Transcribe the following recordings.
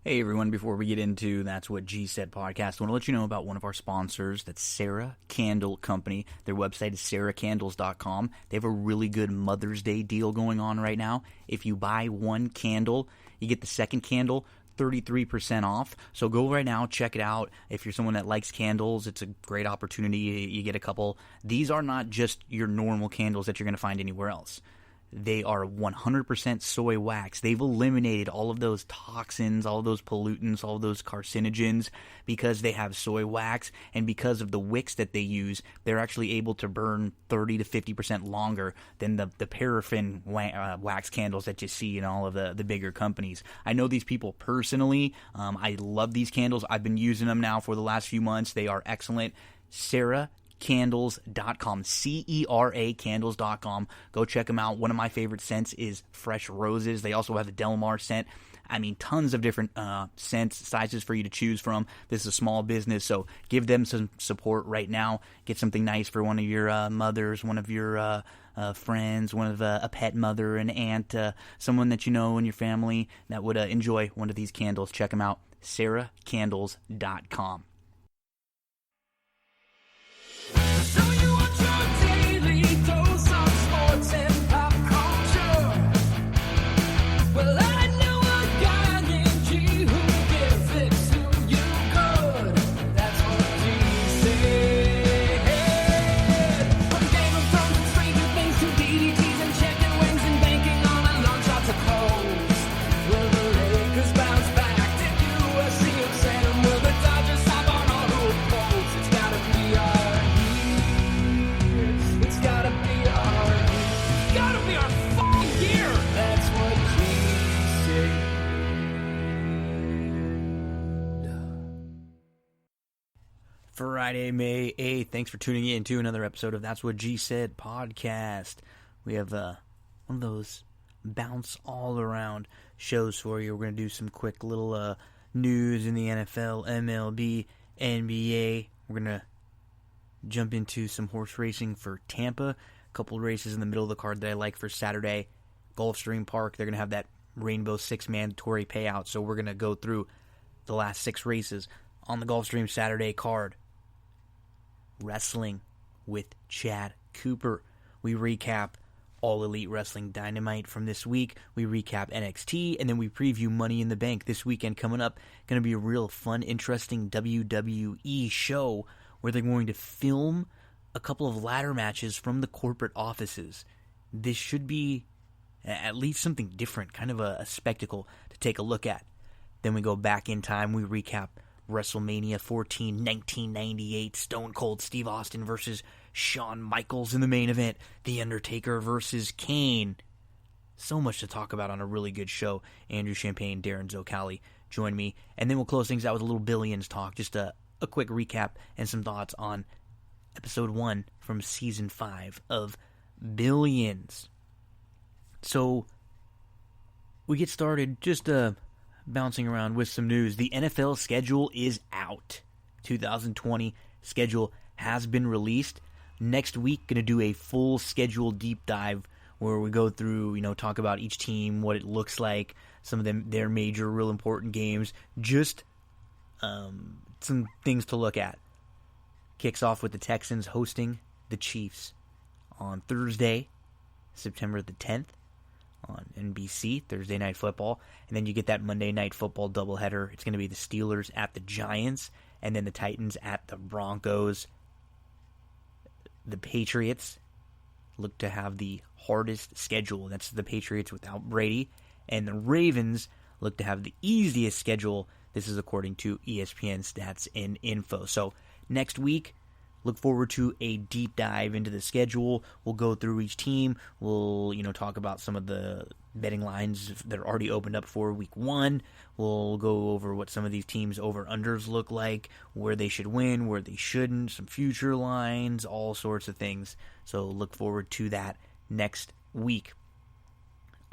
Hey everyone, before we get into That's What G Said podcast, I want to let you know about one of our sponsors. That's Sarah Candle Company. Their website is sarahcandles.com. They have a really good Mother's Day deal going on right now. If you buy one candle, you get the second candle 33% off. So go right now, check it out. If you're someone that likes candles, it's a great opportunity. You get a couple. These are not just your normal candles that you're going to find anywhere else. They are 100% soy wax. They've eliminated all of those toxins, all of those pollutants, all of those carcinogens because they have soy wax, and because of the wicks that they use, they're actually able to burn 30 to 50% longer than the paraffin wax candles that you see in all of the bigger companies. I know these people personally. I love these candles. I've been using them now for the last few months. They are excellent. Candles.com, CERA candles.com. Go check them out. One of my favorite scents is Fresh Roses. They also have the Del Mar scent. I mean, tons of different scents, sizes for you to choose from. This is a small business, so give them some support right now. Get something nice for one of your mothers, one of your friends, one of a pet mother, an aunt, someone that you know in your family that would enjoy one of these candles. Check them out, sarahcandles.com. Friday, May 8th. Thanks for tuning in to another episode of That's What G Said podcast. We have one of those bounce all around shows for you. We're going to do some quick little news in the NFL, MLB, NBA. We're going to jump into some horse racing for Tampa. A couple of races in the middle of the card that I like for Saturday. Gulfstream Park, they're going to have that Rainbow Six mandatory payout. So we're going to go through the last 6 races on the Gulfstream Saturday card. Wrestling with Chad Cooper. We recap All Elite Wrestling Dynamite from this week. We recap NXT, and then we preview Money in the Bank this weekend coming up. Going to be a real fun, interesting WWE show where they're going to film a couple of ladder matches from the corporate offices. This should be at least something different, kind of a spectacle to take a look at. Then we go back in time. We recap Wrestlemania 14, 1998, Stone Cold Steve Austin versus Shawn Michaels in the main event, The Undertaker versus Kane. So much to talk about on a really good show. Andrew Champagne, Darin Zoccali, join me. And then we'll close things out with a little Billions talk, just a quick recap and some thoughts on episode 1 from season 5 of Billions. So, we get started just bouncing around with some news. The NFL schedule is out. 2020 schedule has been released. Next week, going to do a full schedule deep dive where we go through, talk about each team, what it looks like, some of them, their major, real important games, just some things to look at. Kicks off with the Texans hosting the Chiefs on Thursday, September the 10th. On NBC, Thursday Night Football, and then you get that Monday Night Football doubleheader. It's going to be the Steelers at the Giants, and then the Titans at the Broncos. The Patriots look to have the hardest schedule. That's the Patriots without Brady, and the Ravens look to have the easiest schedule. This is according to ESPN Stats and Info. So next week, look forward to a deep dive into the schedule. We'll go through each team. We'll, talk about some of the betting lines that are already opened up for week 1. We'll go over what some of these teams' over-unders look like, where they should win, where they shouldn't, some future lines, all sorts of things. So look forward to that next week.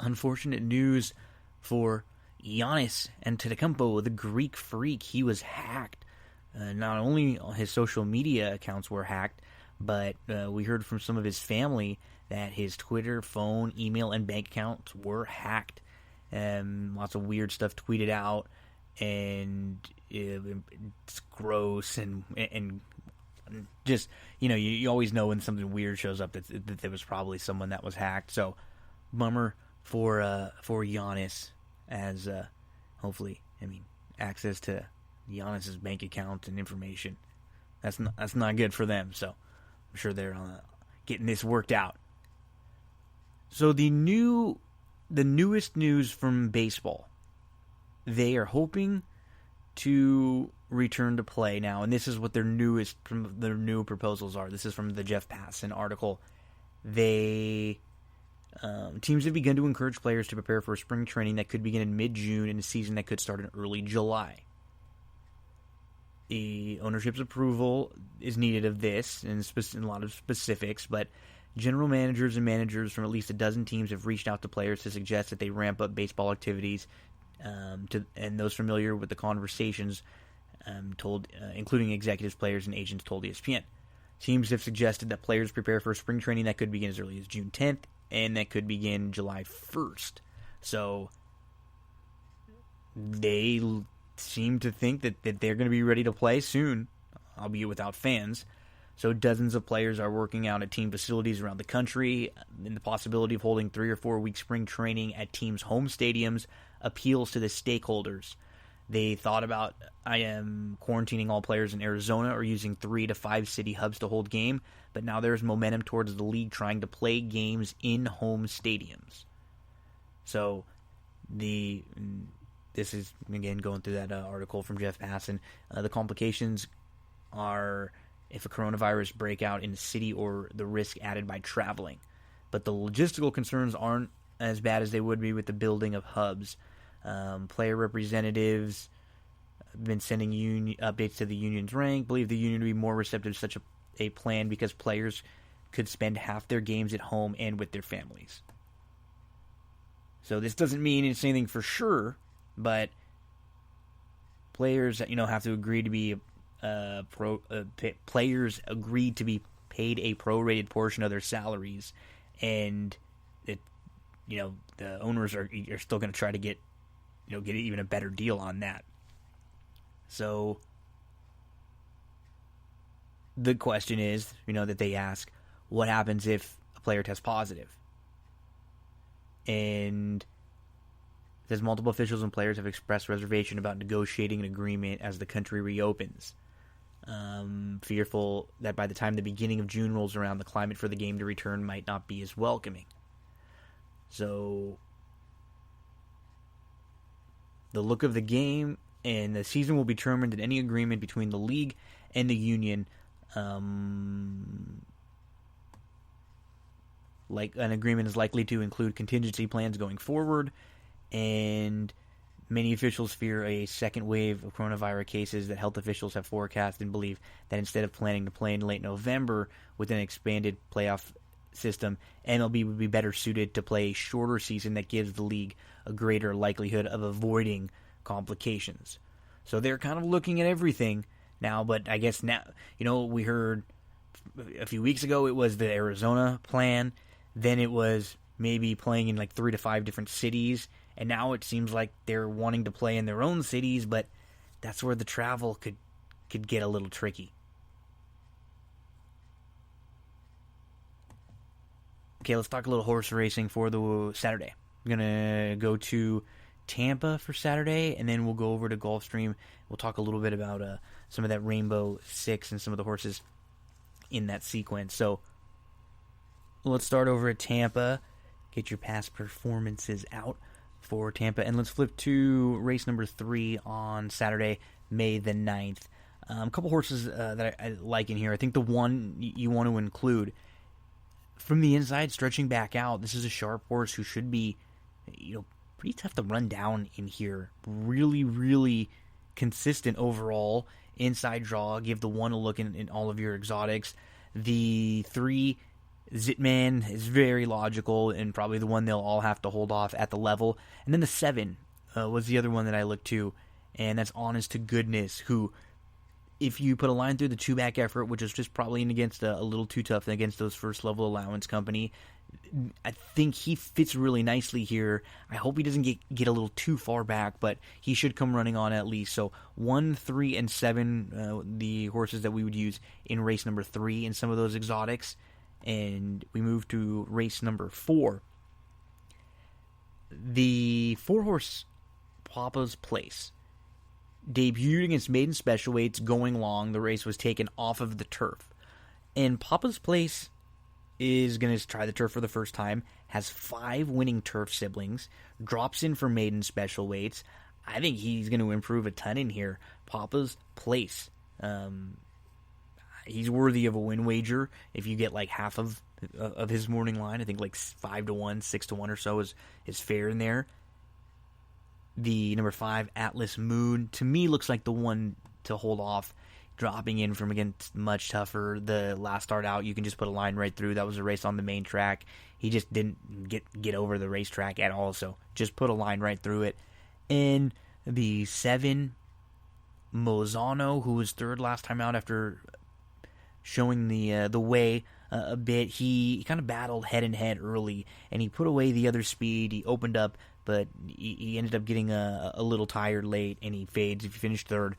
Unfortunate news for Giannis Antetokounmpo, the Greek Freak. He was hacked. Not only his social media accounts were hacked, but we heard from some of his family that his Twitter, phone, email, and bank accounts were hacked. Lots of weird stuff tweeted out, and it's gross and just, you always know when something weird shows up that there was probably someone that was hacked. So bummer for Giannis, as hopefully, access to Giannis's bank account and information, that's not good for them. So I'm sure they're getting this worked out. So the newest news from baseball, they are hoping to return to play now, and this is what their new proposals are. This is from the Jeff Passan article. Teams have begun to encourage players to prepare for a spring training that could begin in mid-June and a season that could start in early July. The ownership's approval is needed of this, and a lot of specifics, but general managers and managers from at least a dozen teams have reached out to players to suggest that they ramp up baseball activities, and those familiar with the conversations including executives, players, and agents, told ESPN. Teams have suggested that players prepare for spring training that could begin as early as June 10th, and that could begin July 1st. So they seem to think that they're going to be ready to play soon, albeit without fans. So dozens of players are working out at team facilities around the country, and the possibility of holding 3 or 4 week spring training at teams' home stadiums appeals to the stakeholders. They thought about quarantining all players in Arizona or using 3 to 5 city hubs to hold game, but now there's momentum towards the league trying to play games in home stadiums. So this is, again, going through that article from Jeff Passan. The complications are if a coronavirus breakout in the city or the risk added by traveling. But the logistical concerns aren't as bad as they would be with the building of hubs. Player representatives have been sending updates to the union's rank, believe the union would be more receptive to such a plan because players could spend half their games at home and with their families. So this doesn't mean it's anything for sure, but players, have to agree to be players agreed to be paid a prorated portion of their salaries, and the owners are still going to try to get even a better deal on that. So the question is, that they ask, what happens if a player tests positive? And it says multiple officials and players have expressed reservation about negotiating an agreement as the country reopens. Fearful that by the time the beginning of June rolls around, the climate for the game to return might not be as welcoming. So the look of the game and the season will be determined in any agreement between the league and the union. Like an agreement is likely to include contingency plans going forward, and many officials fear a second wave of coronavirus cases that health officials have forecast and believe that instead of planning to play in late November with an expanded playoff system, MLB would be better suited to play a shorter season that gives the league a greater likelihood of avoiding complications. So they're kind of looking at everything now, but I guess now, we heard a few weeks ago it was the Arizona plan, then it was maybe playing in like 3 to 5 different cities, and now it seems like they're wanting to play in their own cities, but that's where the travel could get a little tricky. Okay, let's talk a little horse racing for the Saturday. I'm going to go to Tampa for Saturday, and then we'll go over to Gulfstream. We'll talk a little bit about some of that Rainbow Six and some of the horses in that sequence. So let's start over at Tampa. Get your past performances out for Tampa. And let's flip to race number 3 on Saturday, May the 9th. A couple horses that I like in here. I think the one you want to include, from the inside, stretching back out, this is a sharp horse who should be, pretty tough to run down in here. Really, really consistent overall. Inside draw. Give the 1 a look in all of your exotics. The 3, Zitman, is very logical and probably the one they'll all have to hold off at the level. And then the 7 was the other one that I looked to, and that's Honest to Goodness, who, if you put a line through the 2-back effort, which is just probably against a little too tough against those first level allowance company, I think he fits really nicely here. I hope he doesn't get a little too far back, but he should come running on at least. So 1, 3, and 7, the horses that we would use in race number 3 in some of those exotics. And we move to race number 4. The 4-horse Papa's Place debuted against maiden special weights going long. The race was taken off of the turf. And Papa's Place is going to try the turf for the first time, has 5 winning turf siblings, drops in for maiden special weights. I think he's going to improve a ton in here. Papa's Place. He's worthy of a win wager if you get like half of his morning line. I think like 5-1, 6-1 or so is fair in there. The number 5, Atlas Moon, to me looks like the one to hold off. Dropping in from against much tougher. The last start out, you can just put a line right through. That was a race on the main track. He just didn't get over the racetrack at all, so just put a line right through it. And the 7, Mozano, who was third last time out after showing the way a bit. He kind of battled head-and-head early, and he put away the other speed. He opened up, but he ended up getting a little tired late, and he fades if you finish third.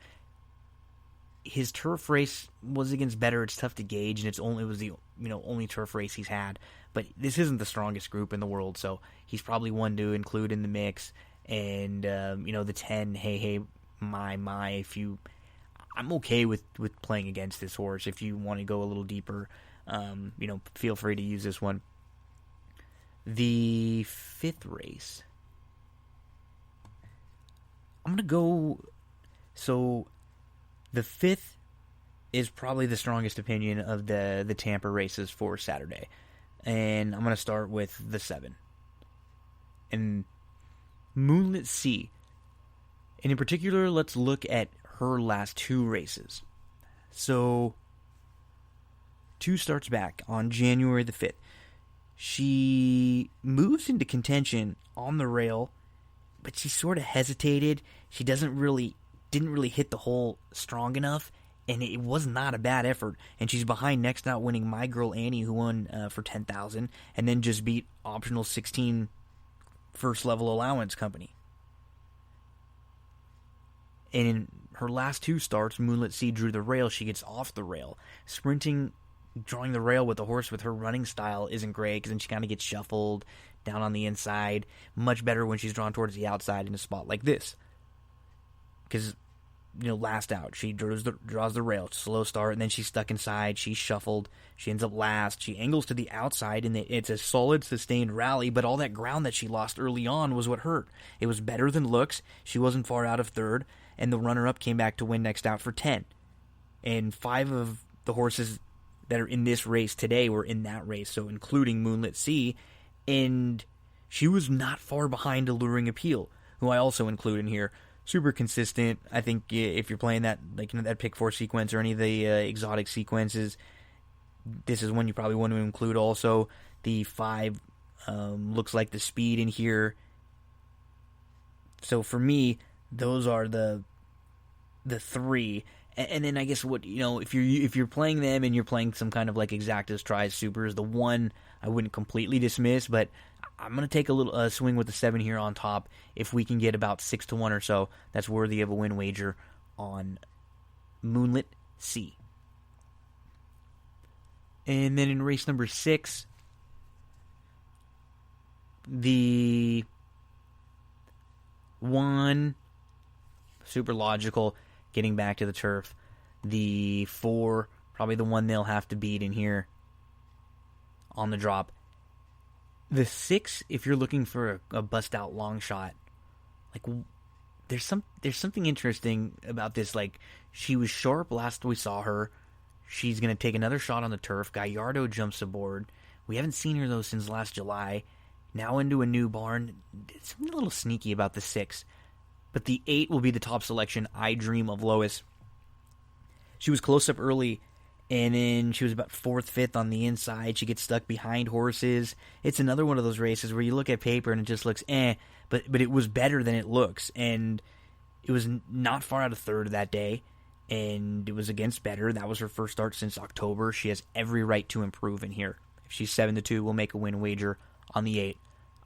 His turf race was against better. It's tough to gauge, and it was the only turf race he's had. But this isn't the strongest group in the world, so he's probably one to include in the mix. And the 10, hey, my. I'm okay with playing against this horse. If you want to go a little deeper, feel free to use this one. The 5th race, I'm gonna go. So the 5th is probably the strongest opinion of the Tampa races for Saturday. And I'm going to start with the 7. And Moonlit Sea. And in particular, let's look at her last 2 races. So, 2 starts back on January the 5th. She moves into contention on the rail, but she sort of hesitated. She didn't really hit the hole strong enough, and it was not a bad effort. And she's behind next out, winning My Girl Annie, who won for $10,000, and then just beat optional 16 first level allowance company. And in her last 2 starts, Moonlit Sea drew the rail. She gets off the rail. Sprinting, drawing the rail with the horse with her running style isn't great, because then she kind of gets shuffled down on the inside. Much better when she's drawn towards the outside in a spot like this. Because, last out, she draws the rail, slow start, and then she's stuck inside, she's shuffled, she ends up last, she angles to the outside, and it's a solid, sustained rally, but all that ground that she lost early on was what hurt. It was better than looks, she wasn't far out of third, and the runner-up came back to win next out for 10. And 5 of the horses that are in this race today were in that race, so including Moonlit Sea, and she was not far behind Alluring Appeal, who I also include in here. Super consistent. I think if you're playing that, that pick 4 sequence or any of the exotic sequences, this is one you probably want to include also. The 5 looks like the speed in here. So for me, those are the 3. And then I guess if you're playing them and you're playing some kind of like exactas, tries, supers, the 1 I wouldn't completely dismiss, but I'm going to take a little swing with the 7 here on top. If we can get about 6-1 or so, that's worthy of a win wager on Moonlit Sea. And then in race number 6, the 1, super logical, getting back to the turf. The 4, probably the one they'll have to beat in here on the drop. The 6, if you're looking for a bust-out long shot, there's something interesting about this. She was sharp last we saw her. She's going to take another shot on the turf. Gallardo jumps aboard. We haven't seen her, though, since last July. Now into a new barn. It's something a little sneaky about the 6. But the 8 will be the top selection, I Dream of Lois. She was close up early, and then she was about 4th, 5th on the inside. She gets stuck behind horses. It's another one of those races where you look at paper and it just looks but it was better than it looks. And it was not far out of third that day, and it was against better. That was her first start since October. She has every right to improve in here. She's 7-2. We'll make a win wager on the 8.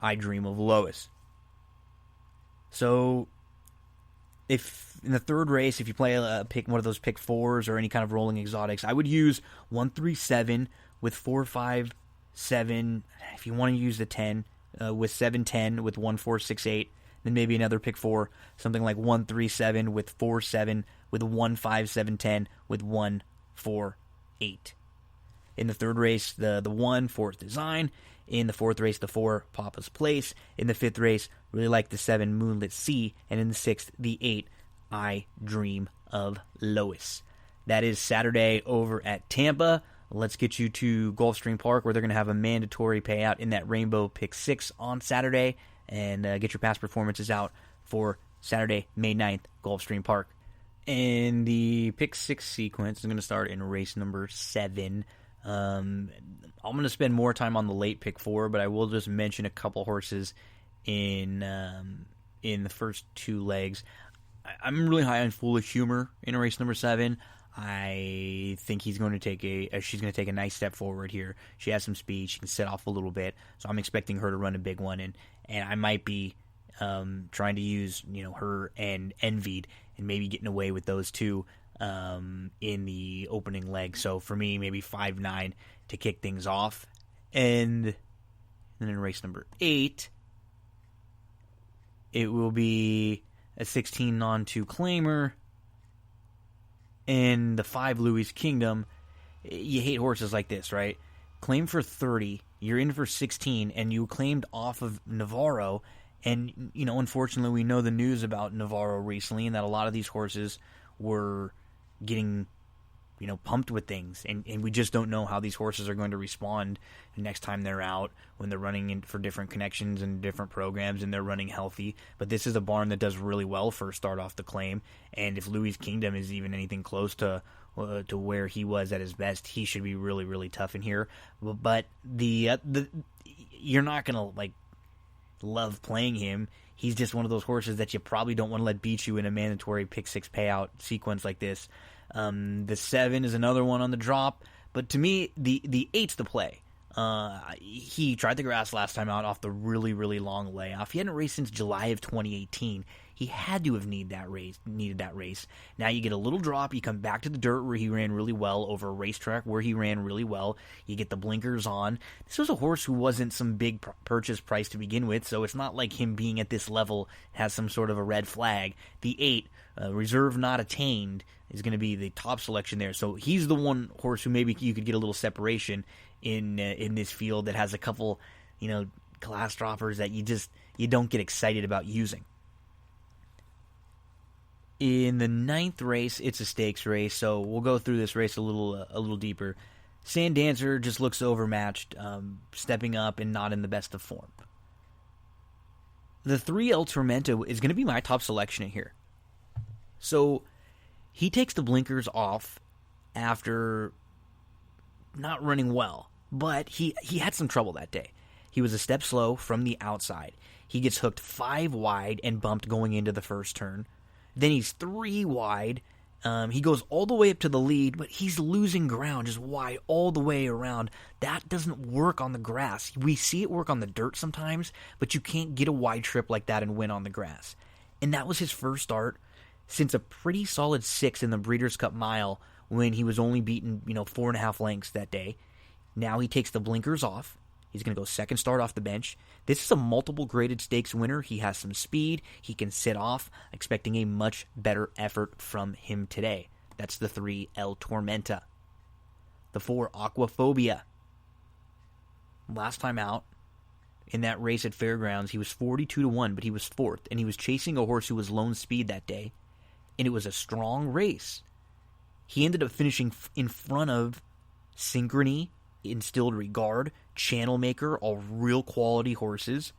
I Dream of Lois. So, if in the third race, if you play pick one of those pick 4s or any kind of rolling exotics, I would use 1-3-7 with 4-5-7. If you want to use the 10, with 7-10 with 1-4-6-8. Then maybe another pick 4, something like 1-3-7 with 4-7 with 1-5-7-10 with 1-4-8. In the third race, the 1, Fourth Design. In the fourth race, the 4, Papa's Place. In the fifth race, really like the 7, Moonlit Sea. And in the sixth, the 8, I Dream of Lois. That is Saturday over at Tampa. Let's get you to Gulfstream Park, where they're going to have a mandatory payout in that Rainbow Pick 6 on Saturday. And get your past performances out for Saturday, May 9th, Gulfstream Park. And the Pick 6 sequence is going to start in race number 7. I'm going to spend more time on the late Pick 4, but I will just mention a couple horses in the first 2 legs. I'm really high on Foolish Humor in race number 7. I think she's going to take a nice step forward here. She has some speed. She can set off a little bit, so I'm expecting her to run a big one. And I might be trying to use her and Envied and maybe getting away with those two in the opening leg. So for me, maybe 5-9 to kick things off. And then in race number 8, it will be a 16 non-2 claimer. And the 5 Louis Kingdom. You hate horses like this, right? Claim for 30, you're in for 16, and you claimed off of Navarro. And, unfortunately, we know the news about Navarro recently, and that a lot of these horses were getting, pumped with things. And we just don't know how these horses are going to respond next time they're out, when they're running in for different connections and different programs, and they're running healthy. But this is a barn that does really well for start off the claim. And if Louis Kingdom is even anything close to where he was at his best, he should be really, really tough in here. But the you're not gonna love playing him. He's just one of those horses that you probably don't want to let beat you in a mandatory pick 6 payout sequence like this. The 7 is another one on the drop, but to me, the 8's the play. He tried the grass last time out off the really, really long layoff. He hadn't raced since July of 2018. He had to have needed that race. Now you get a little drop. You come back to the dirt where he ran really well, over a racetrack where he ran really well. You get the blinkers on. This was a horse who wasn't some big purchase price to begin with, so it's not like him being at this level has some sort of a red flag. The 8, reserve not attained, is going to be the top selection there. So he's the one horse who maybe you could get a little separation in this field that has a couple, class droppers that you don't get excited about using. In the 9th race, it's a stakes race, so we'll go through this race a little deeper. Sand Dancer just looks overmatched, stepping up and not in the best of form. The 3 El Tormento is going to be my top selection in here. So he takes the blinkers off after not running well, but he had some trouble that day. He was a step slow from the outside. He gets hooked 5 wide and bumped going into the first turn. Then he's 3 wide. He goes all the way up to the lead, but he's losing ground just wide all the way around. That doesn't work on the grass. We see it work on the dirt sometimes, but you can't get a wide trip like that and win on the grass. And that was his first start since a pretty solid 6 in the Breeders' Cup Mile, when he was only beaten 4.5 lengths that day. Now he takes the blinkers off. He's going to go second start off the bench. This is a multiple graded stakes winner. He has some speed. He can sit off. Expecting a much better effort from him today. That's the 3 El Tormenta. The 4 Aquaphobia. Last time out in that race at Fairgrounds, he was 42-1, but he was 4th. And he was chasing a horse who was lone speed that day. And it was a strong race. He ended up finishing in front of Synchrony, Instilled Regard, Channel Maker, all real quality horses.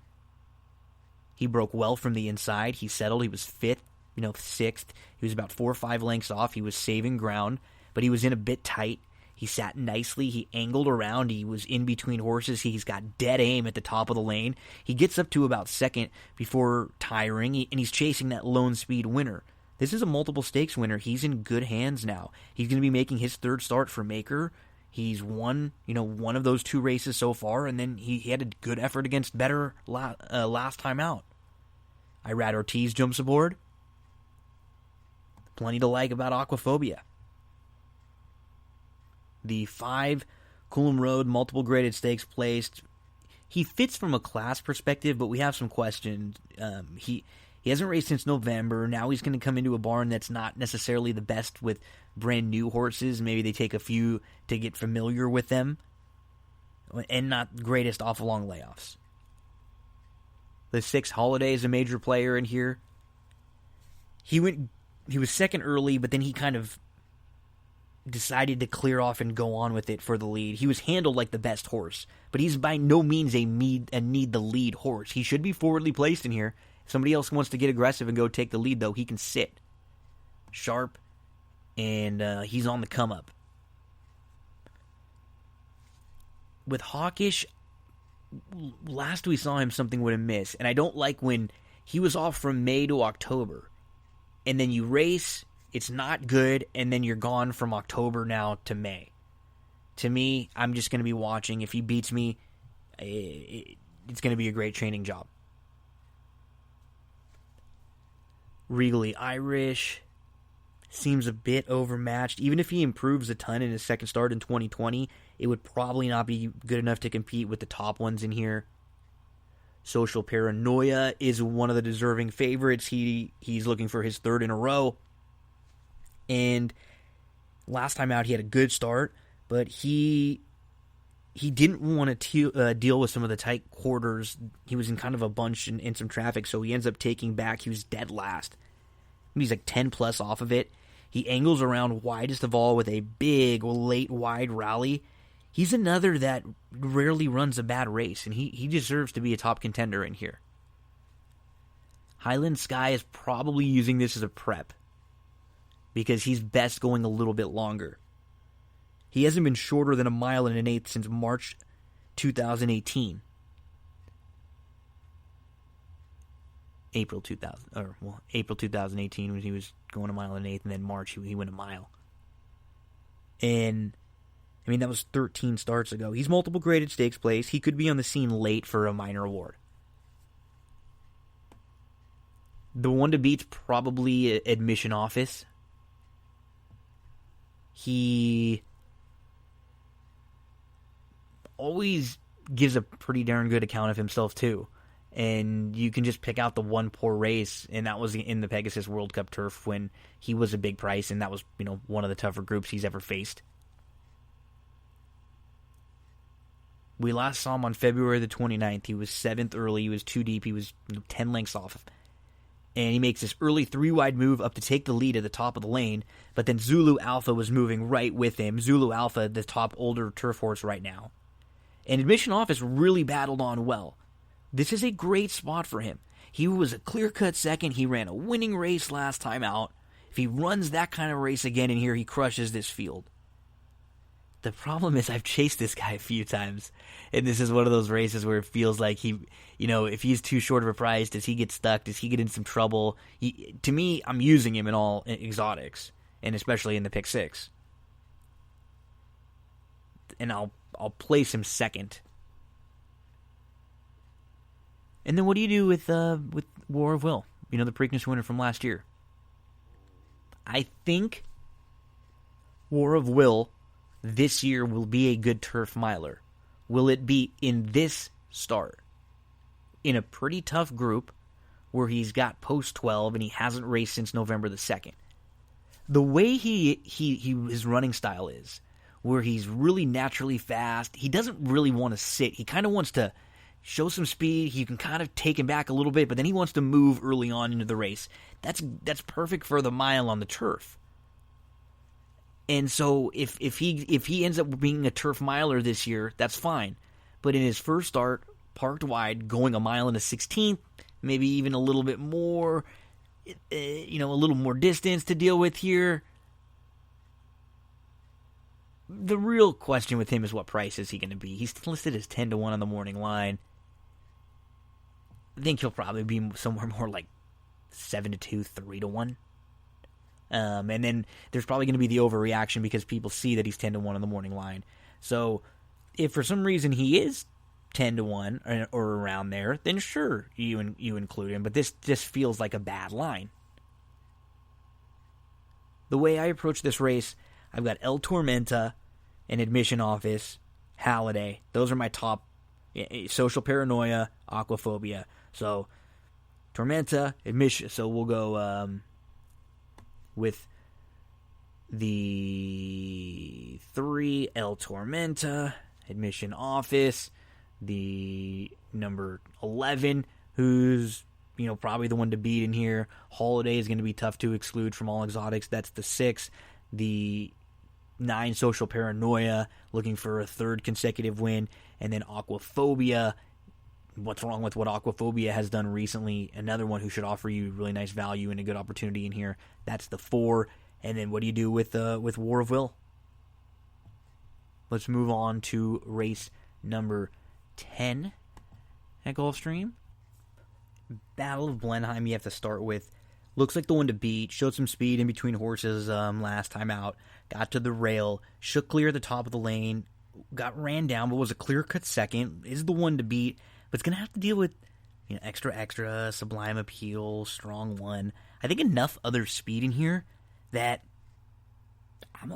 He broke well from the inside. He settled. He was 5th, 6th. He was about 4 or 5 lengths off. He was saving ground, but he was in a bit tight. He sat nicely. He angled around. He was in between horses. He's got dead aim at the top of the lane. He gets up to about 2nd before tiring, and he's chasing that lone speed winner. This is a multiple stakes winner. He's in good hands now. He's going to be making his 3rd start for Maker. He's won, one of those 2 races so far, and then he had a good effort against better last time out. Irad Ortiz jumps aboard. Plenty to like about Aquaphobia. The 5 Coolum Road multiple graded stakes placed. He fits from a class perspective, but we have some questions. He hasn't raced since November. Now he's going to come into a barn that's not necessarily the best with brand new horses. Maybe they take a few to get familiar with them, and not the greatest off long layoffs. The 6 Holiday is a major player in here. He was second early, but then he kind of decided to clear off and go on with it for the lead. He was handled like the best horse, but he's by no means a need the lead horse. He should be forwardly placed in here. If somebody else wants to get aggressive and go take the lead, though, he can sit. Sharp, and he's on the come up. With Hawkish, last we saw him, something would have missed, and I don't like when he was off from May to October, and then you race, it's not good, and then you're gone from October now to May. To me, I'm just going to be watching. If he beats me, it's going to be a great training job. Regally Irish seems a bit overmatched. Even if he improves a ton in his second start in 2020, it would probably not be good enough to compete with the top ones in here. Social Paranoia is one of the deserving favorites. He's looking for his 3rd in a row. And last time out, he had a good start, but he didn't want to deal with some of the tight quarters. He was in kind of a bunch in some traffic, so he ends up taking back. He was dead last. He's like 10 plus off of it. He angles around widest of all with a big late wide rally. He's another that rarely runs a bad race, and he deserves to be a top contender in here. Highland Sky is probably using this as a prep, because he's best going a little bit longer. He hasn't been shorter than 1 1/8 since March 2018. April 2018 when he was going 1 1/8, and then March he went a mile. And I mean, that was 13 starts ago. He's multiple graded stakes place. He could be on the scene late for a minor award. The one to beat's probably Admission Office. He always gives a pretty darn good account of himself, too. And you can just pick out the one poor race, and that was in the Pegasus World Cup turf when he was a big price, and that was, one of the tougher groups he's ever faced. We last saw him on February the 29th. He was 7th early. He was 2 deep. He was 10 lengths off. And he makes this early 3-wide move up to take the lead at the top of the lane, but then Zulu Alpha was moving right with him. Zulu Alpha, the top older turf horse right now. And Admission Office really battled on well. This is a great spot for him. He was a clear-cut second. He ran a winning race last time out. If he runs that kind of race again in here, he crushes this field. The problem is I've chased this guy a few times, and this is one of those races where it feels like he, if he's too short of a price, does he get stuck? Does he get in some trouble? To me, I'm using him in all exotics, and especially in the pick 6. And I'll place him second. And then what do you do with War of Will? The Preakness winner from last year. I think War of Will this year will be a good turf miler. Will it be in this start? In a pretty tough group where he's got post 12 and he hasn't raced since November the 2nd. The way his running style is, where he's really naturally fast, he doesn't really want to sit. He kind of wants to show some speed. You can kind of take him back a little bit, but then he wants to move early on into the race. That's perfect for the mile on the turf. And so if he ends up being a turf miler this year, that's fine. But in his first start, parked wide, going 1 1/16, maybe even a little bit more, a little more distance to deal with here. The real question with him is what price is he going to be? He's listed as 10 to 1 on the morning line. I think he'll probably be somewhere more like 7 to 2, 3 to 1. And then there's probably going to be the overreaction because people see that he's 10 to 1 on the morning line. So if for some reason he is 10-1 or around there, then sure, you include him. But this just feels like a bad line. The way I approach this race, I've got El Tormenta and Admission Office, Halliday. Those are my top. Social Paranoia, Aquaphobia. So Tormenta, Admission. So we'll go with the 3, El Tormenta, Admission Office, the number 11, who's probably the one to beat in here. Holiday is going to be tough to exclude from all exotics. That's the 6. The 9, Social Paranoia, looking for a third consecutive win. And then Aquaphobia. What's wrong with what Aquaphobia has done recently? Another one who should offer you really nice value and a good opportunity in here. That's the 4. And then what do you do with War of Will? Let's move on to race number 10 at Gulfstream. Battle of Blenheim you have to start with. Looks like the one to beat. Showed some speed in between horses last time out. Got to the rail. Shook clear at the top of the lane. Got ran down, but was a clear-cut second. Is the one to beat. But it's going to have to deal with extra, Sublime Appeal, Strong 1. I think enough other speed in here that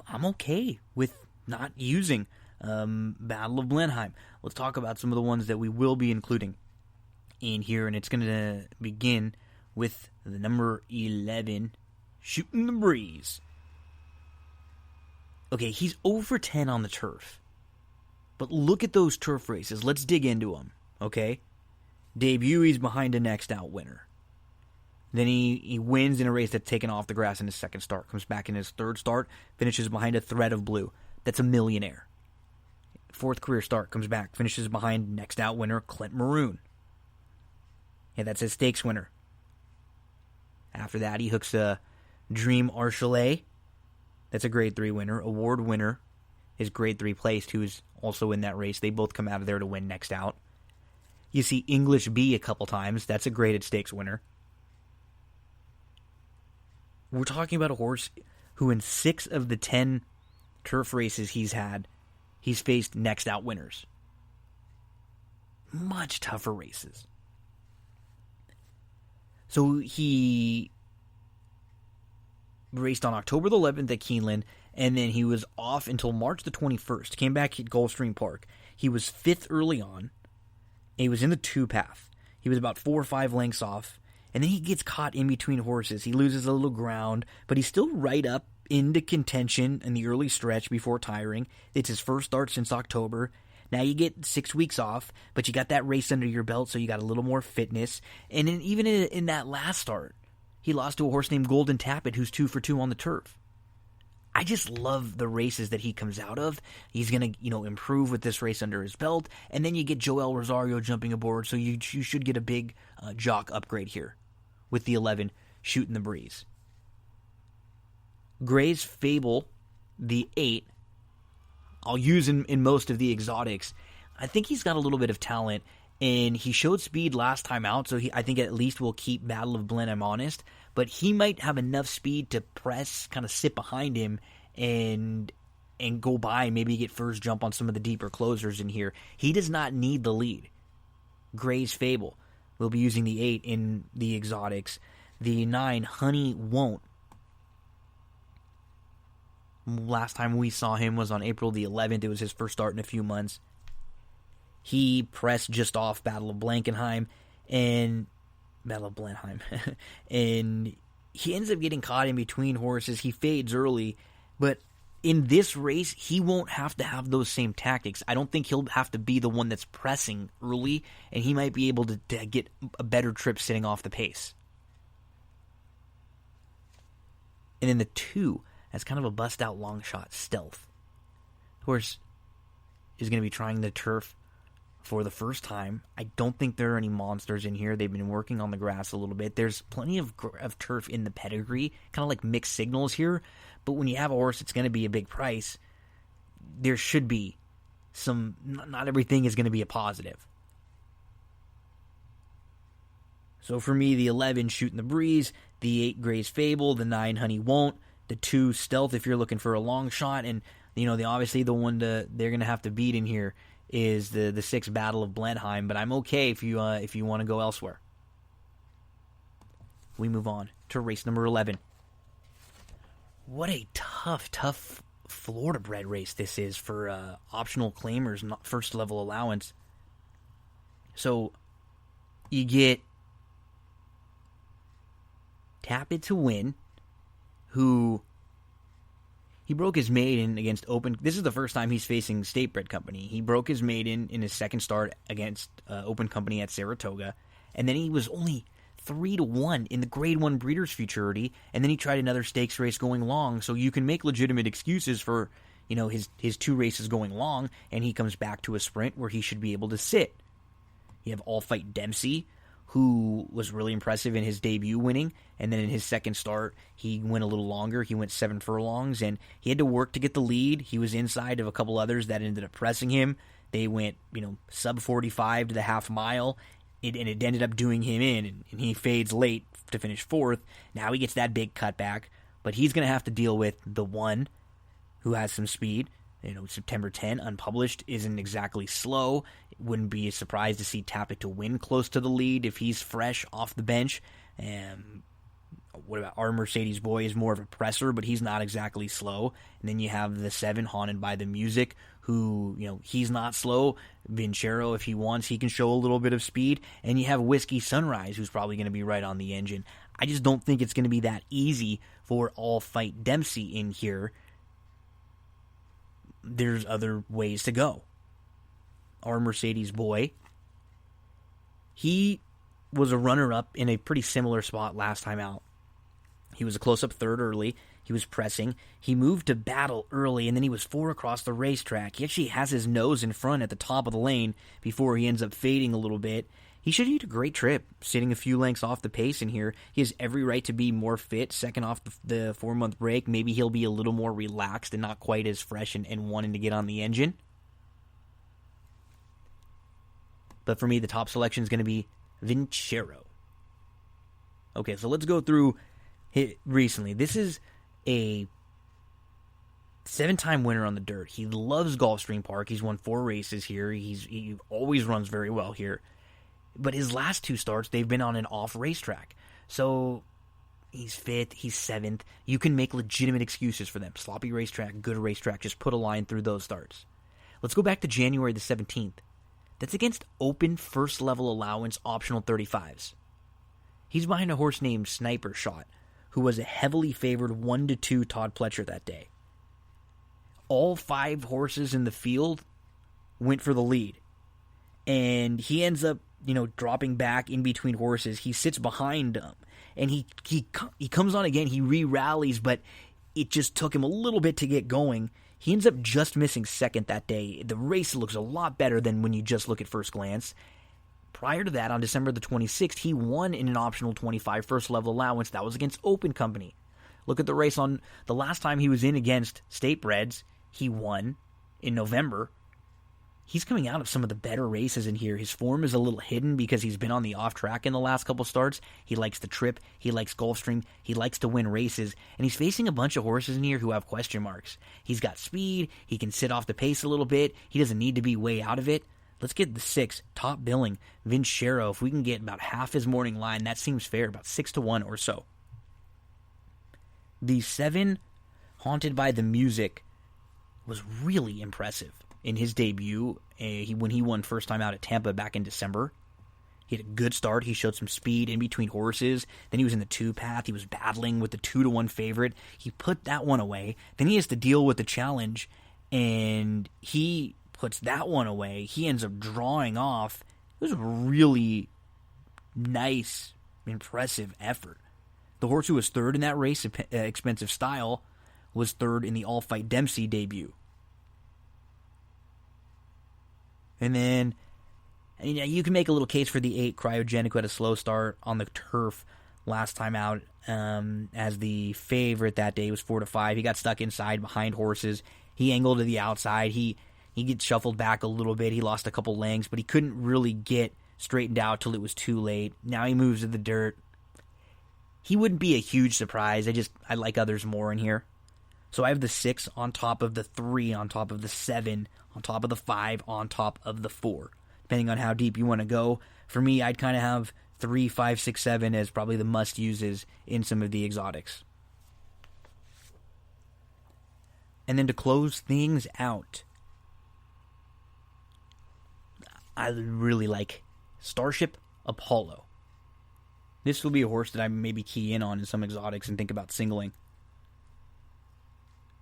I'm okay with not using Battle of Blenheim. Let's talk about some of the ones that we will be including in here, and it's going to begin with the number 11, Shooting the Breeze. Okay, he's over 10 on the turf. But look at those turf races. Let's dig into them, okay? Debut, he's behind a next out winner. Then he wins in a race that's taken off the grass in his second start. Comes back in his third start, finishes behind a Thread of Blue. That's a millionaire. Fourth career start, comes back, finishes behind next out winner, Clint Maroon. Yeah, that's his stakes winner. After that, he hooks a Dream Archelet. That's a grade 3 winner. Award winner is grade 3 placed, who's also in that race. They both come out of there to win next out. You see English B a couple times. That's a graded stakes winner. We're talking about a horse who in 6 of the 10 turf races he's had, he's faced next out winners. Much tougher races. So he raced on October the 11th at Keeneland, and then he was off until March the 21st. Came back at Gulfstream Park. He was 5th early on. He was in the 2 path. He was about 4 or 5 lengths off. And then he gets caught in between horses. He loses a little ground, but he's still right up into contention in the early stretch before tiring. It's his first start since October. Now you get 6 weeks off, but you got that race under your belt, so you got a little more fitness. And then even in that last start, he lost to a horse named Golden Tappet, who's 2 for 2 on the turf. I just love the races that he comes out of. He's going to, improve with this race under his belt. And then you get Joel Rosario jumping aboard, so you should get a big jock upgrade here with the 11, Shooting the Breeze. Gray's Fable, the 8, I'll use in most of the exotics. I think he's got a little bit of talent, and he showed speed last time out, so I think at least will keep Battle of Blenheim honest. But he might have enough speed to press, kind of sit behind him, and go by, maybe get first jump on some of the deeper closers in here. He does not need the lead. Gray's Fable. We'll be using the 8 in the exotics. The 9, Honey Won't. Last time we saw him was on April the 11th. It was his first start in a few months. He pressed just off Battle of Blenheim, and he ends up getting caught in between horses. He fades early, but in this race, he won't have to have those same tactics. I don't think he'll have to be the one that's pressing early, and he might be able to get a better trip sitting off the pace. And then the 2, that's kind of a bust-out long shot, Stealth. Horse is going to be trying the turf for the first time. I don't think there are any monsters in here. They've been working on the grass a little bit. There's plenty of turf in the pedigree, kind of like mixed signals here. But when you have a horse that's going to be a big price, there should be some... Not everything is going to be a positive. So for me, the 11, Shooting the Breeze, the 8, Gray's Fable, the 9, Honey Won't, the 2, Stealth if you're looking for a long shot, and Obviously the one they're going to have to beat in here is the 6 Battle of Blenheim, but I'm okay if you want to go elsewhere. We move on to race number 11. What a tough Florida bred race this is for optional claimers, not first level allowance. So you get Tap It to Win, who he broke his maiden against Open. This is the first time he's facing State Bred Company. He broke his maiden in his second start against Open Company at Saratoga, and then he was only 3-1 in the Grade 1 Breeders' Futurity, and then he tried another stakes race going long, so you can make legitimate excuses for, his 2 races going long, and he comes back to a sprint where he should be able to sit. You have All Fight Dempsey, who was really impressive in his debut winning, and then in his second start, he went a little longer. He went 7 furlongs, and he had to work to get the lead. He was inside of a couple others that ended up pressing him. They went, sub 45 to the half mile, and it ended up doing him in, and he fades late to finish 4th. Now he gets that big cutback, but he's going to have to deal with the one who has some speed. September 10, unpublished, isn't exactly slow. Wouldn't be surprised to see Tap It to Win close to the lead if he's fresh off the bench. What about our Mercedes boy is more of a presser, but he's not exactly slow. And then you have the 7, Haunted by the Music, who, he's not slow. Vincero, if he wants, he can show a little bit of speed. And you have Whiskey Sunrise, who's probably going to be right on the engine. I just don't think it's going to be that easy for All Fight Dempsey in here. There's other ways to go. Our Mercedes boy, he was a runner-up in a pretty similar spot last time out. He was a close-up 3rd early. He was pressing. He moved to battle early, and then he was 4 across the racetrack. He actually has his nose in front at the top of the lane before he ends up fading a little bit. He should eat a great trip, sitting a few lengths off the pace in here. He has every right to be more fit, second off the 4-month break. Maybe he'll be a little more relaxed and not quite as fresh and wanting to get on the engine. But for me, the top selection is going to be Vincero. Okay, so let's go through it recently. This is a 7-time winner on the dirt. He loves Gulfstream Park. He's won 4 races here. He always runs very well here. But his last 2 starts, they've been on an off racetrack. So he's 5th, he's 7th. You can make legitimate excuses for them. Sloppy racetrack, good racetrack. Just put a line through those starts. Let's go back to January the 17th. That's against open first level allowance optional 35s. He's behind a horse named Sniper Shot, who was a heavily favored 1-2 Todd Pletcher that day. All 5 horses in the field went for the lead. And he ends up, dropping back in between horses. He sits behind them. And he comes on again. He re-rallies, but it just took him a little bit to get going. He ends up just missing 2nd that day. The race looks a lot better than when you just look at first glance. Prior to that, on December the 26th, he won in an optional 25 first level allowance. That was against Open Company. Look at the race on the last time he was in against State Breds. He won in November. He's coming out of some of the better races in here. His form is a little hidden because he's been on the off track in the last couple starts. He likes the trip. He likes Gulfstream. He likes to win races. And he's facing a bunch of horses in here who have question marks. He's got speed. He can sit off the pace a little bit. He doesn't need to be way out of it. Let's get the 6, top billing, Vincero. If we can get about half his morning line, that seems fair, about 6-1 or so. The 7, Haunted by the Music, was really impressive in his debut when he won first time out at Tampa back in December. He had a good start. He showed some speed in between horses. Then he was in the 2 path. He was battling with the 2-1 favorite. He put that one away. Then he has to deal with the challenge, and he puts that one away. He ends up drawing off. It was a really nice, impressive effort. The horse who was 3rd in that race, Expensive Style, was 3rd in the All Fight Dempsey debut. And then you can make a little case for the 8, Cryogenic, who had a slow start on the turf last time out as the favorite that day. It was 4-5. He got stuck inside behind horses. He angled to the outside. He gets shuffled back a little bit. He lost a couple lengths, but he couldn't really get straightened out till it was too late. Now he moves to the dirt. He wouldn't be a huge surprise. I like others more in here. So I have the 6 on top of the 3, on top of the 7, on top of the 5, on top of the 4. Depending on how deep you want to go. For me, I'd kind of have 3, 5, 6, 7 as probably the must-uses in some of the exotics. And then to close things out, I really like Starship Apollo. This will be a horse that I maybe key in on in some exotics and think about singling.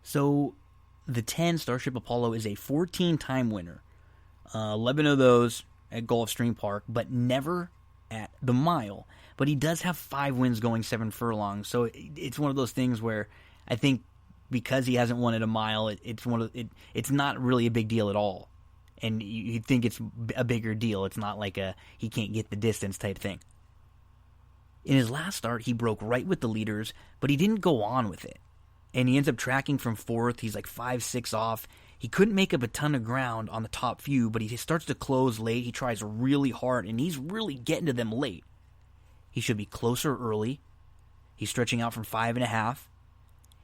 So, the 10 Starship Apollo is a 14-time winner. 11 of those at Gulfstream Park, but never at the mile. But he does have 5 wins going 7 furlongs. So it's one of those things where I think because he hasn't won at a mile, it's not really a big deal at all. And you'd think it's a bigger deal. It's not like he can't get the distance type thing. In his last start, he broke right with the leaders, but he didn't go on with it. And he ends up tracking from 4th. He's like 5, 6 off. He couldn't make up a ton of ground on the top few, but he starts to close late. He tries really hard, and he's really getting to them late. He should be closer early. He's stretching out from 5.5.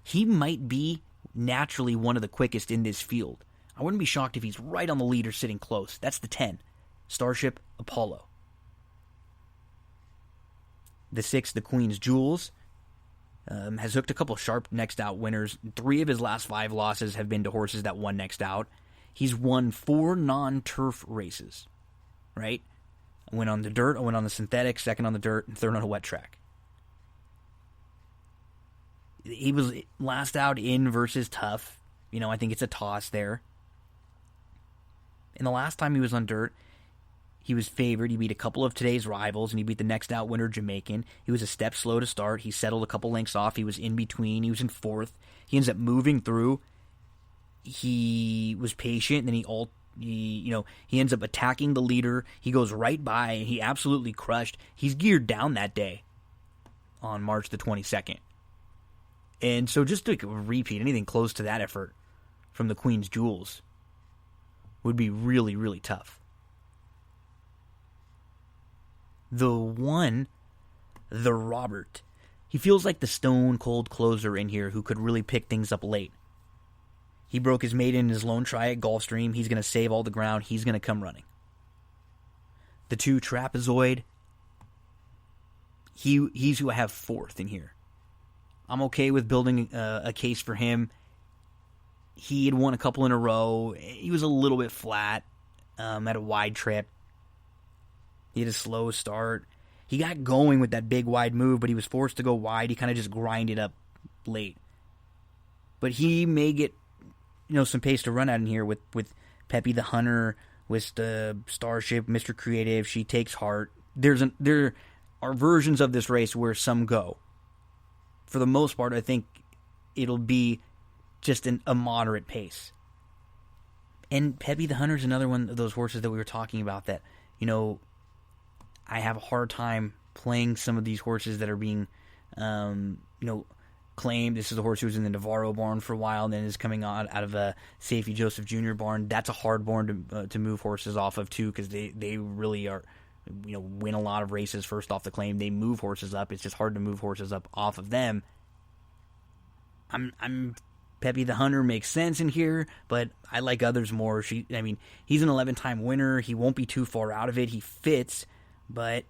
He might be naturally one of the quickest in this field. I wouldn't be shocked if he's right on the leader sitting close. That's the 10, Starship Apollo. The 6, the Queen's Jewels, has hooked a couple sharp next out winners. 3 of his last 5 losses have been to horses that won next out. He's won 4 non-turf races, right? I went on the dirt, I went on the synthetic, 2nd on the dirt, and 3rd on a wet track. He was last out in versus tough. I think it's a toss there. And the last time he was on dirt, he was favored. He beat a couple of today's rivals, and he beat the next out winner, Jamaican. He was a step slow to start. He settled a couple lengths off. He was in between. He was in 4th. He ends up moving through. He was patient, and then he ends up attacking the leader. He goes right by, and he absolutely crushed. He's geared down that day on March the 22nd. And so just to repeat, anything close to that effort from the Queen's Jewels would be really, really tough. The 1, the Robert. He feels like the stone-cold closer in here who could really pick things up late. He broke his maiden in his lone try at Gulfstream. He's going to save all the ground. He's going to come running. The 2, Trapezoid. He's who I have 4th in here. I'm okay with building a case for him. He had won a couple in a row. He was a little bit flat at a wide trip. He had a slow start. He got going with that big wide move, but he was forced to go wide. He kind of just grinded up late. But he may get some pace to run out in here with Peppy the Hunter, with the Starship, Mr. Creative. She takes heart. There are versions of this race where some go. For the most part, I think it'll be just a moderate pace. And Peppy the Hunter is another one of those horses that we were talking about that, I have a hard time playing some of these horses that are being, claimed. This is a horse who was in the Navarro barn for a while and then is coming out of a Safety Joseph Jr. barn. That's a hard barn to move horses off of, too, because they really are, win a lot of races first off the claim. They move horses up. It's just hard to move horses up off of them. Peppy the Hunter makes sense in here, but I like others more. He's an 11-time winner. He won't be too far out of it. He fits, but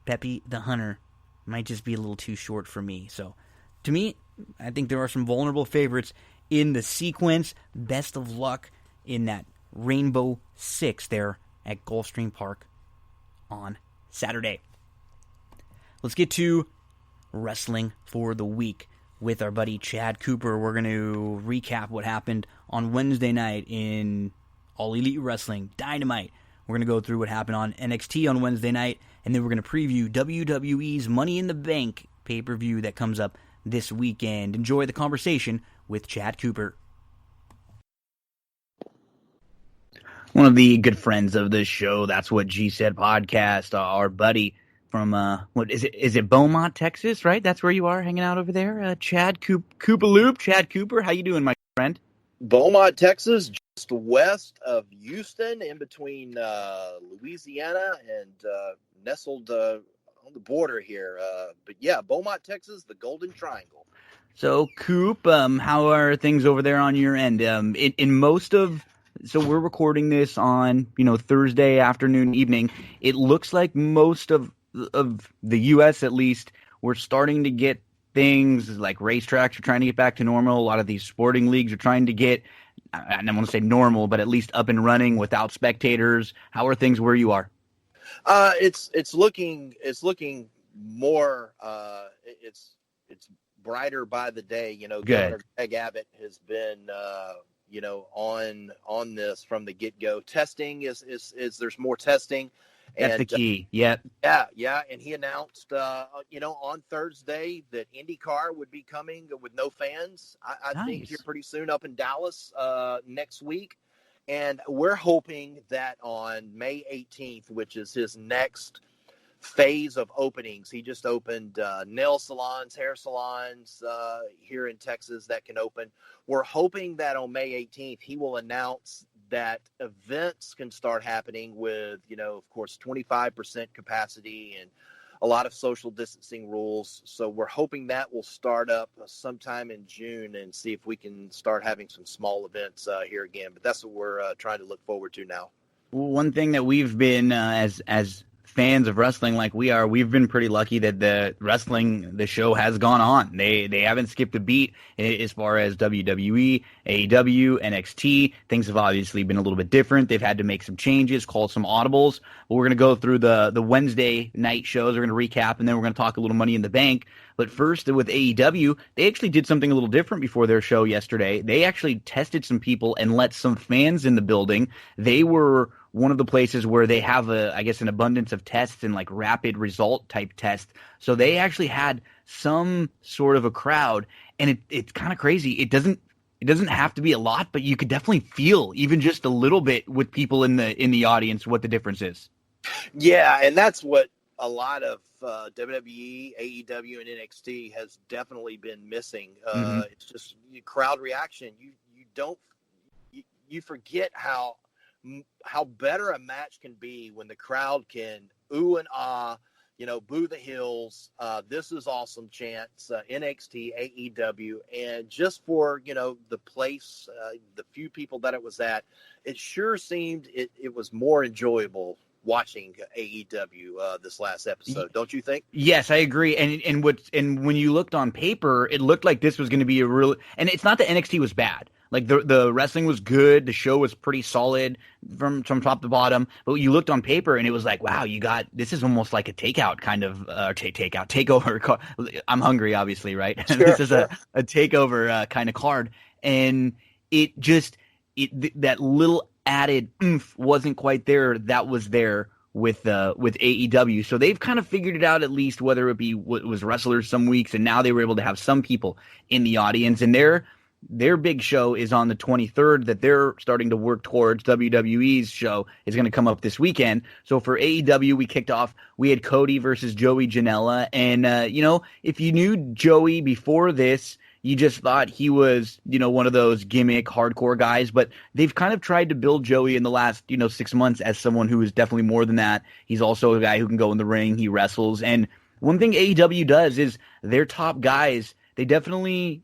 Peppy the Hunter might just be a little too short for me. So, to me, I think there are some vulnerable favorites in the sequence. Best of luck in that Rainbow 6 there at Gulfstream Park on Saturday. Let's get to wrestling for the week with our buddy Chad Cooper. We're going to recap what happened on Wednesday night in All Elite Wrestling Dynamite. We're going to go through what happened on NXT on Wednesday night, and then we're going to preview WWE's Money in the Bank pay-per-view that comes up this weekend. Enjoy the conversation with Chad Cooper. One of the good friends of this show, That's What G Said podcast, our buddy from, what is it? Is it Beaumont, Texas, right? That's where you are hanging out over there? Chad Koopaloop. Chad Cooper, how you doing, my friend? Beaumont, Texas, just west of Houston, in between Louisiana and nestled the border here. But yeah, Beaumont, Texas, the Golden Triangle. So, Coop, how are things over there on your end? In most of, so we're recording this on, Thursday afternoon, evening. It looks like most of the U.S. at least, we're starting to get things like racetracks are trying to get back to normal. A lot of these sporting leagues are trying to get, I don't want to say normal, but at least up and running without spectators. How are things where you are? It's looking more. It's brighter by the day. Governor Greg Abbott has been on this from the get-go. Testing is there's more testing. That's the key. Yeah. And he announced, on Thursday that IndyCar would be coming with no fans. I Nice. think here pretty soon up in Dallas next week. And we're hoping that on May 18th, which is his next phase of openings, he just opened nail salons, hair salons here in Texas that can open. We're hoping that on May 18th, he will announce that events can start happening with, of course, 25% capacity and a lot of social distancing rules. So we're hoping that will start up sometime in June and see if we can start having some small events here again. But that's what we're trying to look forward to now. One thing that we've been as fans of wrestling like we are, we've been pretty lucky that the show has gone on. They haven't skipped a beat as far as WWE, AEW, NXT. Things have obviously been a little bit different. They've had to make some changes, call some audibles. But we're going to go through the Wednesday night shows. We're going to recap, and then we're going to talk a little Money in the Bank. But first, with AEW, they actually did something a little different before their show yesterday. They actually tested some people and let some fans in the building. They were one of the places where they have an abundance of tests and like rapid result type tests. So they actually had some sort of a crowd, and it's kind of crazy. It doesn't have to be a lot, but you could definitely feel even just a little bit with people in the audience what the difference is. Yeah, and that's what a lot of WWE, AEW, and NXT has definitely been missing. It's just crowd reaction. You forget how better a match can be when the crowd can ooh and ah, boo the heels. This is awesome chants, NXT, AEW, and just for, the place, the few people that it was at, it sure seemed it was more enjoyable watching AEW this last episode, don't you think? Yes, I agree. And when you looked on paper, it looked like this was going to be and it's not that NXT was bad. Like the wrestling was good, the show was pretty solid from top to bottom. But you looked on paper and it was like, wow, this is almost like a takeout kind of takeover. I'm hungry, obviously, right? Sure, this is a takeover kind of card, and that little added oomph wasn't quite there. That was there with AEW. So they've kind of figured it out, at least, whether it be was wrestlers some weeks, and now they were able to have some people in the audience, and their big show is on the 23rd that they're starting to work towards. WWE's show is going to come up this weekend. So for AEW, we had Cody versus Joey Janela. And, if you knew Joey before this, you just thought he was, one of those gimmick hardcore guys. But they've kind of tried to build Joey in the last, 6 months as someone who is definitely more than that. He's also a guy who can go in the ring. He wrestles. And one thing AEW does is their top guys, they definitely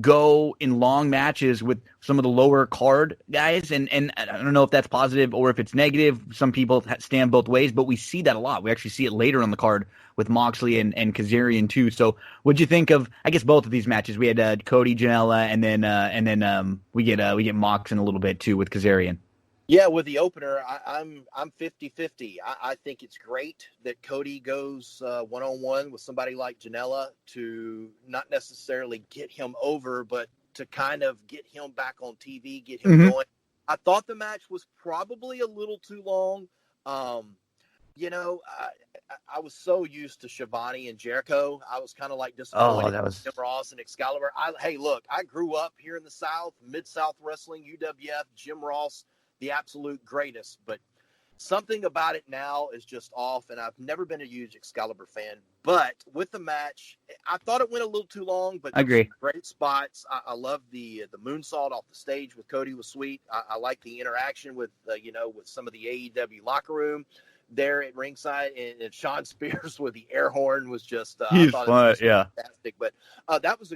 go in long matches with some of the lower card guys, and I don't know if that's positive or if it's negative. Some people stand both ways, but we see that a lot. We actually see it later on the card with Moxley and Kazarian too. So, what'd you think of? I guess both of these matches. We had Cody Janela, and then we get Mox in a little bit too with Kazarian. Yeah, with the opener, I'm 50-50. I think it's great that Cody goes one-on-one with somebody like Janela to not necessarily get him over, but to kind of get him back on TV, get him going. I thought the match was probably a little too long. I was so used to Shivani and Jericho. I was kind of like disappointed in Jim Ross and Excalibur. Hey, look, I grew up here in the South, Mid-South Wrestling, UWF, Jim Ross, the absolute greatest, but something about it now is just off, and I've never been a huge Excalibur fan. But with the match, I thought it went a little too long, but I agree. Great spots. I love the moonsault off the stage with Cody was sweet. I like the interaction with with some of the AEW locker room. there at ringside, and Sean Spears with the air horn was just He's I thought fun, it was yeah. fantastic. But that was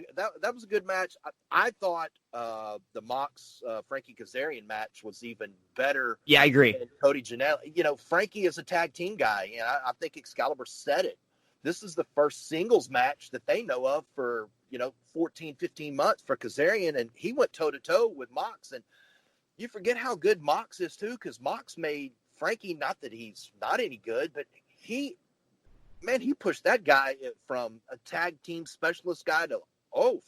a good match. I thought the Mox Frankie Kazarian match was even better. Yeah, I agree. Than Cody Janela. You know, Frankie is a tag team guy, and I think Excalibur said it. This is the first singles match that they know of for 14, 15 months for Kazarian, and he went toe to toe with Mox. And you forget how good Mox is too, because Mox made Frankie, not that he's not any good, but he pushed that guy from a tag team specialist guy to,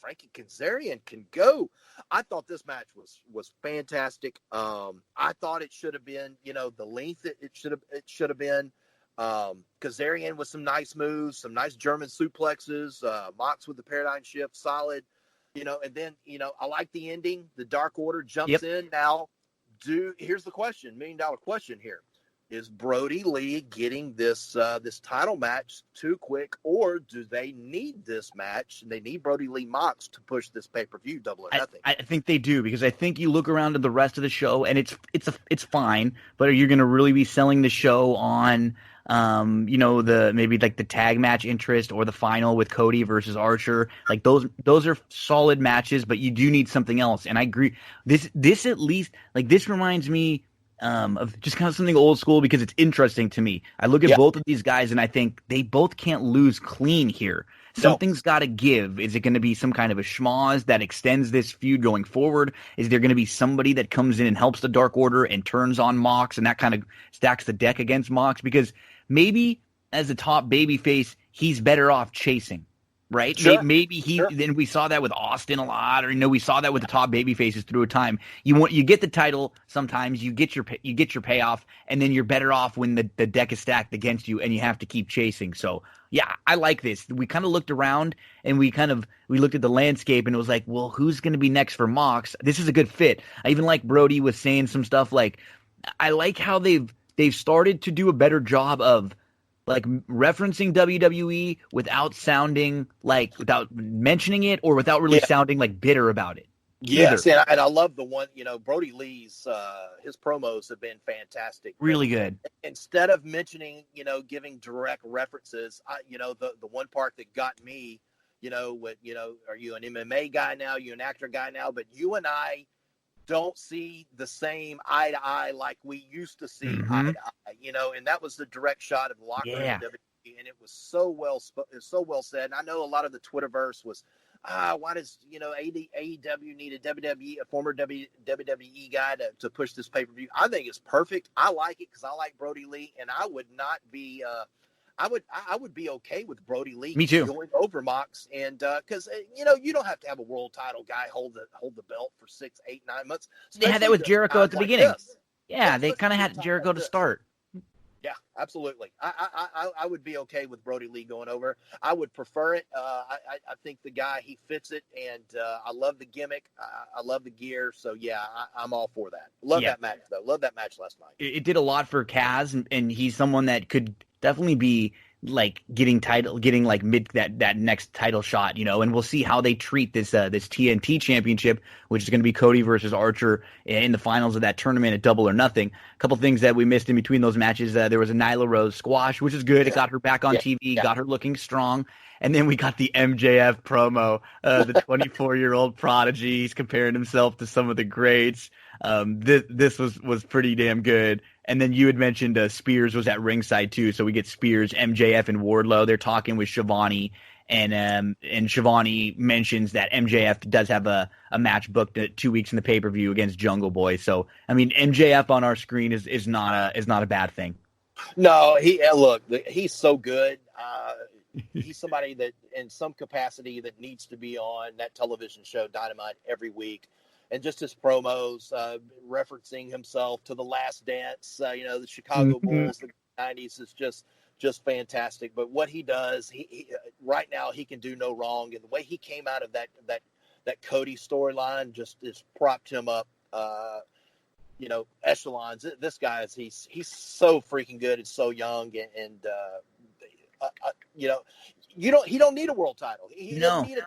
Frankie Kazarian can go. I thought this match was fantastic. I thought it should have been, the length it should have been. Kazarian with some nice moves, some nice German suplexes, Mox with the paradigm shift, solid, and then, I like the ending. The Dark Order jumps in. Now, here's the question, $1 million question here. Is Brody Lee getting this title match too quick, or do they need this match and they need Brody Lee Mox to push this pay-per-view Double or Nothing? I think they do, because I think you look around at the rest of the show and it's fine, but are you going to really be selling the show on the tag match interest or the final with Cody versus Archer? Like those are solid matches, but you do need something else. And I agree. This at least, like, this reminds me of just kind of something old school, because it's interesting to me. I look at both of these guys and I think they both can't lose clean here. Something's got to give. Is it going to be some kind of a schmoz that extends this feud going forward? Is there going to be somebody that comes in and helps the Dark Order and turns on Mox, and that kind of stacks the deck against Mox? Because maybe as a top babyface, he's better off chasing, right? Sure. Maybe then we saw that with Austin a lot, or we saw that with the top babyfaces through a time. You get the title sometimes, you get your payoff, and then you're better off when the deck is stacked against you and you have to keep chasing. So yeah, I like this. We kind of looked around and we looked at the landscape, and it was like, well, who's going to be next for Mox? This is a good fit. I even like Brody was saying some stuff like, I like how they've started to do a better job of like referencing WWE without mentioning it, or without really sounding like bitter about it. Yes, and I love the one, Brody Lee's, his promos have been fantastic. Really good. Instead of mentioning, giving direct references, the one part that got me, are you an MMA guy now? Are you an actor guy now? But you and I don't see the same eye to eye like we used to see eye to eye, and that was the direct shot of the locker room of WWE, and it was so well said. And I know a lot of the Twitterverse was, why does AEW need a former WWE guy to push this pay-per-view? I think it's perfect. I like it because I like Brody Lee, and I would not be I would be okay with Brody Lee going over Mox, and because you don't have to have a world title guy hold the belt for 6, 8, 9 months. They had that with Jericho at the beginning. Yeah, they kind of had Jericho to start. Yeah, absolutely. I would be okay with Brody Lee going over. I would prefer it. I think the guy, he fits it, and I love the gimmick. I love the gear. So, yeah, I'm all for that. Love that match, though. Love that match last night. It did a lot for Kaz, and he's someone that could definitely be like getting like that next title shot, and we'll see how they treat this TNT championship, which is going to be Cody versus Archer in the finals of that tournament at Double or Nothing. A couple things that we missed in between those matches. There was a Nyla Rose squash, which is good. It got her back on TV, got her looking strong. And then we got the MJF promo, the 24-year-old prodigy. He's comparing himself to some of the greats. This was pretty damn good. And then you had mentioned Spears was at ringside too, so we get Spears, MJF, and Wardlow. They're talking with Shivani, and Shivani mentions that MJF does have a match booked 2 weeks in the pay-per-view against Jungle Boy. So I mean, MJF on our screen is not a bad thing. No, he's so good. He's somebody that in some capacity that needs to be on that television show Dynamite every week. And just his promos, referencing himself to The Last Dance, the Chicago Bulls, the 90s is just fantastic. But what he does, he right now he can do no wrong. And the way he came out of that Cody storyline just propped him up, echelons. This guy he's so freaking good and so young, and he don't need a world title. He doesn't need it.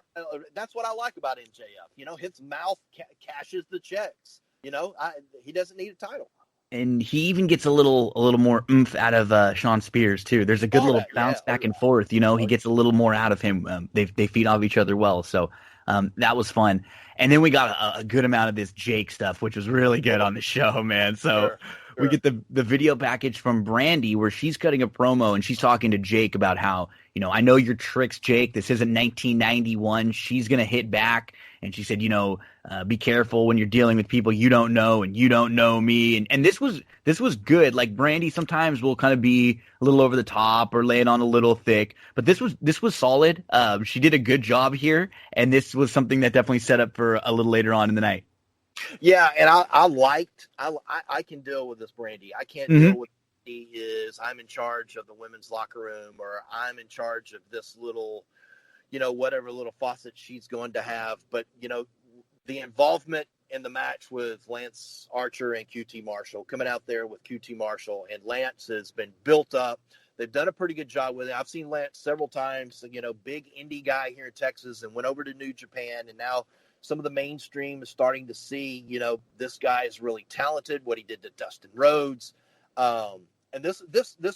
That's what I like about MJF. His mouth cashes the checks. He doesn't need a title. And he even gets a little more oomph out of Sean Spears too. There's a good little That, yeah. bounce back and forth. You know, he Oh, gets a little more out of him. They feed off each other well, so that was fun. And then we got a good amount of this Jake stuff, which was really good on the show, man. So sure, we sure. get the video package from Brandy where she's cutting a promo and she's talking to Jake about how, you know, I know your tricks, Jake. This isn't 1991. She's gonna hit back. And she said, you know, be careful when you're dealing with people you don't know and you don't know me. And this was good. Like Brandy sometimes will kind of be a little over the top or lay it on a little thick, but this was solid. She did a good job here, and this was something that definitely set up for a little later on in the night. Yeah, and I can deal with this Brandy. I can't deal with he is I'm in charge of the women's locker room, or I'm in charge of this little, you know, whatever little faucet she's going to have. But, you know, the involvement in the match with Lance Archer and QT Marshall, coming out there with QT Marshall, and Lance has been built up. They've done a pretty good job with it. I've seen Lance several times, you know, big indie guy here in Texas, and went over to New Japan. And now some of the mainstream is starting to see, you know, this guy is really talented, what he did to Dustin Rhodes. And this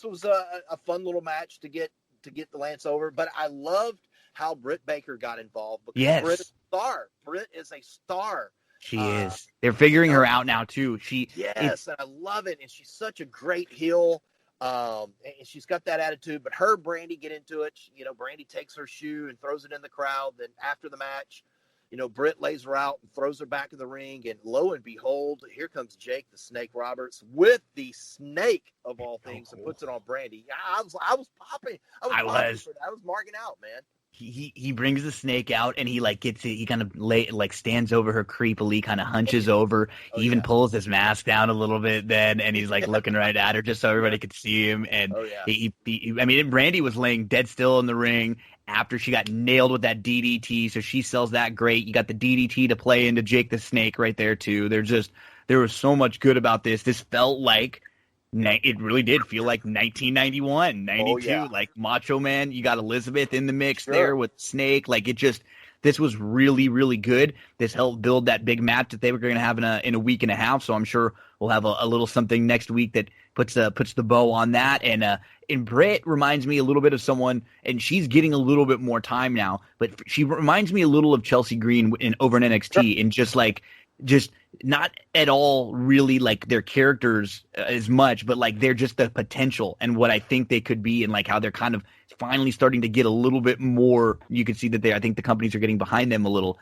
was a fun little match to get the Lance over. But I loved how Britt Baker got involved, because Yes. Britt is a star. Britt is a star. She is. They're figuring her out now too. Yes, and I love it. And she's such a great heel. And she's got that attitude. But her Brandy get into it. You know, Brandy takes her shoe and throws it in the crowd. Then after the match, you know, Britt lays her out and throws her back in the ring. And lo and behold, here comes Jake the Snake Roberts with the snake of all things, and puts it on Brandy. I was popping. I was marking out, man. He brings the snake out, and he like gets it. He kind of stands over her creepily, kind of hunches over. He even pulls his mask down a little bit then, and he's like looking right at her just so everybody could see him. And I mean, Brandy was laying dead still in the ring after she got nailed with that DDT, so she sells that great. You got the DDT to play into Jake the Snake right there too. There was so much good about this. This felt like it really did feel like 1991, 92, like Macho Man. You got Elizabeth in the mix there with Snake. Like this was really, really good. This helped build that big match that they were going to have in a week and a half. So I'm sure we'll have a little something next week that puts the bow on that. And Britt reminds me a little bit of someone, and she's getting a little bit more time now, but she reminds me a little of Chelsea Green over in NXT, and just not at all really like their characters as much, but like they're just the potential and what I think they could be, and like how they're kind of finally starting to get a little bit more. You can see that I think the companies are getting behind them a little.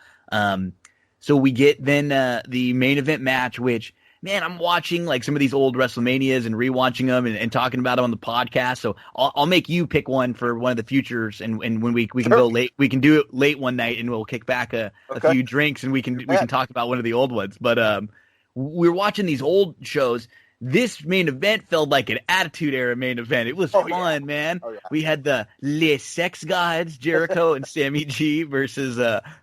So we get then the main event match, which, man, I'm watching like some of these old WrestleManias and rewatching them and talking about them on the podcast. So I'll make you pick one for one of the futures, and when we can go late, we can do it late one night, and we'll kick back a few drinks, and we can talk about one of the old ones. But we're watching these old shows. This main event felt like an Attitude Era main event. It was fun, man. We had the Les Sex Gods, Jericho and Sammy G versus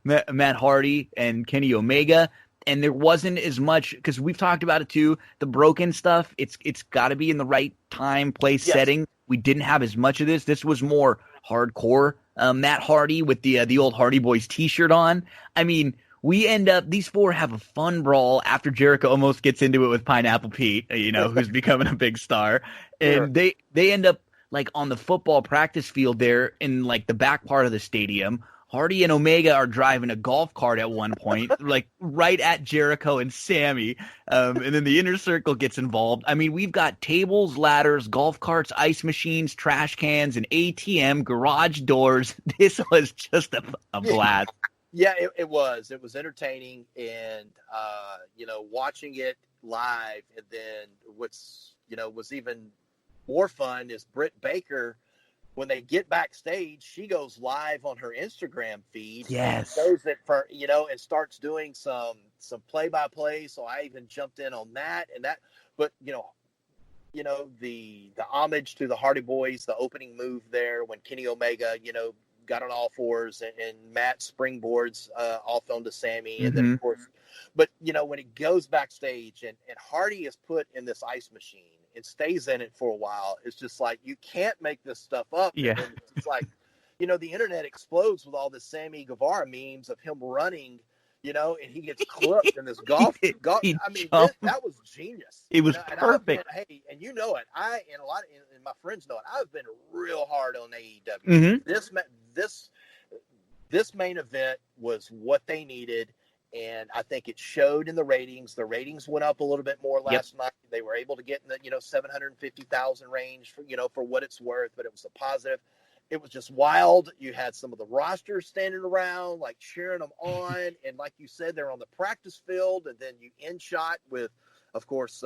Matt Hardy and Kenny Omega. And there wasn't as much, because we've talked about it too, the broken stuff. It's got to be in the right time, place, setting. We didn't have as much of this. This was more hardcore. Matt Hardy with the old Hardy Boys T-shirt on. I mean, we end up, these four have a fun brawl after Jericho almost gets into it with Pineapple Pete, you know, who's becoming a big star. And they end up like on the football practice field there in like the back part of the stadium. Hardy and Omega are driving a golf cart at one point, like right at Jericho and Sammy. And then the Inner Circle gets involved. I mean, we've got tables, ladders, golf carts, ice machines, trash cans, and ATM, garage doors. This was just a blast. Yeah, it was. It was entertaining, and you know, watching it live, and then was even more fun is Britt Baker. When they get backstage, she goes live on her Instagram feed. Yes, and shows it for and starts doing some play-by-play. So I even jumped in on that and that. But the homage to the Hardy Boys, the opening move there when Kenny Omega got on all fours and Matt springboards off onto Sammy, and then of course, but when it goes backstage and Hardy is put in this ice machine and stays in it for a while, it's just like, you can't make this stuff up. Yeah. And it's like, the internet explodes with all the Sammy Guevara memes of him running, and he gets clipped in this golf. He I mean, jumped. that was genius. It was And perfect. and you know it. And a lot and my friends know it. I've been real hard on AEW. Mm-hmm. This main event was what they needed, and I think it showed in the ratings. The ratings went up a little bit more last night. They were able to get in the 750,000 range for what it's worth, but it was a positive. It was just wild. You had some of the rosters standing around, like cheering them on. And like you said, they're on the practice field. And then you end shot with, of course,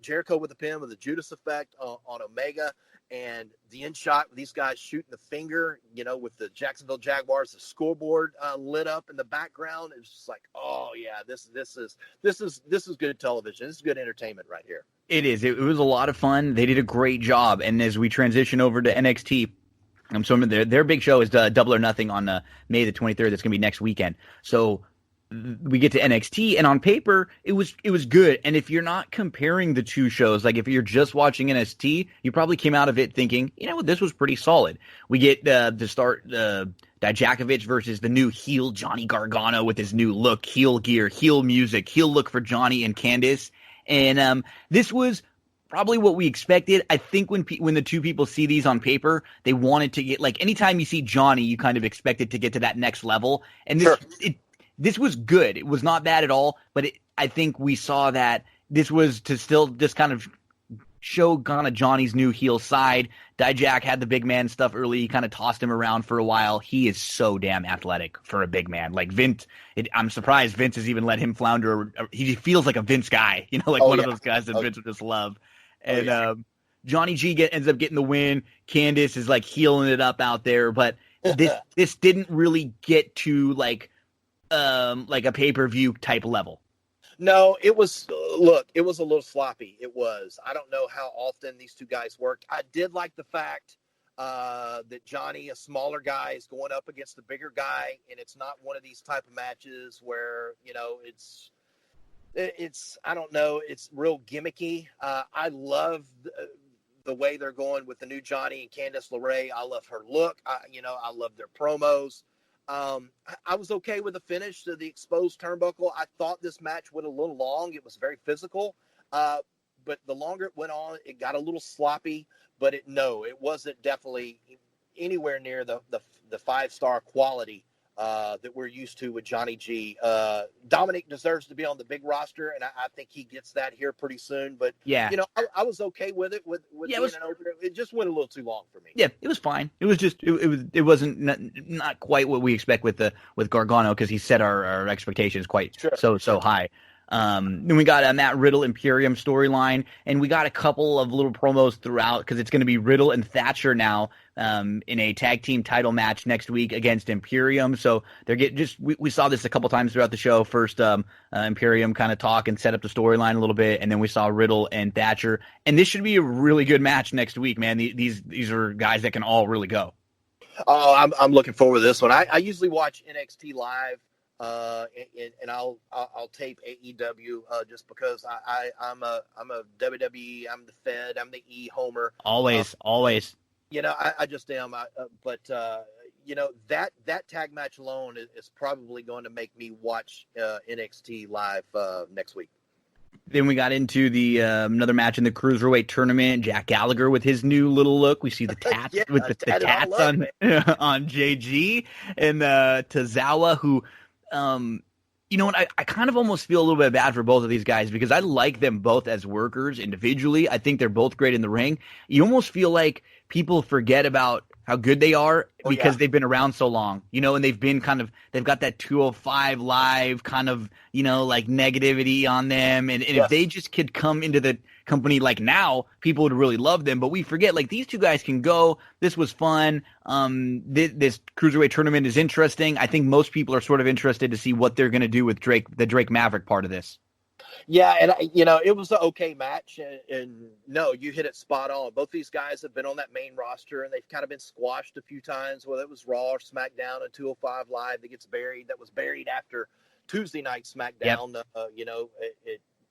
Jericho with the pin with the Judas effect on Omega. And the end shot with these guys shooting the finger, with the Jacksonville Jaguars, the scoreboard lit up in the background. It was just like, oh yeah, this is good television. This is good entertainment right here. It is. It was a lot of fun. They did a great job. And as we transition over to NXT, so their big show is Double or Nothing on May the 23rd. That's going to be next weekend. So we get to NXT, and on paper, it was good. And if you're not comparing the two shows, like if you're just watching NXT, you probably came out of it thinking, this was pretty solid. We get to start Dijakovic versus the new heel Johnny Gargano with his new look, heel gear, heel music, heel look for Johnny and Candice. And this was probably what we expected. I think when the two people see these on paper, they wanted to get, like, anytime you see Johnny, you kind of expect it to get to that next level. And this was good. It was not bad at all, but I think we saw that this was to still just kind of show kind of Johnny's new heel side. Dijak had the big man stuff early. He kind of tossed him around for a while. He is so damn athletic for a big man. Like Vince, I'm surprised Vince has even let him flounder. He feels like a Vince guy, one of those guys that Vince would just love. And Johnny G ends up getting the win. Candice is like healing it up out there, but this didn't really get to like a pay-per-view type level. No, it was a little sloppy. It was. I don't know how often these two guys worked. I did like the fact that Johnny, a smaller guy, is going up against a bigger guy, and it's not one of these type of matches where, it's I don't know, it's real gimmicky. I love the way they're going with the new Johnny and Candice LeRae. I love her look. I love their promos. I was okay with the finish to the exposed turnbuckle. I thought this match went a little long. It was very physical. But the longer it went on, it got a little sloppy. But it wasn't definitely anywhere near the 5-star quality that we're used to with Johnny G. Dominic deserves to be on the big roster, and I think he gets that here pretty soon. But yeah, I was okay with it. With being an opener, it just went a little too long for me. Yeah, it was fine. It was just it wasn't not quite what we expect with Gargano, because he set our expectations quite so high. Then we got a Matt Riddle Imperium storyline, and we got a couple of little promos throughout, because it's going to be Riddle and Thatcher now in a tag team title match next week against Imperium. So they're we saw this a couple times throughout the show. First, Imperium kind of talk and set up the storyline a little bit, and then we saw Riddle and Thatcher, and this should be a really good match next week, man. These are guys that can all really go. Oh, I'm looking forward to this one. I usually watch NXT live. And I'll tape AEW just because I'm a WWE, I'm the Fed, I'm the E homer. Always. I just am. But that tag match alone is probably going to make me watch NXT live next week. Then we got into the another match in the Cruiserweight tournament. Jack Gallagher with his new little look. We see the tats with the tats on JG, and Tozawa, who I kind of almost feel a little bit bad for both of these guys, because I like them both as workers individually. I think they're both great in the ring. You almost feel like people forget about how good they are because they've been around so long, and they've got that 205 live kind of, like negativity on them. And if they just could come into the company like now, people would really love them. But we forget, like, these two guys can go. This was fun. This Cruiserweight tournament is interesting. I think most people are sort of interested to see what they're going to do with the Drake Maverick part of this. Yeah, and it was an okay match, and no, you hit it spot on. Both these guys have been on that main roster, and they've kind of been squashed a few times, whether it was Raw or SmackDown and 205 Live that was buried after Tuesday night SmackDown, at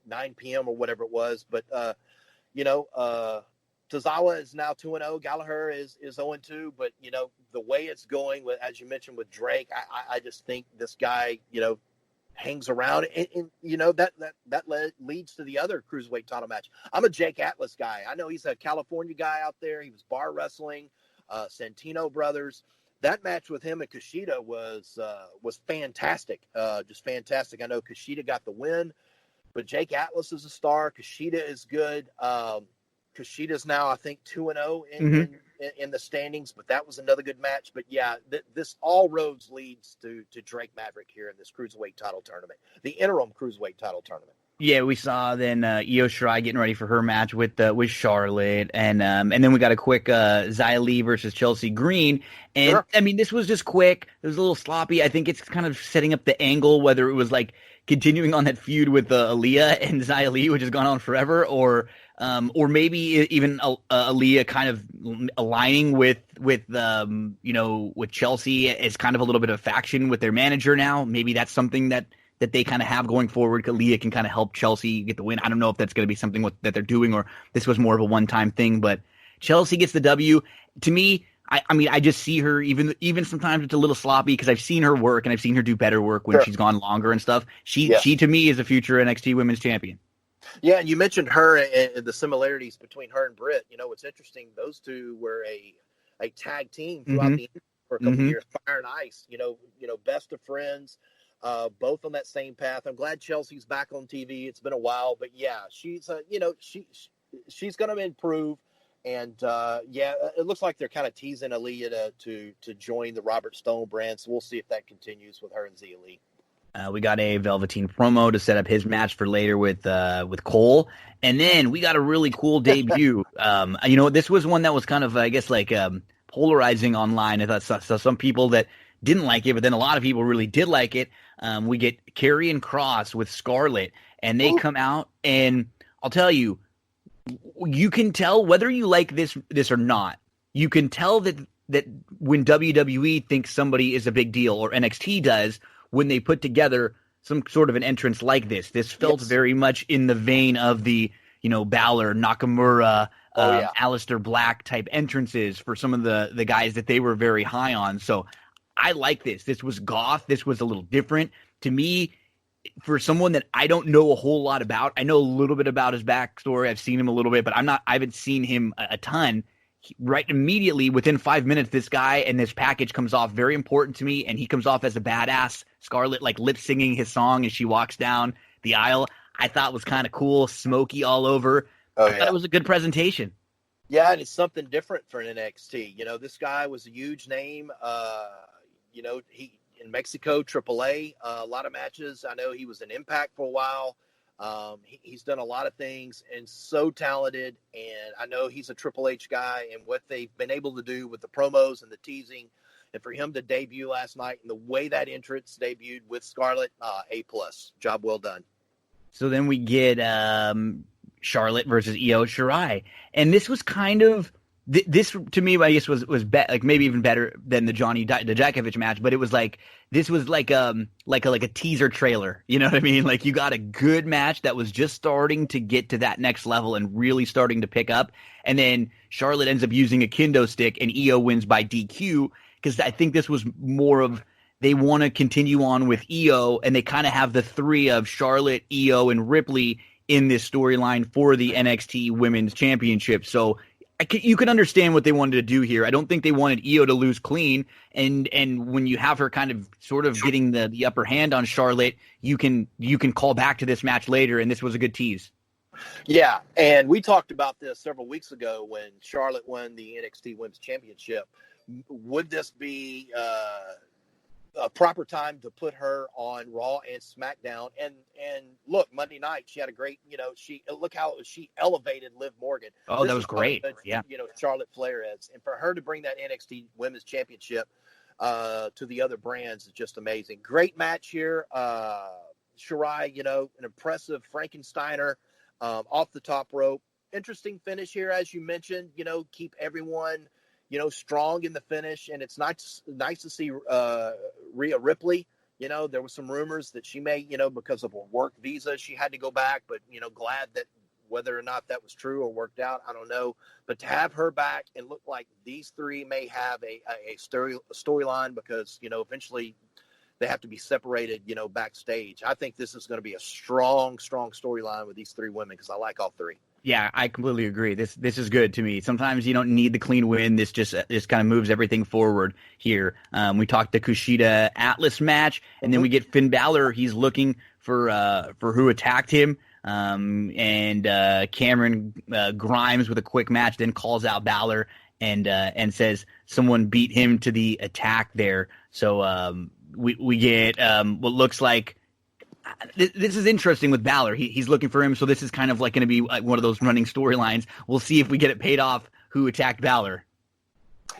9 p.m. or whatever it was. But Tozawa is now 2-0. Gallagher is 0-2. But the way it's going, as you mentioned with Drake, I just think this guy, hangs around, and that leads to the other cruiserweight title match. I'm a Jake Atlas guy. I know he's a California guy out there. He was bar wrestling, Santino brothers. That match with him and Kushida was fantastic, just fantastic. I know Kushida got the win, but Jake Atlas is a star. Kushida is good. Kushida's now, I think, 2-0 in the standings, but that was another good match. But yeah, this all roads leads to Drake Maverick here in this cruiserweight title tournament, the interim cruiserweight title tournament. Yeah, we saw then Io Shirai getting ready for her match with Charlotte, and then we got a quick Xia Li versus Chelsea Green, and sure. I mean, this was just quick. It was a little sloppy. I think it's kind of setting up the angle, whether it was like continuing on that feud with Aaliyah and Xia Li, which has gone on forever, or maybe even Aaliyah kind of aligning with Chelsea as kind of a little bit of faction with their manager now. Maybe that's something that they kind of have going forward. Aaliyah can kind of help Chelsea get the win. I don't know if that's going to be something that they're doing or this was more of a one-time thing, but Chelsea gets the W. To me, I mean, I just see her, even sometimes it's a little sloppy because I've seen her work and I've seen her do better work when she's gone longer and stuff. She to me is a future NXT Women's Champion. Yeah, and you mentioned her and the similarities between her and Britt. You know, it's interesting. Those two were a tag team throughout the for a couple of years, Fire and Ice. You know, best of friends, both on that same path. I'm glad Chelsea's back on TV. It's been a while, but yeah, she's she's going to improve. And it looks like they're kind of teasing Aaliyah to join the Robert Stone brand. So we'll see if that continues with her and Xia Li. We got a Velveteen promo to set up his match for later with Cole, and then we got a really cool debut. This was one that was kind of, I guess, like polarizing online. I thought so some people that didn't like it, but then a lot of people really did like it. We get Karrion Kross with Scarlett, and they come out, and I'll tell you, you can tell whether you like this or not. You can tell that when WWE thinks somebody is a big deal, or NXT does, when they put together some sort of an entrance like this. This felt very much in the vein of the, Balor, Nakamura, Aleister Black type entrances for some of the guys that they were very high on. So I like this. This was goth. This was a little different. To me, for someone that I don't know a whole lot about, I know a little bit about his backstory. I've seen him a little bit, but I haven't seen him a ton. Right immediately, within 5 minutes, this guy and this package comes off very important to me, and he comes off as a badass. Scarlett, like, lip-singing his song as she walks down the aisle, I thought was kind of cool, smoky all over. I thought it was a good presentation. Yeah, and it's something different for an NXT. This guy was a huge name. He in Mexico, AAA, a lot of matches. I know he was in Impact for a while. He's done a lot of things and so talented, and I know he's a Triple H guy, and what they've been able to do with the promos and the teasing, and for him to debut last night and the way that entrance debuted with Scarlett, A+, job well done. So then we get Charlotte versus Io Shirai, and this was kind of this to me, I guess, was like maybe even better than the Johnny Dijakovic match, but it was like this was like a teaser trailer. You know what I mean? Like, you got a good match that was just starting to get to that next level and really starting to pick up, and then Charlotte ends up using a kendo stick, and Io wins by DQ, because I think this was more of they want to continue on with Io, and they kind of have the three of Charlotte, Io, and Ripley in this storyline for the NXT Women's Championship. So you can understand what they wanted to do here. I don't think they wanted Io to lose clean, and when you have her kind of sort of getting the upper hand on Charlotte, you can call back to this match later, and this was a good tease. Yeah, and we talked about this several weeks ago when Charlotte won the NXT Women's Championship. Would this be a proper time to put her on Raw and SmackDown? And look, Monday night she had a great, look how she elevated Liv Morgan. Oh, that was great. Yeah, Charlotte Flair is, and for her to bring that NXT Women's Championship to the other brands is just amazing. Great match here. Shirai, an impressive Frankensteiner off the top rope. Interesting finish here, as you mentioned. Keep everyone strong in the finish, and it's nice to see Rhea Ripley. There was some rumors that she may, because of a work visa, she had to go back, but, glad that whether or not that was true or worked out, I don't know. But to have her back and look like these three may have a storyline, because, eventually they have to be separated, backstage. I think this is going to be a strong storyline with these three women because I like all three. Yeah, I completely agree. This is good to me. Sometimes you don't need the clean win. This just kind of moves everything forward here. We talked the Kushida Atlas match, and then we get Finn Balor. He's looking for who attacked him, and Cameron Grimes with a quick match, then calls out Balor and says someone beat him to the attack there. So we get what looks like. This is interesting with Balor. He's looking for him, so this is kind of like going to be one of those running storylines. We'll see if we get it paid off who attacked Balor.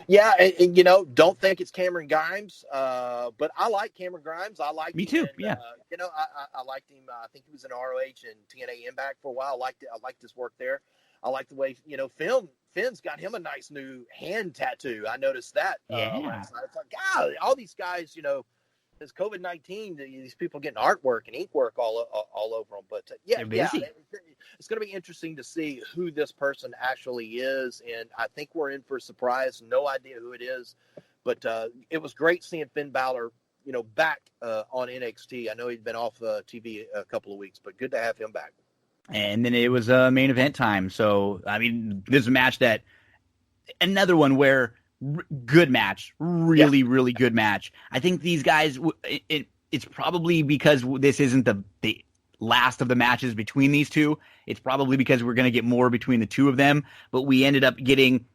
Yeah, and don't think it's Cameron Grimes, but I like Cameron Grimes. I like me too. Yeah, I liked him. I think he was in ROH and TNA Impact for a while. I liked his work there. I like the way Finn's got him a nice new hand tattoo. I noticed that. Last night. It's like, God, all these guys, This COVID-19, these people getting artwork and ink work all over them. But it's going to be interesting to see who this person actually is. And I think we're in for a surprise. No idea who it is. But it was great seeing Finn Balor, back on NXT. I know he'd been off TV a couple of weeks, but good to have him back. And then it was main event time. So, I mean, this is a match another one where good match, really good match. I think these guys, it's probably because this isn't the last of the matches between these two. It's probably because we're going to get more between the two of them, but we ended up getting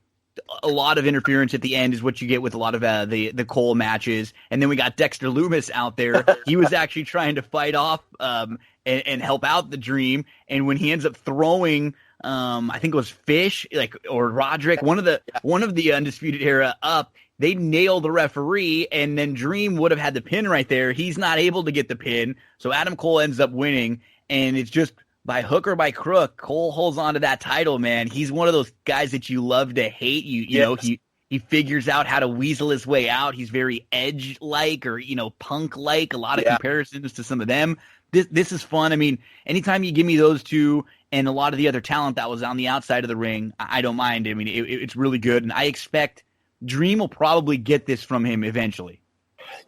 a lot of interference at the end is what you get with a lot of the Cole matches. And then we got Dexter Lumis out there. He was actually trying to fight off and help out the Dream. And when he ends up throwing I think it was Fish, or Roderick, one of the Undisputed Era up. They nail the referee, and then Dream would have had the pin right there. He's not able to get the pin, so Adam Cole ends up winning, and it's just by hook or by crook, Cole holds on to that title, man. He's one of those guys that you love to hate. You know, he figures out how to weasel his way out. He's very Edge-like or, Punk-like, a lot of comparisons to some of them. This is fun. I mean, anytime you give me those two and a lot of the other talent that was on the outside of the ring, I don't mind. I mean, it's really good, and I expect Dream will probably get this from him eventually.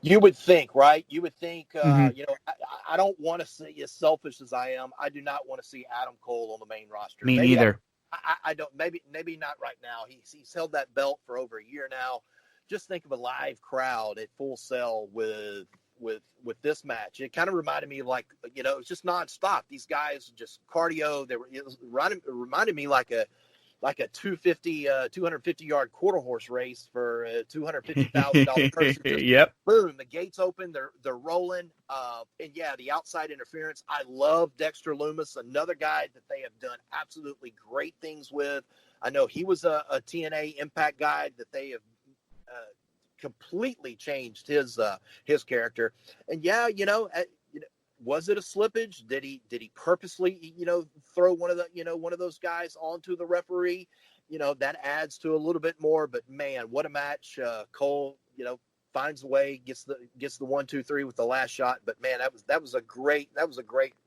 You would think, right? You would think, I don't want to see, as selfish as I am, I do not want to see Adam Cole on the main roster. Me neither. I don't. Maybe not right now. He's held that belt for over a year now. Just think of a live crowd at Full Sail with this match. It kind of reminded me of it's just nonstop. These guys just cardio. It reminded me like a 250 yard quarter horse race for a $250,000 person. Yep. Boom, the gates open. They're rolling. And the outside interference. I love Dexter Lumis, another guy that they have done absolutely great things with. I know he was a TNA Impact guy that they have completely changed his character. And was it a slippage? Did he purposely, throw one of those guys onto the referee? That adds to a little bit more, but man, what a match. Cole, finds a way, gets the 1, 2, 3 with the last shot. But man, that was a great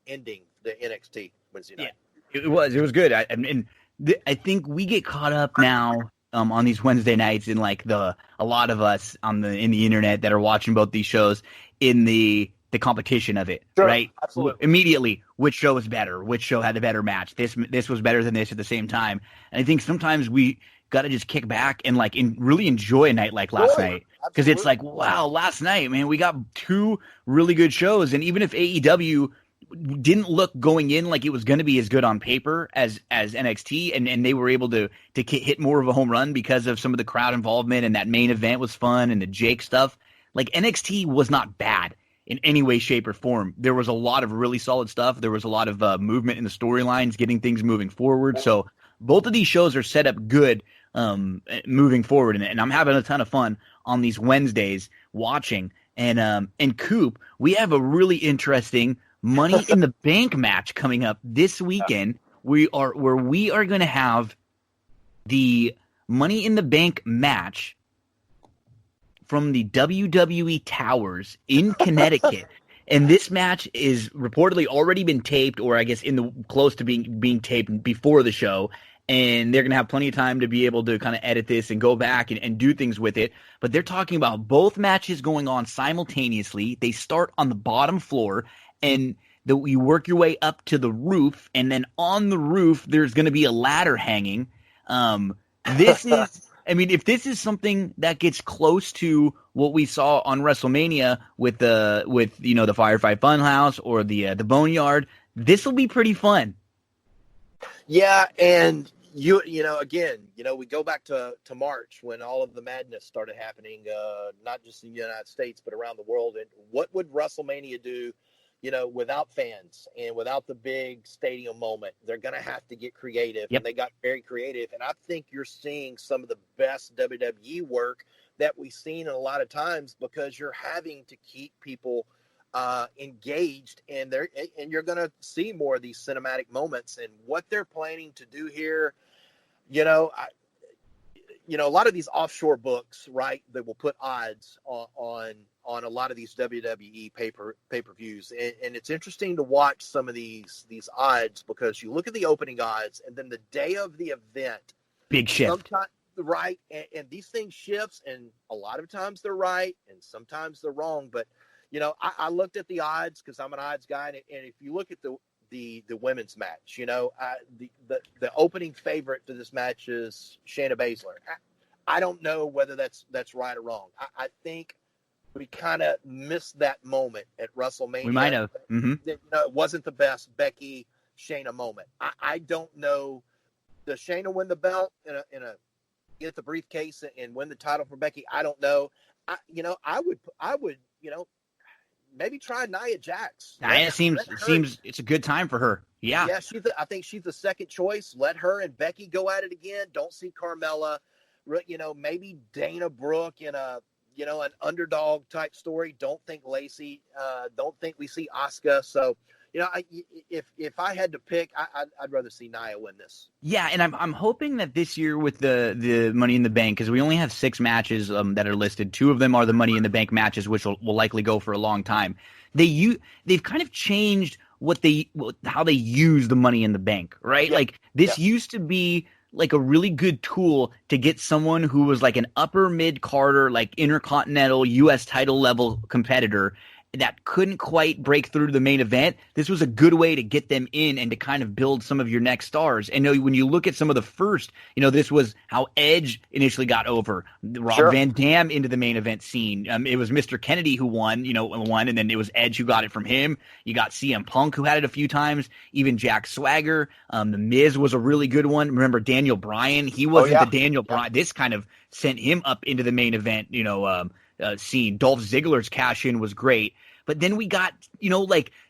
ending to NXT Wednesday night. Yeah, it was good. I think we get caught up now on these Wednesday nights in a lot of us in the internet that are watching both these shows in the competition of it, sure, right? Absolutely. Immediately, which show was better? Which show had a better match? This was better than this at the same time. And I think sometimes we got to just kick back and really enjoy a night like last night, because it's wow, last night, man, we got two really good shows. And even if AEW didn't look going in like it was going to be as good on paper as NXT, and they were able to hit more of a home run because of some of the crowd involvement, and that main event was fun, and the Jake stuff. NXT was not bad in any way, shape, or form. There was a lot of really solid stuff. There was a lot of movement in the storylines, getting things moving forward. So both of these shows are set up good moving forward, and I'm having a ton of fun on these Wednesdays watching. And Coop, we have a really interesting Money in the Bank match coming up this weekend. We are going to have the Money in the Bank match from the WWE Towers in Connecticut. And this match is reportedly already been taped, or I guess close to being taped before the show. and they're going to have plenty of time to be able to kind of edit this and go back and do things with it. But they're talking about both matches going on simultaneously. They start on the bottom floor, and you work your way up to the roof, and then on the roof, there's going to be a ladder hanging. This is, I mean, if this is something that gets close to what we saw on WrestleMania with the Firefly Funhouse or the Boneyard, this will be pretty fun. Yeah, and again, we go back to March when all of the madness started happening, not just in the United States, but around the world. And what would WrestleMania do, without fans and without the big stadium moment? They're going to have to get creative. Yep. And they got very creative. And I think you're seeing some of the best WWE work that we've seen a lot of times, because you're having to keep people engaged, and you're going to see more of these cinematic moments. And what they're planning to do here, a lot of these offshore books, right, that will put odds on a lot of these WWE pay-per-views, and it's interesting to watch some of these odds, because you look at the opening odds, and then the day of the event, big shift. Sometimes, right, and these things shifts, and a lot of times they're right, and sometimes they're wrong. But I looked at the odds because I'm an odds guy, and if you look at the women's match, the opening favorite for this match is Shayna Baszler. I don't know whether that's right or wrong. I think we kind of missed that moment at WrestleMania. We might have. Mm-hmm. It wasn't the best Becky Shayna moment. I don't know. Does Shayna win the belt in a get the briefcase and win the title for Becky? I don't know. I would maybe try Nia Jax. Nia seems it's a good time for her. Yeah. Yeah, I think she's the second choice. Let her and Becky go at it again. Don't see Carmella. Maybe Dana Brooke in an underdog type story. Don't think Lacey. Don't think we see Asuka. So, if I had to pick, I'd rather see Nia win this. Yeah, and I'm hoping that this year with the Money in the Bank, because we only have 6 matches that are listed. 2 of them are the Money in the Bank matches, which will likely go for a long time. They've kind of changed how they use the Money in the Bank, right? Yeah. Like this used to be like a really good tool to get someone who was like an upper mid-carder, like intercontinental U.S. title level competitor that couldn't quite break through to the main event. This was a good way to get them in and to kind of build some of your next stars. And when you look at some of the first, this was how Edge initially got over. Rob Van Dam into the main event scene. It was Mr. Kennedy who won, and then it was Edge who got it from him. You got CM Punk who had it a few times, even Jack Swagger. The Miz was a really good one. Remember Daniel Bryan? He wasn't the Daniel Bryan. This kind of sent him up into the main event, scene. Dolph Ziggler's cash in was great, but then we got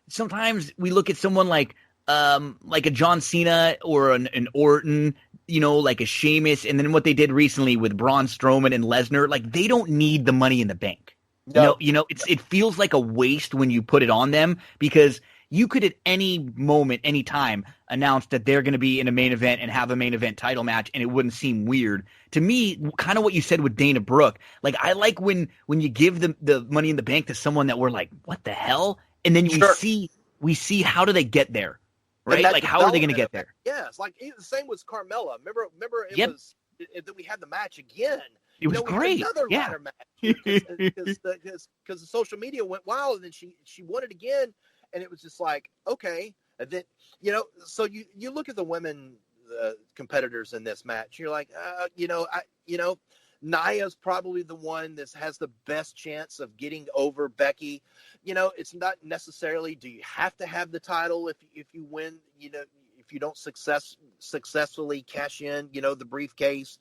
sometimes we look at someone like a John Cena or an Orton, like a Sheamus, and then what they did recently with Braun Strowman and Lesnar, like they don't need the Money in the Bank. No. It feels like a waste when you put it on them, because you could at any moment, any time, announce that they're going to be in a main event and have a main event title match, and it wouldn't seem weird. To me, kind of what you said with Dana Brooke, like I like when you give the Money in the Bank to someone that we're like, what the hell? And then we see how do they get there, right? Like how are they going to get there? Yeah, it's like the same with Carmella. Remember it was that we had the match again. It was great. Another ladder match because the social media went wild, and then she won it again. And it was just like, okay. And then, so you look at the women competitors in this match. You're like, Nia's probably the one that has the best chance of getting over Becky. It's not necessarily, do you have to have the title if you win, if you don't successfully cash in, the briefcase.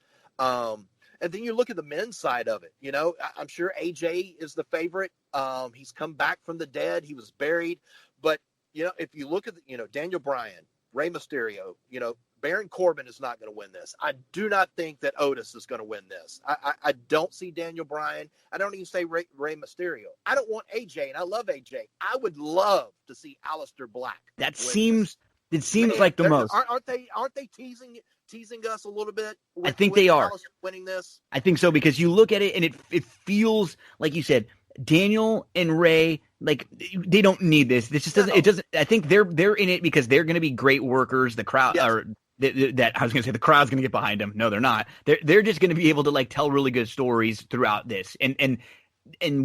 And then you look at the men's side of it. I'm sure AJ is the favorite. He's come back from the dead. He was buried. But, if you look at, Daniel Bryan, Rey Mysterio, Baron Corbin is not going to win this. I do not think that Otis is going to win this. I don't see Daniel Bryan. I don't even say Rey Mysterio. I don't want AJ, and I love AJ. I would love to see Aleister Black. It seems like the most. Aren't they teasing us a little bit? I think they are winning this. I think so, because you look at it and it feels like you said, Daniel and Ray, like they don't need this. This just doesn't. It doesn't. I think they're in it because they're going to be great workers. The crowd, or that I was going to say the crowd's going to get behind them. No, they're not. They're just going to be able to like tell really good stories throughout this. And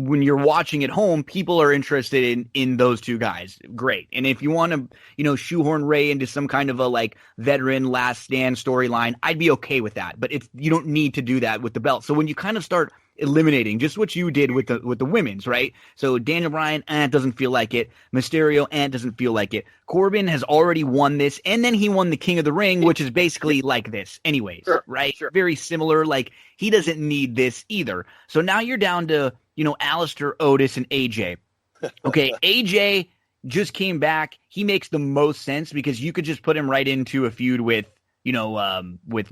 when you're watching at home, people are interested in those two guys. Great. And if you want to, shoehorn Ray into some kind of a like veteran last stand storyline, I'd be okay with that. But you don't need to do that with the belt. So when you kind of start eliminating just what you did with the women's, right? So Daniel Bryan, doesn't feel like it. Mysterio, doesn't feel like it. Corbin has already won this, and then he won the King of the Ring, which is basically like this anyways, right? Sure. Very similar. Like, he doesn't need this either. So now you're down to, Alistair, Otis, and AJ. Okay, AJ just came back. He makes the most sense because you could just put him right into a feud with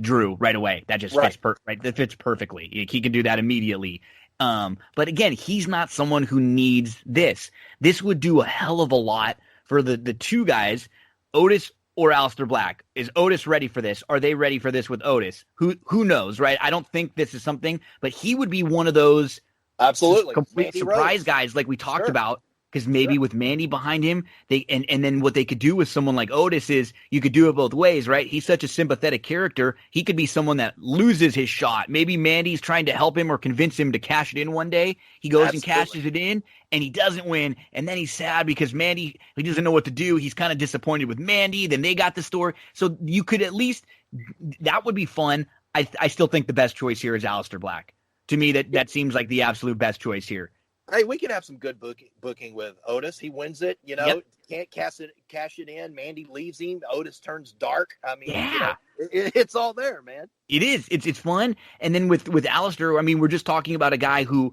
Drew right away. That just fits right. That fits perfectly. He can do that immediately. But again, he's not someone who needs this. This would do a hell of a lot for the two guys, Otis or Aleister Black. Is Otis ready for this? Are they ready for this with Otis? Who knows, right? I don't think this is something, but he would be one of those absolutely complete Mandy surprise Rose guys like we talked about. Because maybe with Mandy behind him, and then what they could do with someone like Otis is you could do it both ways, right? He's such a sympathetic character. He could be someone that loses his shot. Maybe Mandy's trying to help him or convince him to cash it in one day. He goes and cashes it in, and he doesn't win. And then he's sad because Mandy, he doesn't know what to do. He's kind of disappointed with Mandy. Then they got the story. So you could at least, that would be fun. I still think the best choice here is Aleister Black. To me, that seems like the absolute best choice here. Hey, we could have some good booking with Otis. He wins it, can't cash it in. Mandy leaves him. Otis turns dark. I mean, it's all there, man. It is. It's fun. And then with Aleister, I mean, we're just talking about a guy who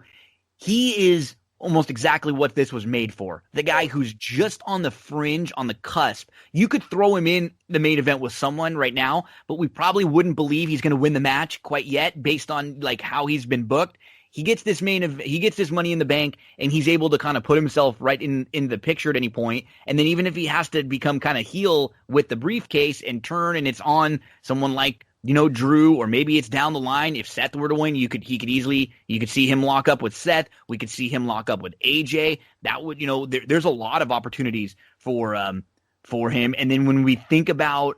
he is almost exactly what this was made for. The guy who's just on the fringe, on the cusp. You could throw him in the main event with someone right now, but we probably wouldn't believe he's going to win the match quite yet based on like how he's been booked. He gets this he gets this Money in the Bank, and he's able to kind of put himself right in the picture at any point. And then even if he has to become kind of heel with the briefcase and turn, and it's on someone like Drew, or maybe it's down the line. If Seth were to win, you could see him lock up with Seth. We could see him lock up with AJ. That would there's a lot of opportunities for him. And then when we think about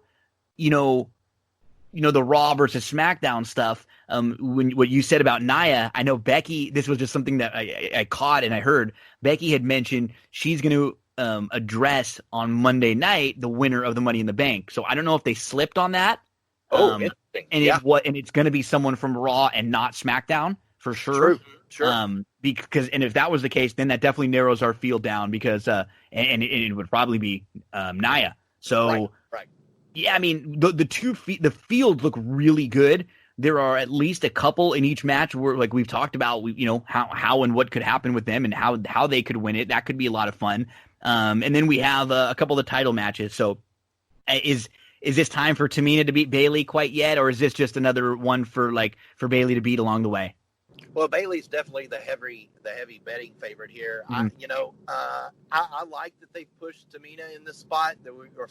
the Raw versus SmackDown stuff, what you said about Nia, I know Becky, this was just something that I caught and I heard. Becky had mentioned she's going to address on Monday night the winner of the Money in the Bank. So I don't know if they slipped on that. Interesting. And it's going to be someone from Raw and not SmackDown for sure. True. Because if that was the case, then that definitely narrows our field down because and it would probably be Nia. So right. Yeah, I mean the field look really good. There are at least a couple in each match where, like we've talked about, how and what could happen with them and how they could win it. That could be a lot of fun. And then we have a couple of the title matches. So is this time for Tamina to beat Bayley quite yet, or is this just another one for Bayley to beat along the way? Well, Bayley's definitely the heavy betting favorite here. Mm-hmm. I like that they pushed Tamina in this spot.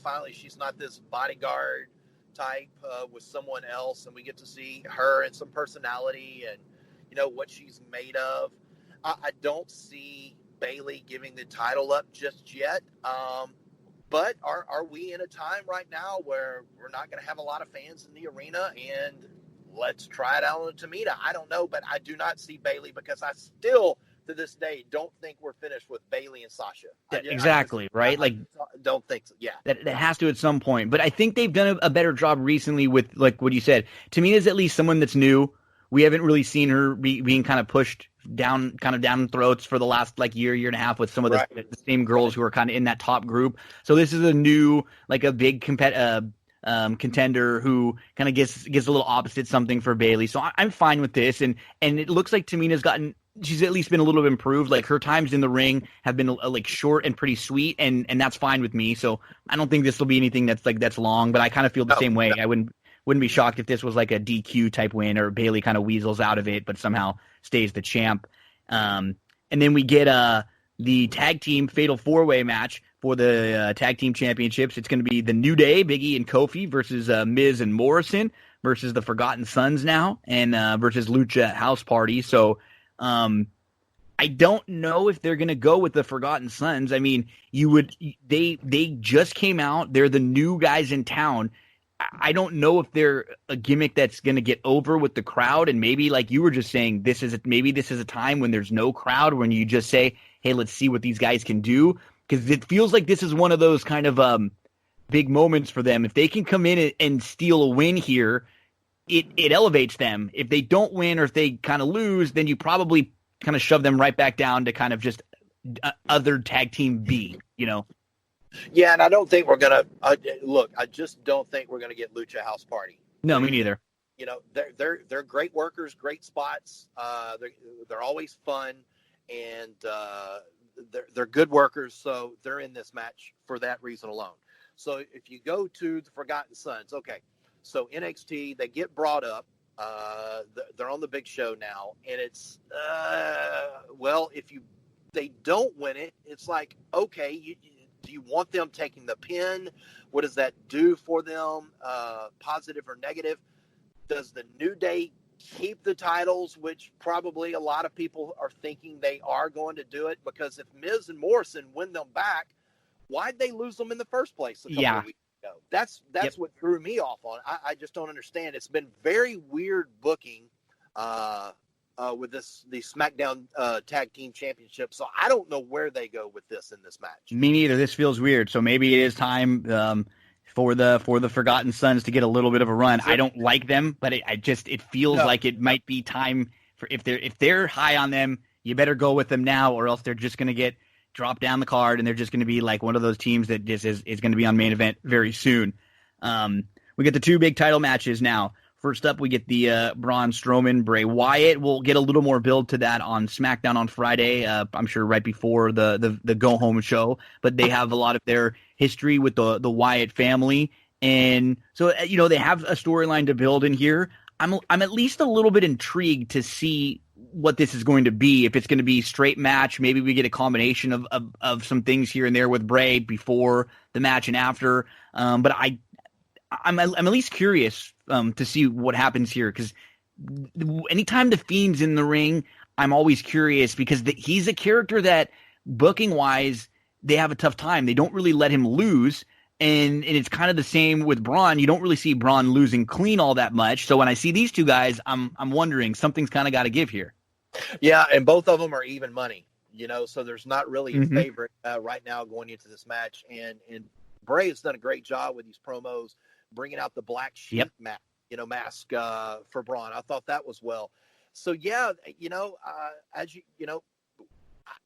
Finally, she's not this bodyguard type with someone else, and we get to see her and some personality and what she's made of. I don't see Bayley giving the title up just yet. But are we in a time right now where we're not going to have a lot of fans in the arena and let's try it out on Tamina? I don't know, but I do not see Bayley because I still, to this day, don't think we're finished with Bayley and Sasha. Right? I don't think so. Yeah. That has to at some point. But I think they've done a better job recently with, like what you said. Tamina's at least someone that's new. We haven't really seen her being kind of pushed down throats for the last year and a half with some of the same girls who are kind of in that top group. So this is a new, a big contender who kind of gets a little opposite something for Bayley. So I'm fine with this. And it looks like Tamina's she's at least been a little bit improved. Her times in the ring have been short and pretty sweet, and that's fine with me. So I don't think this will be anything that's long, but I kind of feel the same way. I wouldn't be shocked if this was a DQ type win or Bayley kind of weasels out of it, but somehow stays the champ. And then we get the tag team fatal 4-way match for the tag team championships. It's going to be the New Day, Big E and Kofi versus Miz and Morrison versus the Forgotten Sons now and versus Lucha House Party. So I don't know if they're going to go with the Forgotten Sons. I mean, they just came out. They're the new guys in town. I don't know if they're a gimmick that's going to get over with the crowd. And maybe, like you were just saying, this is a time when there's no crowd, when you just say, hey, let's see what these guys can do. Because it feels like this is one of those kind of big moments for them. If they can come in and steal a win here, it elevates them. If they don't win or if they kind of lose, then you probably kind of shove them right back down to kind of just other tag team B, Yeah, and I don't think we're gonna look. I just don't think we're gonna get Lucha House Party. No, me neither. They're great workers, great spots. They're always fun, and they're good workers. So they're in this match for that reason alone. So if you go to the Forgotten Sons, okay. So NXT, they get brought up. They're on the big show now, and it's if they don't win it, it's like, okay, do you want them taking the pin? What does that do for them? Positive or negative? Does the New Day keep the titles, which probably a lot of people are thinking they are going to do it, because if Miz and Morrison win them back, why'd they lose them in the first place a couple of weeks ago? That's what threw me off on it. I just don't understand. It's been very weird booking with the SmackDown Tag Team Championship. So I don't know where they go with this in this match. Me neither. This feels weird. So maybe it is time for the Forgotten Sons to get a little bit of a run. Sure. I don't like them, but it feels like it might be time for, if they're high on them, you better go with them now, or else they're just going to get dropped down the card, and they're just going to be like one of those teams that just is going to be on main event very soon. We get the two big title matches now. First up, we get the Braun Strowman, Bray Wyatt. We'll get a little more build to that on SmackDown on Friday. I'm sure right before the go home show. But they have a lot of their history with the Wyatt family, and so they have a storyline to build in here. I'm at least a little bit intrigued to see what this is going to be. If it's going to be straight match, maybe we get a combination of some things here and there with Bray before the match and after. But I'm at least curious to see what happens here, because anytime the Fiend's in the ring, I'm always curious, because he's a character that, booking wise, they have a tough time. They don't really let him lose, and it's kind of the same with Braun. You don't really see Braun losing clean all that much. So when I see these two guys, I'm wondering, something's kind of got to give here. Yeah, and both of them are even money, so there's not really a favorite right now going into this match. And Bray has done a great job with these promos, bringing out the black sheep mask for Braun. I thought that was well. So as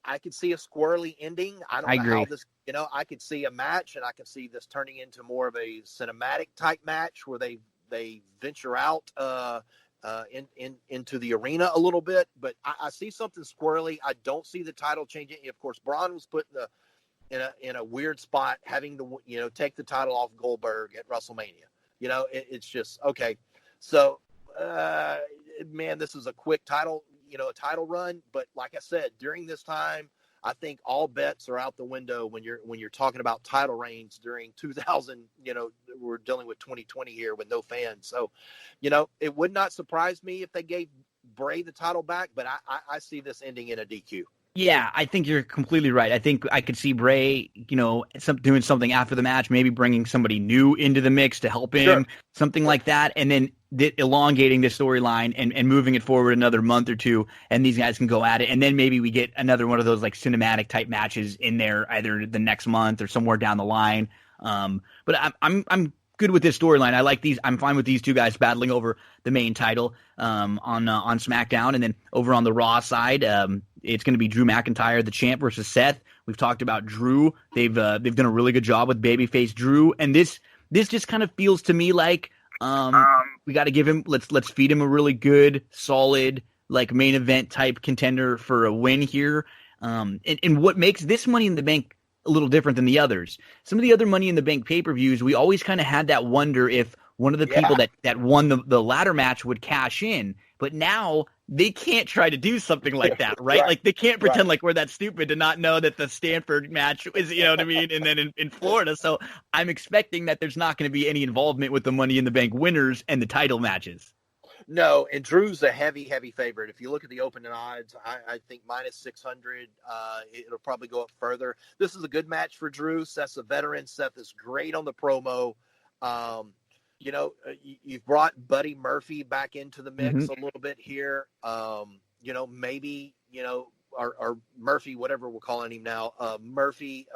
I could see a squirrely ending. I don't know how this, I could see a match, and I could see this turning into more of a cinematic type match where they venture out into the arena a little bit. But I see something squirrely. I don't see the title changing. Of course, Braun was put in a weird spot, having to take the title off Goldberg at WrestleMania. It's just okay. So man, this is a quick title run. But like I said, during this time, I think all bets are out the window when you're talking about title reigns during 2000. We're dealing with 2020 here with no fans. So, it would not surprise me if they gave Bray the title back, but I see this ending in a DQ. Yeah, I think you're completely right. I think I could see Bray, doing something after the match, maybe bringing somebody new into the mix to help him, something like that, and then elongating this storyline and moving it forward another month or two, and these guys can go at it, and then maybe we get another one of those like cinematic type matches in there either the next month or somewhere down the line. But I'm good with this storyline. I like these. I'm fine with these two guys battling over the main title on SmackDown, and then over on the Raw side, it's going to be Drew McIntyre, the champ, versus Seth. We've talked about Drew. They've done a really good job with babyface Drew, and this just kind of feels to me like we got to give him. Let's feed him a really good, solid, like main event type contender for a win here. And what makes this Money in the Bank a little different than the others. Some of the other Money in the Bank pay-per-views, we always kind of had that wonder if one of the people that won the ladder match would cash in. But now they can't try to do something like that, right? Like they can't pretend like we're that stupid to not know that the Stanford match is, you know what I mean? And then in Florida. So I'm expecting that there's not going to be any involvement with the Money in the Bank winners and the title matches. No, and Drew's a heavy favorite. If you look at the opening odds, I think minus 600. It'll probably go up further. This is a good match for Drew. Seth's a veteran. Seth is great on the promo. You've brought Buddy Murphy back into the mix Mm-hmm. a little bit here. Maybe, or Murphy, whatever we're calling him now, Murphy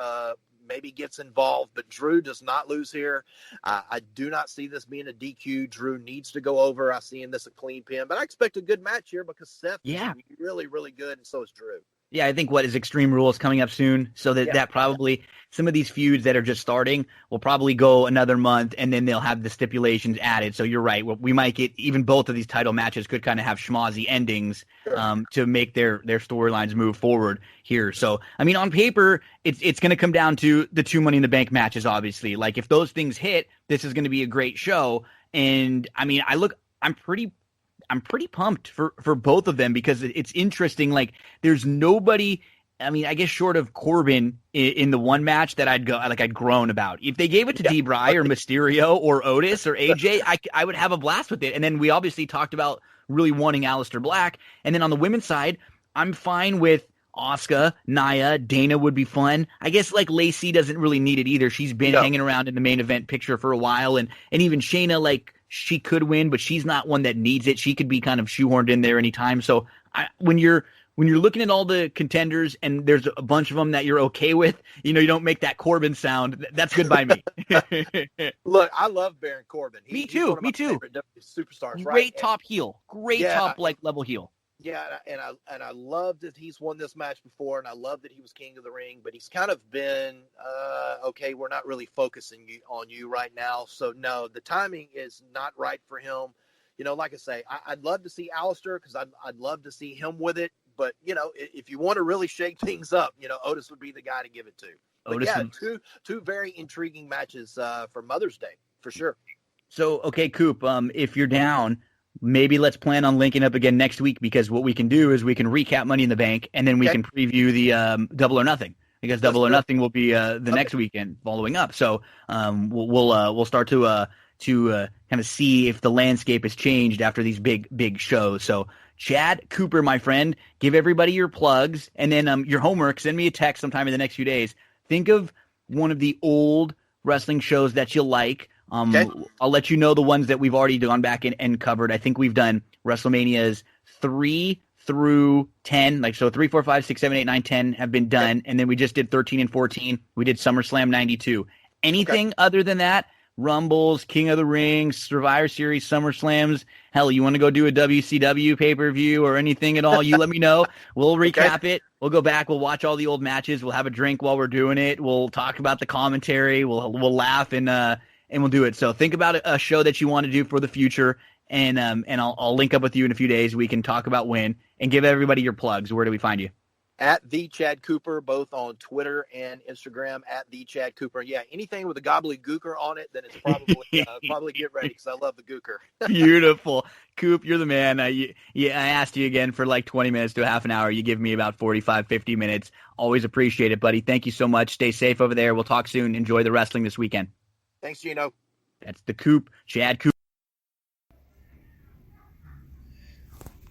maybe gets involved, but Drew does not lose here. I do not see this being a DQ. Drew needs to go over. I see in this a clean pin, but I expect a good match here because Seth is really, really good, and so is Drew. Yeah, I think what is Extreme Rules coming up soon, so that probably some of these feuds that are just starting will probably go another month, and then they'll have the stipulations added. So you're right. We might get even both of these title matches could kind of have schmozzy endings to make their storylines move forward here. So I mean, on paper, it's going to come down to the 2 Money in the Bank matches. Obviously, like if those things hit, this is going to be a great show. And I mean, I'm pretty pumped for both of them because it's interesting. Like there's nobody, I mean, I guess short of Corbin in the one match that I'd groan about. If they gave it to D-Bry or Mysterio or Otis or AJ, I would have a blast with it. And then we obviously talked about really wanting Aleister Black. And then on the women's side, I'm fine with Asuka, Nia, Dana would be fun. I guess like Lacey doesn't really need it either. She's been hanging around in the main event picture for a while. And even Shayna, like, she could win, but she's not one that needs it. She could be kind of shoehorned in there anytime. So when you're looking at all the contenders and there's a bunch of them that you're okay with, you don't make that Corbin sound. That's good by me. Look, I love Baron Corbin. Me too. He's one of my favorite superstars. Great top heel. Great top level heel. Yeah, and I love that he's won this match before, and I love that he was king of the ring, but he's kind of been, okay, we're not really focusing on you right now. So, no, the timing is not right for him. Like I say, I'd love to see Aleister because I'd love to see him with it. But, if you want to really shake things up, Otis would be the guy to give it to. But, two very intriguing matches for Mother's Day, for sure. So, okay, Coop, if you're down, maybe let's plan on linking up again next week because what we can do is we can recap Money in the Bank and then we can preview the Double or Nothing because Double or Nothing will be the next weekend following up. So we'll start to kind of see if the landscape has changed after these big shows. So Chad Cooper, my friend, give everybody your plugs and then your homework. Send me a text sometime in the next few days. Think of one of the old wrestling shows that you like. I'll let you know the ones that we've already gone back and covered. I think we've done WrestleManias 3 through 10, like so 3, 4, 5, 6, 7, 8, 9, 10 have been done, and then we just did 13 and 14. We did SummerSlam 92. Anything other than that, Rumbles, King of the Ring, Survivor Series, SummerSlams, hell, you want to go do a WCW pay-per-view or anything at all, you let me know. We'll recap it. We'll go back. We'll watch all the old matches. We'll have a drink while we're doing it. We'll talk about the commentary. We'll laugh and we'll do it. So think about a show that you want to do for the future, and I'll link up with you in a few days. We can talk about when and give everybody your plugs. Where do we find you? At the Chad Cooper, both on Twitter and Instagram. At the Chad Cooper. Yeah, anything with a gobbledygooker on it, then it's probably get ready because I love the gooker. Beautiful, Coop, you're the man. I asked you again for like 20 minutes to a half an hour. You give me about 45, 50 minutes. Always appreciate it, buddy. Thank you so much. Stay safe over there. We'll talk soon. Enjoy the wrestling this weekend. Thanks, Gino. That's the Coop, Chad Coop.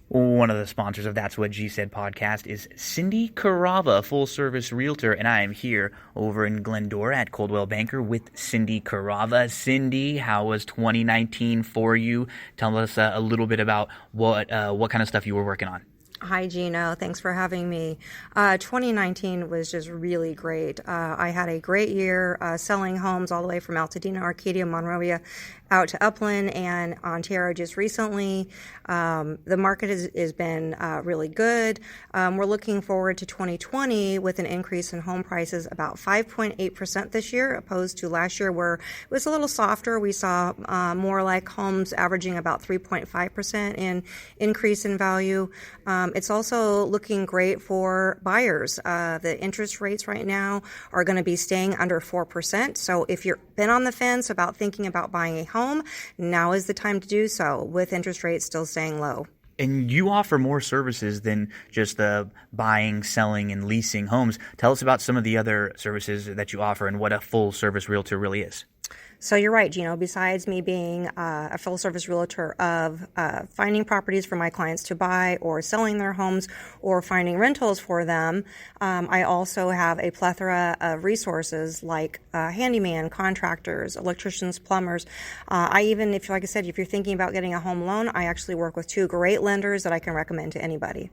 One of the sponsors of That's What G Said podcast is Cindy Carava, full-service realtor, and I am here over in Glendora at Coldwell Banker with Cindy Carava. Cindy, how was 2019 for you? Tell us a little bit about what kind of stuff you were working on. Hi, Gino. Thanks for having me. 2019 was just really great. I had a great year selling homes all the way from Altadena, Arcadia, Monrovia, out to Upland and Ontario just recently. The market has been really good. We're looking forward to 2020 with an increase in home prices about 5.8% this year, opposed to last year where it was a little softer. We saw more like homes averaging about 3.5% in increase in value. It's also looking great for buyers. The interest rates right now are going to be staying under 4%. So if you've been on the fence about thinking about buying a home, now is the time to do so with interest rates still staying low. And you offer more services than just the buying, selling, and leasing homes. Tell us about some of the other services that you offer and what a full-service realtor really is. So you're right, Gino. Besides me being a full-service realtor of finding properties for my clients to buy or selling their homes or finding rentals for them, I also have a plethora of resources like handyman, contractors, electricians, plumbers. I even, if like I said, if you're thinking about getting a home loan, I actually work with 2 great lenders that I can recommend to anybody.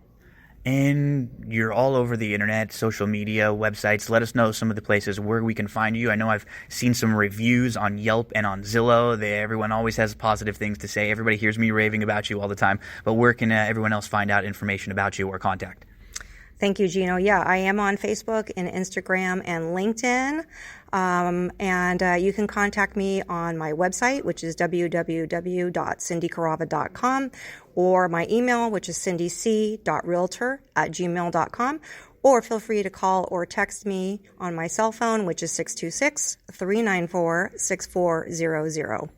And you're all over the internet, social media, websites. Let us know some of the places where we can find you. I know I've seen some reviews on Yelp and on Zillow. Everyone always has positive things to say. Everybody hears me raving about you all the time. But where can everyone else find out information about you or contact? Thank you, Gino. Yeah, I am on Facebook and Instagram and LinkedIn. And you can contact me on my website, which is www.cindycarava.com, or my email, which is cindyc.realtor@gmail.com, or feel free to call or text me on my cell phone, which is 626-394-6400.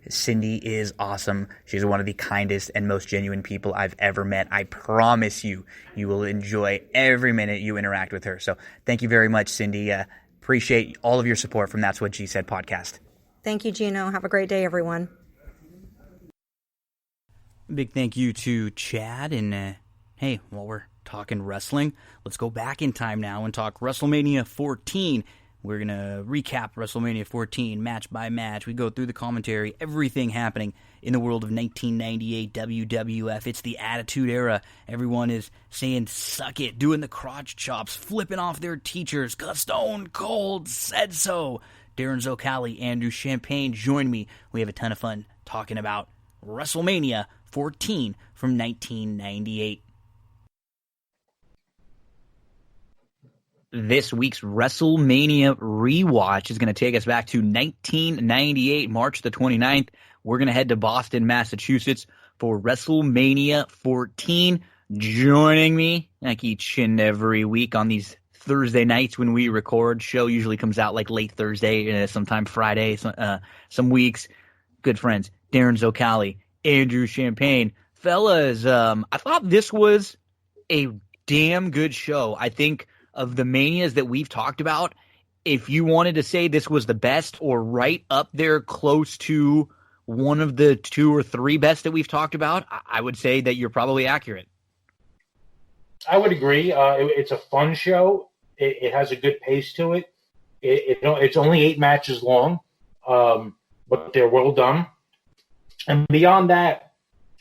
Cindy is awesome. She's one of the kindest and most genuine people I've ever met. I promise you, you will enjoy every minute you interact with her. So thank you very much, Cindy. Appreciate all of your support from That's What G Said podcast. Thank you, Gino. Have a great day, everyone. Big thank you to Chad. And hey, while we're talking wrestling, let's go back in time now and talk WrestleMania 14. We're going to recap WrestleMania 14 match by match. We go through the commentary, everything happening in the world of 1998 WWF. It's the Attitude Era. Everyone is saying, suck it, doing the crotch chops, flipping off their teachers, 'cause Stone Cold said so. Darin Zoccali, Andrew Champagne, join me. We have a ton of fun talking about WrestleMania 14 from 1998. This week's WrestleMania rewatch is going to take us back to 1998, March the 29th. We're going to head to Boston, Massachusetts for WrestleMania 14. Joining me, like each and every week on these Thursday nights when we record. Show usually comes out like late Thursday, sometime Friday, some weeks. Good friends, Darin Zoccali, Andrew Champagne. Fellas, I thought this was a damn good show. I think of the Manias that we've talked about, if you wanted to say this was the best or right up there close to one of the 2 or 3 best that we've talked about, I would say that you're probably accurate. I would agree. It's a fun show. It has a good pace to it. It's only 8 matches long, but they're well done. And beyond that,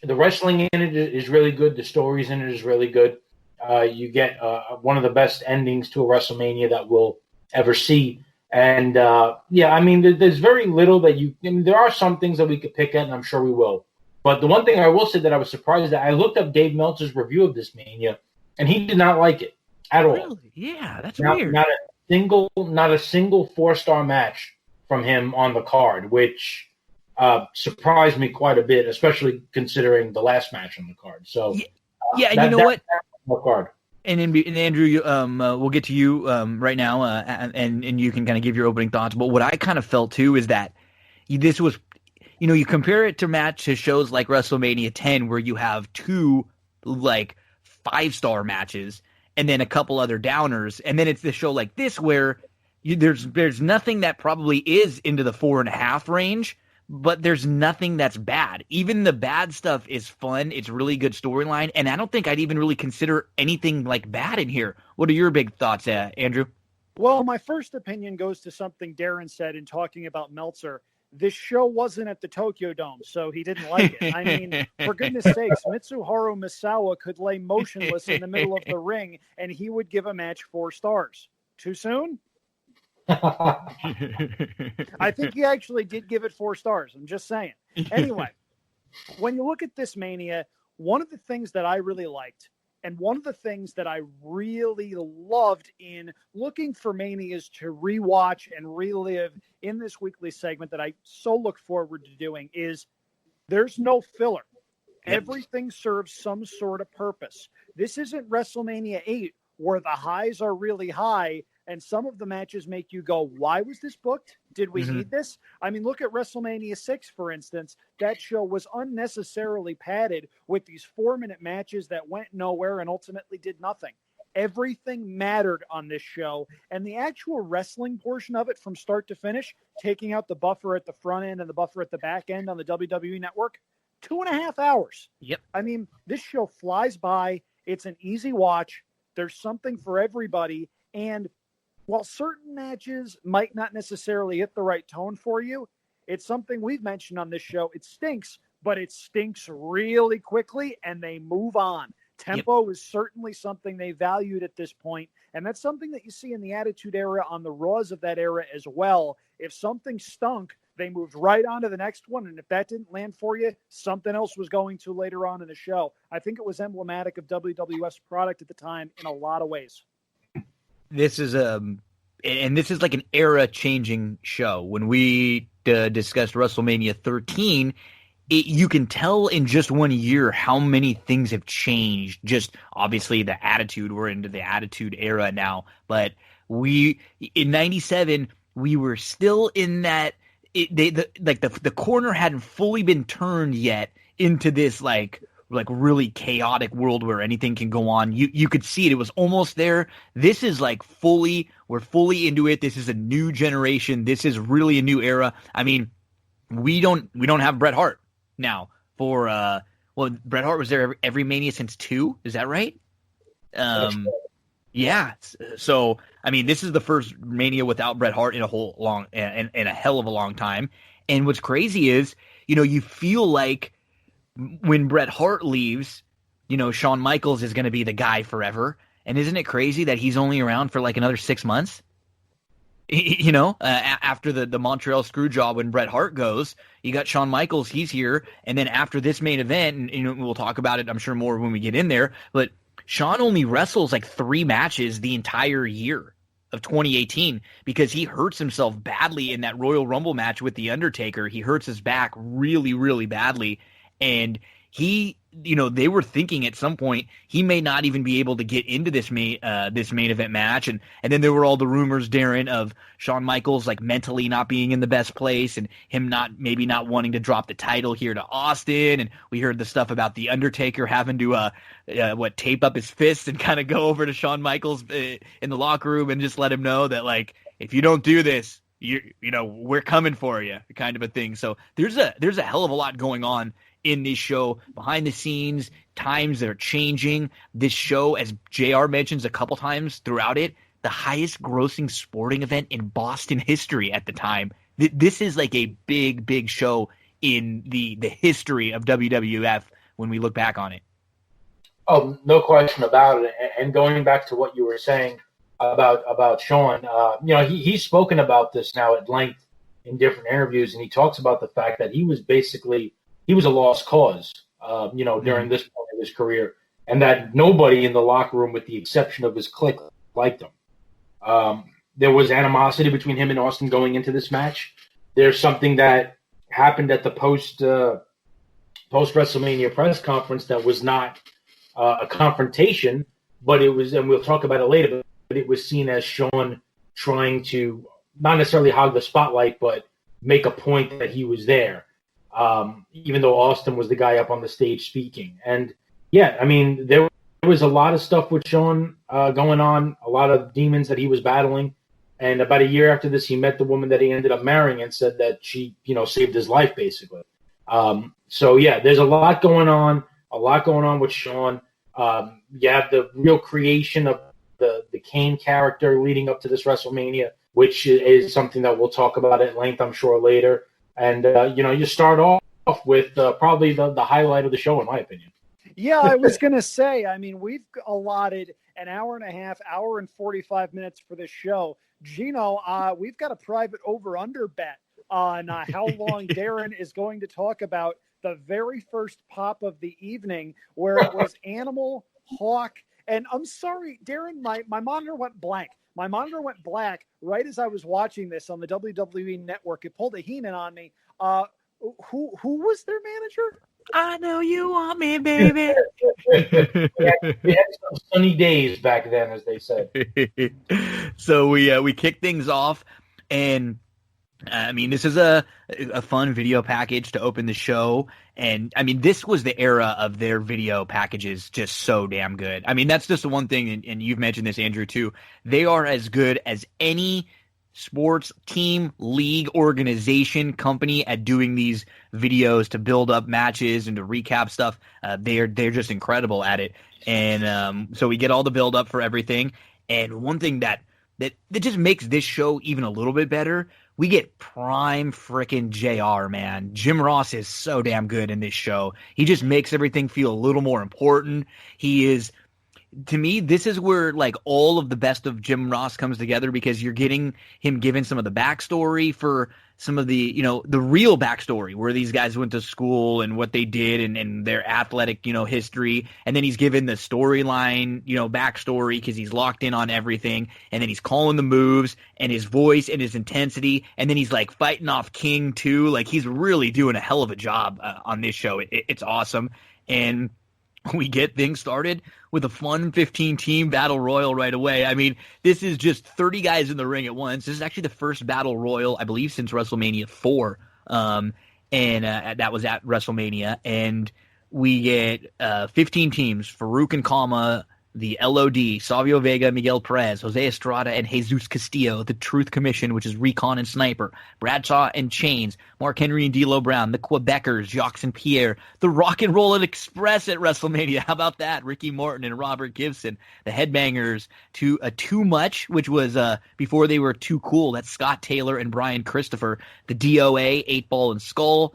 the wrestling in it is really good. The stories in it is really good. You get one of the best endings to a WrestleMania that we'll ever see. And, there's very little that there are some things that we could pick at, and I'm sure we will. But the one thing I will say that I was surprised at, I looked up Dave Meltzer's review of this Mania, and he did not like it at all. Really? Yeah, that's weird. Not a single 4-star match from him on the card, which surprised me quite a bit, especially considering the last match on the card. So, you know what? Card. And Andrew, we'll get to you right now, and you can kind of give your opening thoughts. But what I kind of felt too is that this was, you compare it to shows like WrestleMania 10, where you have 2 like 5-star matches and then a couple other downers, and then it's the show like this where there's nothing that probably is into the 4.5 range. But there's nothing that's bad. Even the bad stuff is fun. It's really good storyline. And I don't think I'd even really consider anything like bad in here. What are your big thoughts, Andrew? Well, my first opinion goes to something Darin said in talking about Meltzer. This show wasn't at the Tokyo Dome, so he didn't like it. I mean, for goodness sakes, Mitsuharu Misawa could lay motionless in the middle of the ring, and he would give a match 4 stars. Too soon? I think he actually did give it 4 stars. I'm just saying. Anyway, when you look at this Mania, one of the things that I really liked, and one of the things that I really loved in looking for Manias to rewatch and relive in this weekly segment that I so look forward to doing, is there's no filler. Everything serves some sort of purpose. This isn't WrestleMania 8 where the highs are really high and some of the matches make you go, why was this booked? Did we need this? I mean, look at WrestleMania 6, for instance. That show was unnecessarily padded with these 4-minute matches that went nowhere and ultimately did nothing. Everything mattered on this show, and the actual wrestling portion of it from start to finish, taking out the buffer at the front end and the buffer at the back end on the WWE Network, 2.5 hours. Yep. I mean, this show flies by. It's an easy watch. There's something for everybody. And while certain matches might not necessarily hit the right tone for you, it's something we've mentioned on this show. It stinks, but it stinks really quickly, and they move on. Tempo is certainly something they valued at this point, and that's something that you see in the Attitude Era on the Raws of that era as well. If something stunk, they moved right on to the next one, and if that didn't land for you, something else was going to later on in the show. I think it was emblematic of WWF's product at the time in a lot of ways. This is this is like an era-changing show. When we discussed WrestleMania 13, you can tell in just 1 year how many things have changed. Just obviously the attitude, we're into the attitude era now, but in 97, we were still in that, the corner hadn't fully been turned yet into this like really chaotic world where anything can go on. You could see it. It was almost there. This is like we're fully into it. This is a new generation. This is really a new era. I mean, we don't have Bret Hart now for Bret Hart was there every Mania since 2. Is that right? Yeah. So I mean, this is the first Mania without Bret Hart in a hell of a long time. And what's crazy is, you feel like when Bret Hart leaves, Shawn Michaels is going to be the guy forever. And isn't it crazy that he's only around for like another 6 months? After the Montreal Screwjob, when Bret Hart goes, you got Shawn Michaels, he's here. And then after this main event, and we'll talk about it, I'm sure, more when we get in there, but Shawn only wrestles like 3 matches the entire year of 2018 because he hurts himself badly in that Royal Rumble match with The Undertaker. He hurts his back really, really badly. And they were thinking at some point he may not even be able to get into this main event match, and then there were all the rumors, Darren, of Shawn Michaels like mentally not being in the best place, and him not wanting to drop the title here to Austin, and we heard the stuff about the Undertaker having to tape up his fists and kind of go over to Shawn Michaels in the locker room and just let him know that like, if you don't do this, we're coming for you, kind of a thing. So there's a hell of a lot going on in this show, behind the scenes, times that are changing. This show, as JR mentions a couple times throughout it, the highest grossing sporting event in Boston history at the time. This is like a big, big show in the history of WWF when we look back on it. Oh, no question about it. And going back to what you were saying about Shawn, he's spoken about this now at length in different interviews, and he talks about the fact that he was a lost cause, during this point of his career, and that nobody in the locker room, with the exception of his clique, liked him. There was animosity between him and Austin going into this match. There's something that happened at the post WrestleMania press conference that was not a confrontation, but it was, and we'll talk about it later, but it was seen as Shawn trying to not necessarily hog the spotlight, but make a point that he was there. Even though Austin was the guy up on the stage speaking. And yeah, I mean, there was a lot of stuff with Shawn going on, a lot of demons that he was battling. And about a year after this, he met the woman that he ended up marrying and said that she, saved his life, basically. So yeah, there's a lot going on with Shawn. You have the real creation of the Kane character leading up to this WrestleMania, which is something that we'll talk about at length, I'm sure, later. And, you start off with probably the highlight of the show, in my opinion. Yeah, I was going to say, I mean, we've allotted an hour and a half, hour and 45 minutes for this show. Gino, we've got a private over-under bet on how long Darren is going to talk about the very first pop of the evening, where it was Animal, Hawk, and I'm sorry, Darren, my monitor went blank. My monitor went black right as I was watching this on the WWE Network. It pulled a Heenan on me. Who was their manager? I know you want me, baby. We had some sunny days back then, as they said. So we kicked things off, and I mean, this is a fun video package to open the show. And, I mean, this was the era of their video packages just so damn good. I mean, that's just the one thing, and you've mentioned this, Andrew, too. They are as good as any sports team, league, organization, company at doing these videos to build up matches and to recap stuff. They're just incredible at it. And so we get all the build up for everything. And one thing that just makes this show even a little bit better, we get prime frickin' JR, man. Jim Ross is so damn good in this show. He just makes everything feel a little more important. He is, to me, this is where like all of the best of Jim Ross comes together, because you're getting him given some of the backstory for some of the, you know, the real backstory where these guys went to school and what they did and their athletic, you know, history. And then he's given the storyline, you know, backstory because he's locked in on everything. And then he's calling the moves and his voice and his intensity. And then he's like fighting off King too. Like he's really doing a hell of a job on this show. It's awesome. And we get things started with a fun 15-team battle royal right away. I mean, this is just 30 guys in the ring at once. This is actually the first battle royal, I believe, since WrestleMania 4. And that was at WrestleMania. And we get 15 teams. Farouk and Kama, the LOD, Savio Vega, Miguel Perez, Jose Estrada, and Jesus Castillo, the Truth Commission, which is Recon and Sniper, Bradshaw and Chains, Mark Henry and D'Lo Brown, the Quebecers, Jacques and Pierre, the Rock and Roll Express at WrestleMania. How about that? Ricky Morton and Robert Gibson, the Headbangers, Too Much, which was before they were Too Cool. That's Scott Taylor and Brian Christopher, the DOA, 8 Ball and Skull,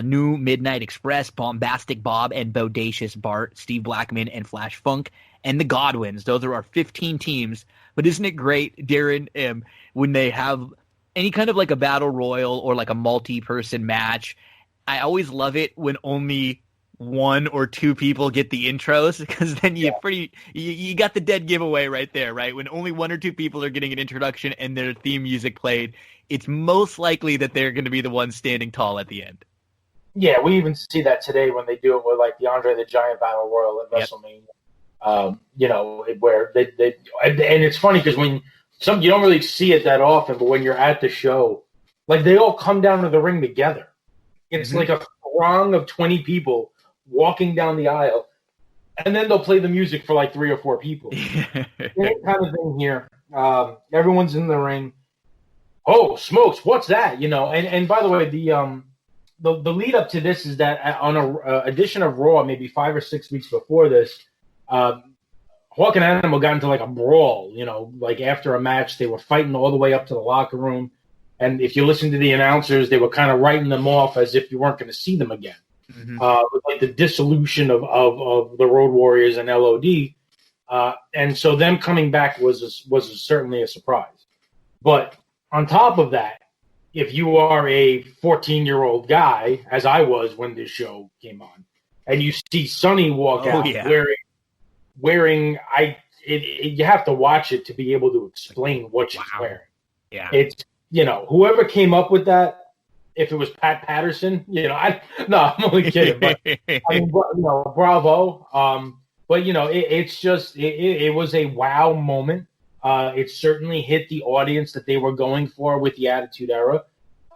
New Midnight Express, Bombastic Bob and Bodacious Bart, Steve Blackman and Flash Funk, and the Godwins. Those are our 15 teams. But isn't it great, Darin, when they have any kind of like a battle royal or like a multi-person match? I always love it when only 1 or 2 people get the intros, because then you got the dead giveaway right there, right? When only 1 or 2 people are getting an introduction and their theme music played, it's most likely that they're going to be the ones standing tall at the end. Yeah, we even see that today when they do it with like the Andre the Giant Battle Royal at WrestleMania. You know, where they and it's funny because when you don't really see it that often, but when you're at the show, like they all come down to the ring together. It's like a throng of 20 people walking down the aisle, and then they'll play the music for like 3 or 4 people. Same kind of thing here. Everyone's in the ring. Oh, smokes! What's that? You know. And by the way, the lead up to this is that on a edition of Raw, maybe 5 or 6 weeks before this, Hawk and Animal got into like a brawl, you know, like after a match, they were fighting all the way up to the locker room. And if you listen to the announcers, they were kind of writing them off as if you weren't going to see them again. Like the dissolution of the Road Warriors and LOD. And so them coming back was certainly a surprise. But on top of that, if you are a 14-year-old guy, as I was when this show came on, and you see Sonny walk out wearing you have to watch it to be able to explain what she's wearing. Yeah. It's, you know, whoever came up with that, if it was Pat Patterson, you know, I'm only kidding, but I mean, you know, bravo. But you know, it's just, it was a wow moment. It certainly hit the audience that they were going for with the Attitude Era.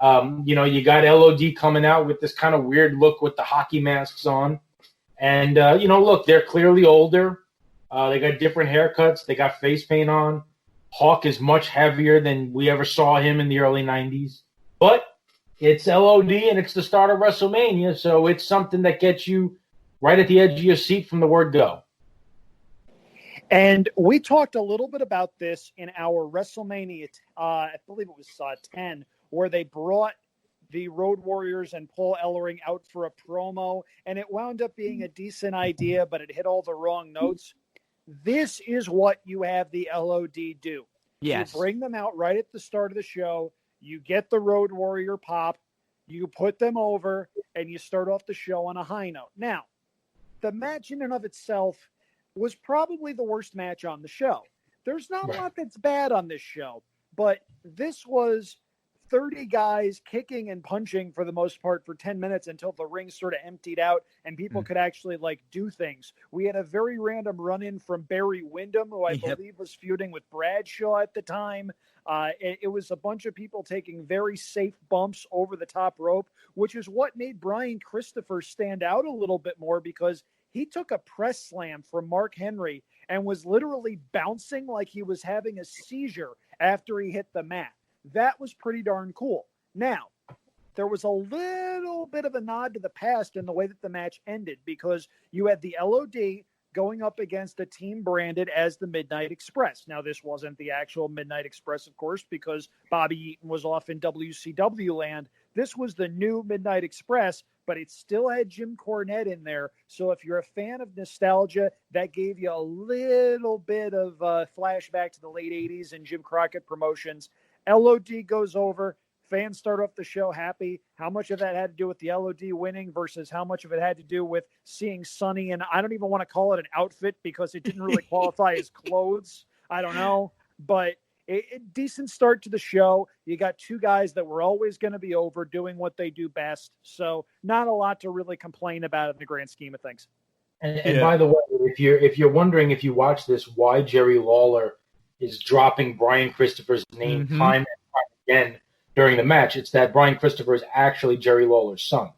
You know, you got LOD coming out with this kind of weird look with the hockey masks on. And, you know, look, they're clearly older. They got different haircuts. They got face paint on. Hawk is much heavier than we ever saw him in the early 90s. But it's LOD and it's the start of WrestleMania, so it's something that gets you right at the edge of your seat from the word go. And we talked a little bit about this in our WrestleMania, I believe it was 10, where they brought the Road Warriors and Paul Ellering out for a promo, and it wound up being a decent idea, but it hit all the wrong notes. This is what you have the LOD do. Yes. You bring them out right at the start of the show, you get the Road Warrior pop, you put them over, and you start off the show on a high note. Now, the match in and of itself was probably the worst match on the show. There's not a lot that's bad on this show, but this was 30 guys kicking and punching for the most part for 10 minutes until the ring sort of emptied out and people could actually like do things. We had a very random run-in from Barry Windham, who I believe was feuding with Bradshaw at the time. It was a bunch of people taking very safe bumps over the top rope, which is what made Brian Christopher stand out a little bit more, because he took a press slam from Mark Henry and was literally bouncing like he was having a seizure after he hit the mat. That was pretty darn cool. Now, there was a little bit of a nod to the past in the way that the match ended, because you had the LOD going up against a team branded as the Midnight Express. Now, this wasn't the actual Midnight Express, of course, because Bobby Eaton was off in WCW land. This was the new Midnight Express, but it still had Jim Cornette in there. So if you're a fan of nostalgia, that gave you a little bit of flashback to the late 80s and Jim Crockett Promotions. LOD goes over. Fans start off the show happy. How much of that had to do with the LOD winning versus how much of it had to do with seeing Sonny? And I don't even want to call it an outfit because it didn't really qualify as clothes. I don't know. But a decent start to the show. You got two guys that were always going to be over doing what they do best. So not a lot to really complain about in the grand scheme of things. And by the way, if you're wondering, if you watch this, why Jerry Lawler is dropping Brian Christopher's name time and time again during the match, it's that Brian Christopher is actually Jerry Lawler's son.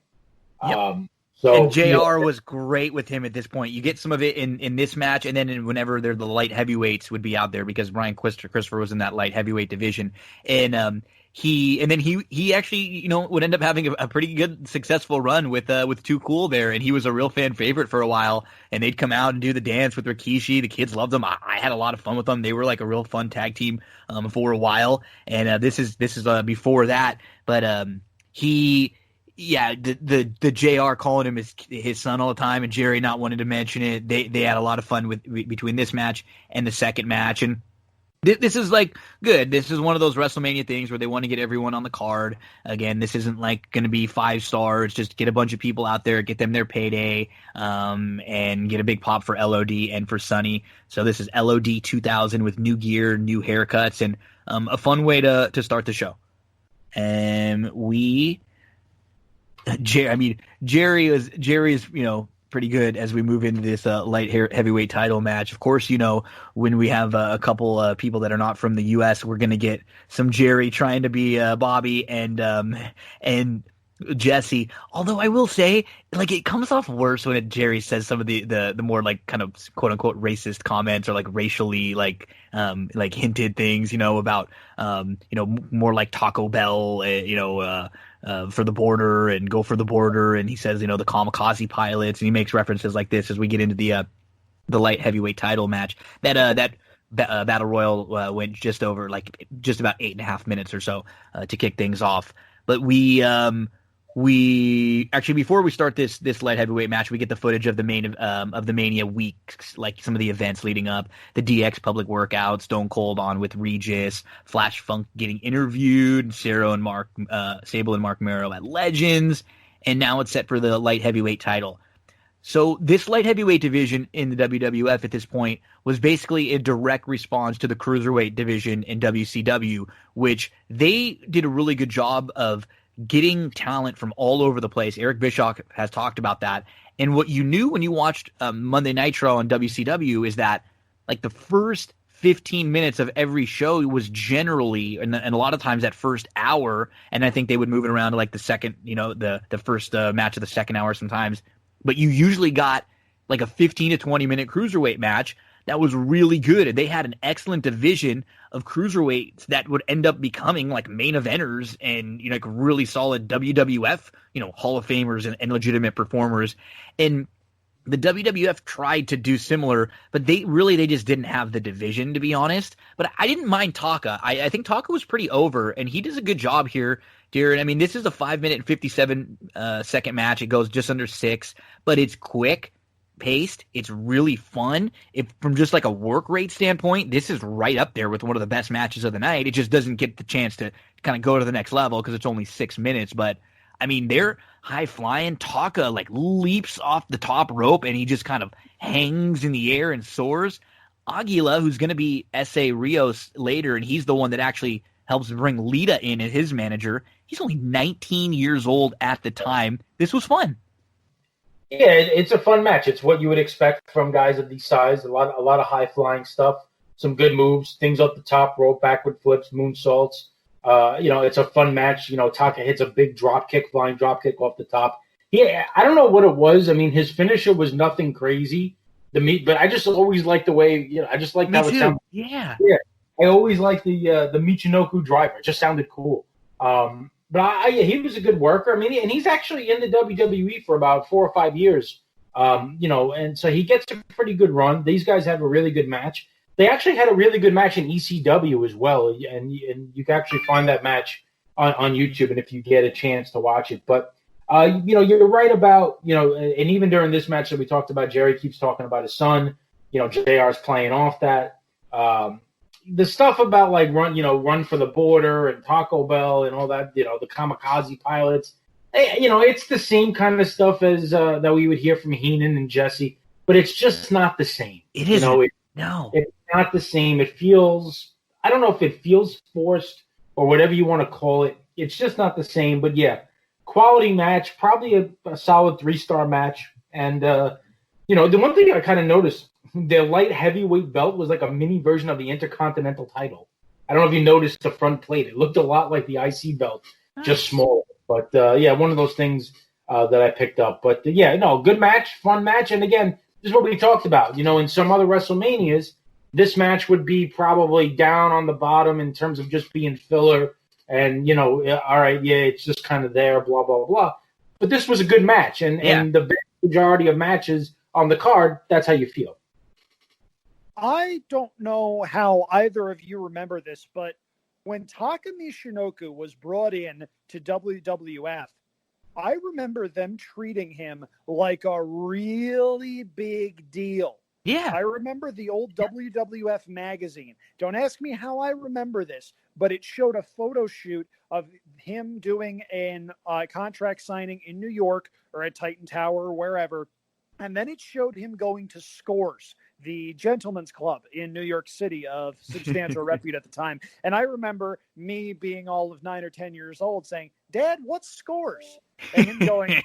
Yep. And JR was great with him at this point. You get some of it in this match, and then whenever they're the light heavyweights would be out there, because Brian Christopher was in that light heavyweight division. And he actually, would end up having a pretty good successful run with Too Cool there, and he was a real fan favorite for a while. And they'd come out and do the dance with Rikishi. The kids loved them. I had a lot of fun with them. They were like a real fun tag team for a while. And this is before that, but the JR calling him his son all the time, and Jerry not wanting to mention it. They had a lot of fun between this match and the second match, and this is like good. This is one of those WrestleMania things where they want to get everyone on the card. Again, this isn't like going to be 5 stars. Just get a bunch of people out there, get them their payday, and get a big pop for LOD and for Sonny. So this is LOD 2000 with new gear, new haircuts, and a fun way to start the show. And Jerry is pretty good as we move into this light heavyweight title match. Of course, when we have a couple people that are not from the U.S., we're going to get some Jerry trying to be Bobby and Jesse. Although I will say, like, it comes off worse when Jerry says some of the more like kind of quote unquote racist comments, or like racially like hinted things, about more like Taco Bell, for the border, and go for the border. And he says, the kamikaze pilots, and he makes references like this as we get into the light heavyweight title match. That battle royal went just about 8.5 minutes or so to kick things off. But we actually, before we start this light heavyweight match, we get the footage of the Mania weeks, like some of the events leading up, the DX public workout, Stone Cold on with Regis, Flash Funk getting interviewed, Sable and Mark Mero at Legends, and now it's set for the light heavyweight title. So this light heavyweight division in the WWF at this point was basically a direct response to the cruiserweight division in WCW, which they did a really good job of getting talent from all over the place. Eric Bischoff has talked about that. And what you knew when you watched Monday Nitro on WCW is that, like, the first 15 minutes of every show was generally, and a lot of times that first hour, and I think they would move it around to like the second, the first match of the second hour sometimes, but you usually got like a 15 to 20 minute cruiserweight match that was really good. And they had an excellent division of cruiserweights that would end up becoming like main eventers and, like really solid WWF, Hall of Famers and legitimate performers. And the WWF tried to do similar, but they just didn't have the division, to be honest. But I didn't mind Taka. I think Taka was pretty over, and he does a good job here, Darren. I mean, this is a 5 minute and 57 second match. It goes just under 6, but it's quick paced. It's really fun. If from just like a work rate standpoint, this is right up there with one of the best matches of the night. It just doesn't get the chance to kind of go to the next level because it's only 6 minutes. But I mean, they're high flying. Taka like leaps off the top rope and he just kind of hangs in the air and soars. Aguila, who's going to be S.A. Rios later, and he's the one that actually helps bring Lita in as his manager. He's only 19 years old at the time. This was fun. Yeah, it's a fun match. It's what you would expect from guys of these size. A lot of high flying stuff. some good moves, things up the top rope, backward flips, moonsaults. It's a fun match. Taka hits a big flying drop kick off the top. Yeah, I don't know what it was. I mean, his finisher was nothing crazy. But I just always liked the way, I just liked how it sounded. Yeah. I always liked the Michinoku driver. It just sounded cool. But he was a good worker. I mean, and he's actually in the WWE for about 4 or 5 years. And so he gets a pretty good run. These guys have a really good match. They actually had a really good match in ECW as well, and you can actually find that match on YouTube, and if you get a chance to watch it. But you're right about and even during this match that we talked about, Jerry keeps talking about his son. JR's playing off that. The stuff about like run for the border and Taco Bell and all that, the kamikaze pilots. It's the same kind of stuff as that we would hear from Heenan and Jesse, but it's just not the same. It isn't. No, it's not the same. It feels, I don't know if it feels forced or whatever you want to call it. It's just not the same. But yeah, quality match, probably a solid 3-star match. And the one thing I kind of noticed, the light heavyweight belt was like a mini version of the Intercontinental title. I don't know if you noticed the front plate. It looked a lot like the IC belt, just smaller. But one of those things that I picked up. But good match, fun match. And again, this is what we talked about. In some other WrestleManias, this match would be probably down on the bottom in terms of just being filler. And, all right, it's just kind of there, blah, blah, blah. But this was a good match. And the vast majority of matches on the card, that's how you feel. I don't know how either of you remember this, but when Taka Michinoku was brought in to WWF, I remember them treating him like a really big deal. Yeah. I remember the old WWF magazine. Don't ask me how I remember this, but it showed a photo shoot of him doing a contract signing in New York or at Titan Tower or wherever. And then it showed him going to Scores, the gentleman's club in New York City of substantial repute at the time. And I remember me being all of 9 or 10 years old saying, "Dad, what's Scores?" And him going,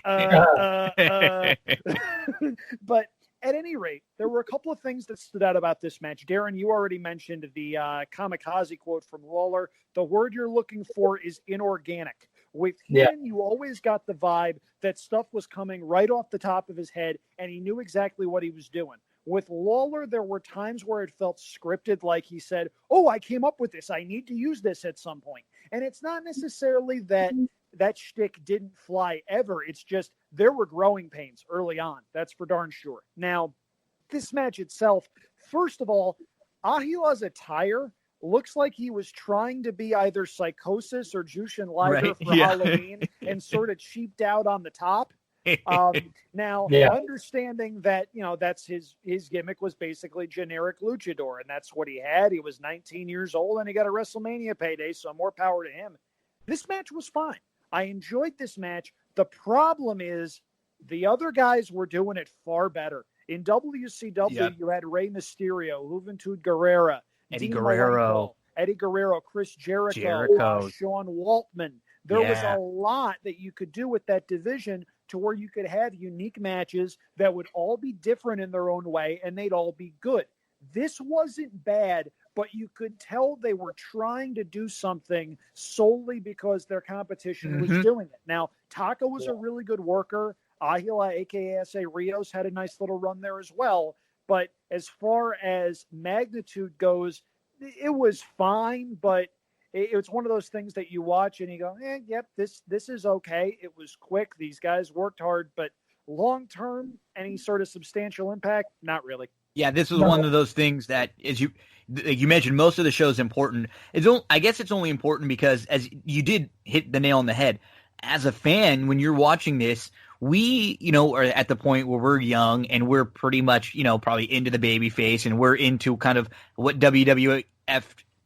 But at any rate, there were a couple of things that stood out about this match. Darin, you already mentioned the kamikaze quote from Lawler. The word you're looking for is inorganic. With him, you always got the vibe that stuff was coming right off the top of his head, and he knew exactly what he was doing. With Lawler, there were times where it felt scripted, like he said, "Oh, I came up with this. I need to use this at some point." And it's not necessarily that shtick didn't fly ever. It's just there were growing pains early on. That's for darn sure. Now, this match itself, first of all, Ahila's attire looks like he was trying to be either Psychosis or Jushin Liger for Halloween and sort of cheaped out on the top. Understanding that, that's his gimmick was basically generic luchador, and that's what he had. He was 19 years old and he got a WrestleMania payday, so more power to him. This match was fine. I enjoyed this match. The problem is the other guys were doing it far better. In WCW, you had Rey Mysterio, Juventud Guerrera, Eddie Guerrero, Chris Jericho. Sean Waltman. There was a lot that you could do with that division to where you could have unique matches that would all be different in their own way, and they'd all be good. This wasn't bad, but you could tell they were trying to do something solely because their competition was doing it. Now, Taka was a really good worker. Ahila, a.k.a. S.A. Rios, had a nice little run there as well. But as far as magnitude goes, it was fine, but it's one of those things that you watch and you go, this is okay. It was quick. These guys worked hard, but long-term, any sort of substantial impact? Not really. Yeah, this was one of those things that, as you mentioned, most of the show is important. I guess it's only important because, as you did hit the nail on the head, as a fan, when you're watching this, we, are at the point where we're young and we're pretty much, probably into the baby face and we're into kind of what WWF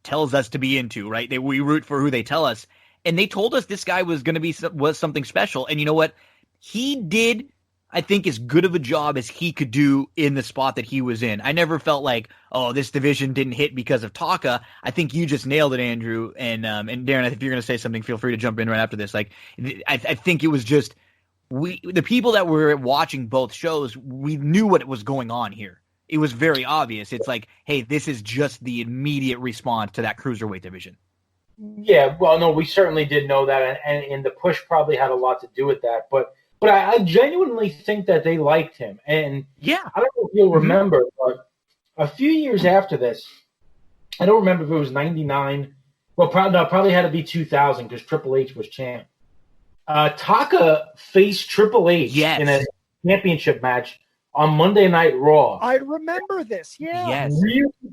tells us to be into, right? We root for who they tell us. And they told us this guy was going to was something special. And you know what? He did, I think, as good of a job as he could do in the spot that he was in. I never felt like, oh, this division didn't hit because of Taka. I think you just nailed it, Andrew. And Darin, if you're going to say something, feel free to jump in right after this. Like, I think it was just, the people that were watching both shows, we knew what was going on here. it was very obvious. It's like, hey, this is just the immediate response to that cruiserweight division. Yeah, well, no, we certainly did know that, and the push probably had a lot to do with that. But I genuinely think that they liked him. And yeah, I don't know if you'll remember, but a few years after this, I don't remember if it was 99. Well, probably had to be 2000 because Triple H was champ. Taka faced Triple H in a championship match on Monday Night Raw. I remember this. Yeah. Yes.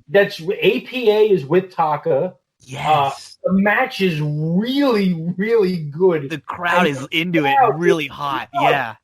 That's APA is with Taka. Yes. The match is really, really good. The crowd is into it, really hot. Yeah.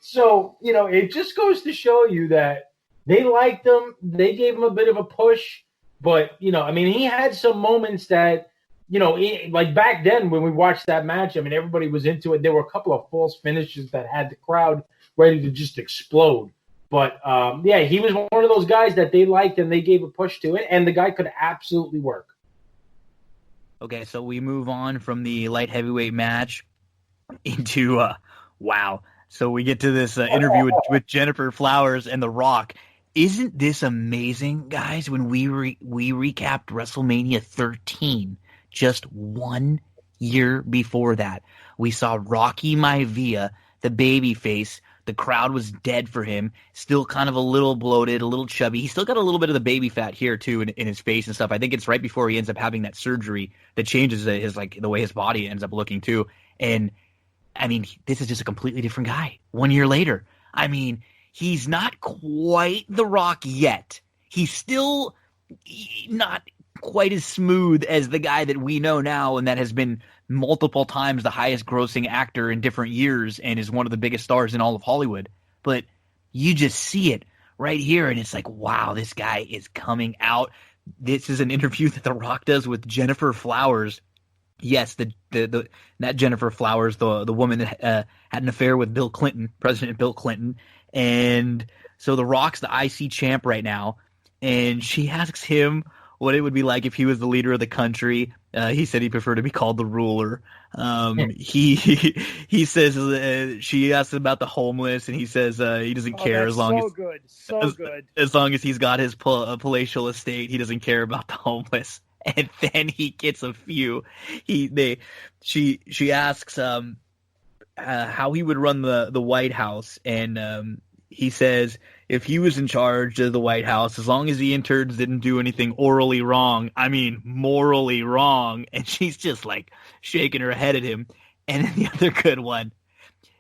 So, it just goes to show you that they liked him. They gave him a bit of a push. But, he had some moments that, like back then when we watched that match, everybody was into it. There were a couple of false finishes that had the crowd ready to just explode. But, he was one of those guys that they liked and they gave a push to it. And the guy could absolutely work. Okay, so we move on from the light heavyweight match into, wow. So we get to this interview with Jennifer Flowers and The Rock. Isn't this amazing, guys, when we recapped WrestleMania 13, just 1 year before that? We saw Rocky Maivia, the babyface. The crowd was dead for him, still kind of a little bloated, a little chubby. He's still got a little bit of the baby fat here, too, in his face and stuff. I think it's right before he ends up having that surgery that changes the way his body ends up looking, too. And, this is just a completely different guy 1 year later. He's not quite The Rock yet. He's still not quite as smooth as the guy that we know now and that has been multiple times the highest grossing actor in different years and is one of the biggest stars in all of Hollywood. But you just see it right here, and it's like, wow, this guy is coming out. This is an interview that The Rock does with Jennifer Flowers. Yes, that Jennifer Flowers, the woman that had an affair with Bill Clinton, President Bill Clinton. And so The Rock's the IC champ right now, and she asks him what it would be like if he was the leader of the country. He said he'd prefer to be called the ruler. He says she asks about the homeless, and he says he doesn't care as long as long as he's got his palatial estate. He doesn't care about the homeless. And then he gets a few. She asks how he would run the White House, and he says if he was in charge of the White House, as long as the interns didn't do anything morally wrong. And she's just like shaking her head at him. And then the other good one,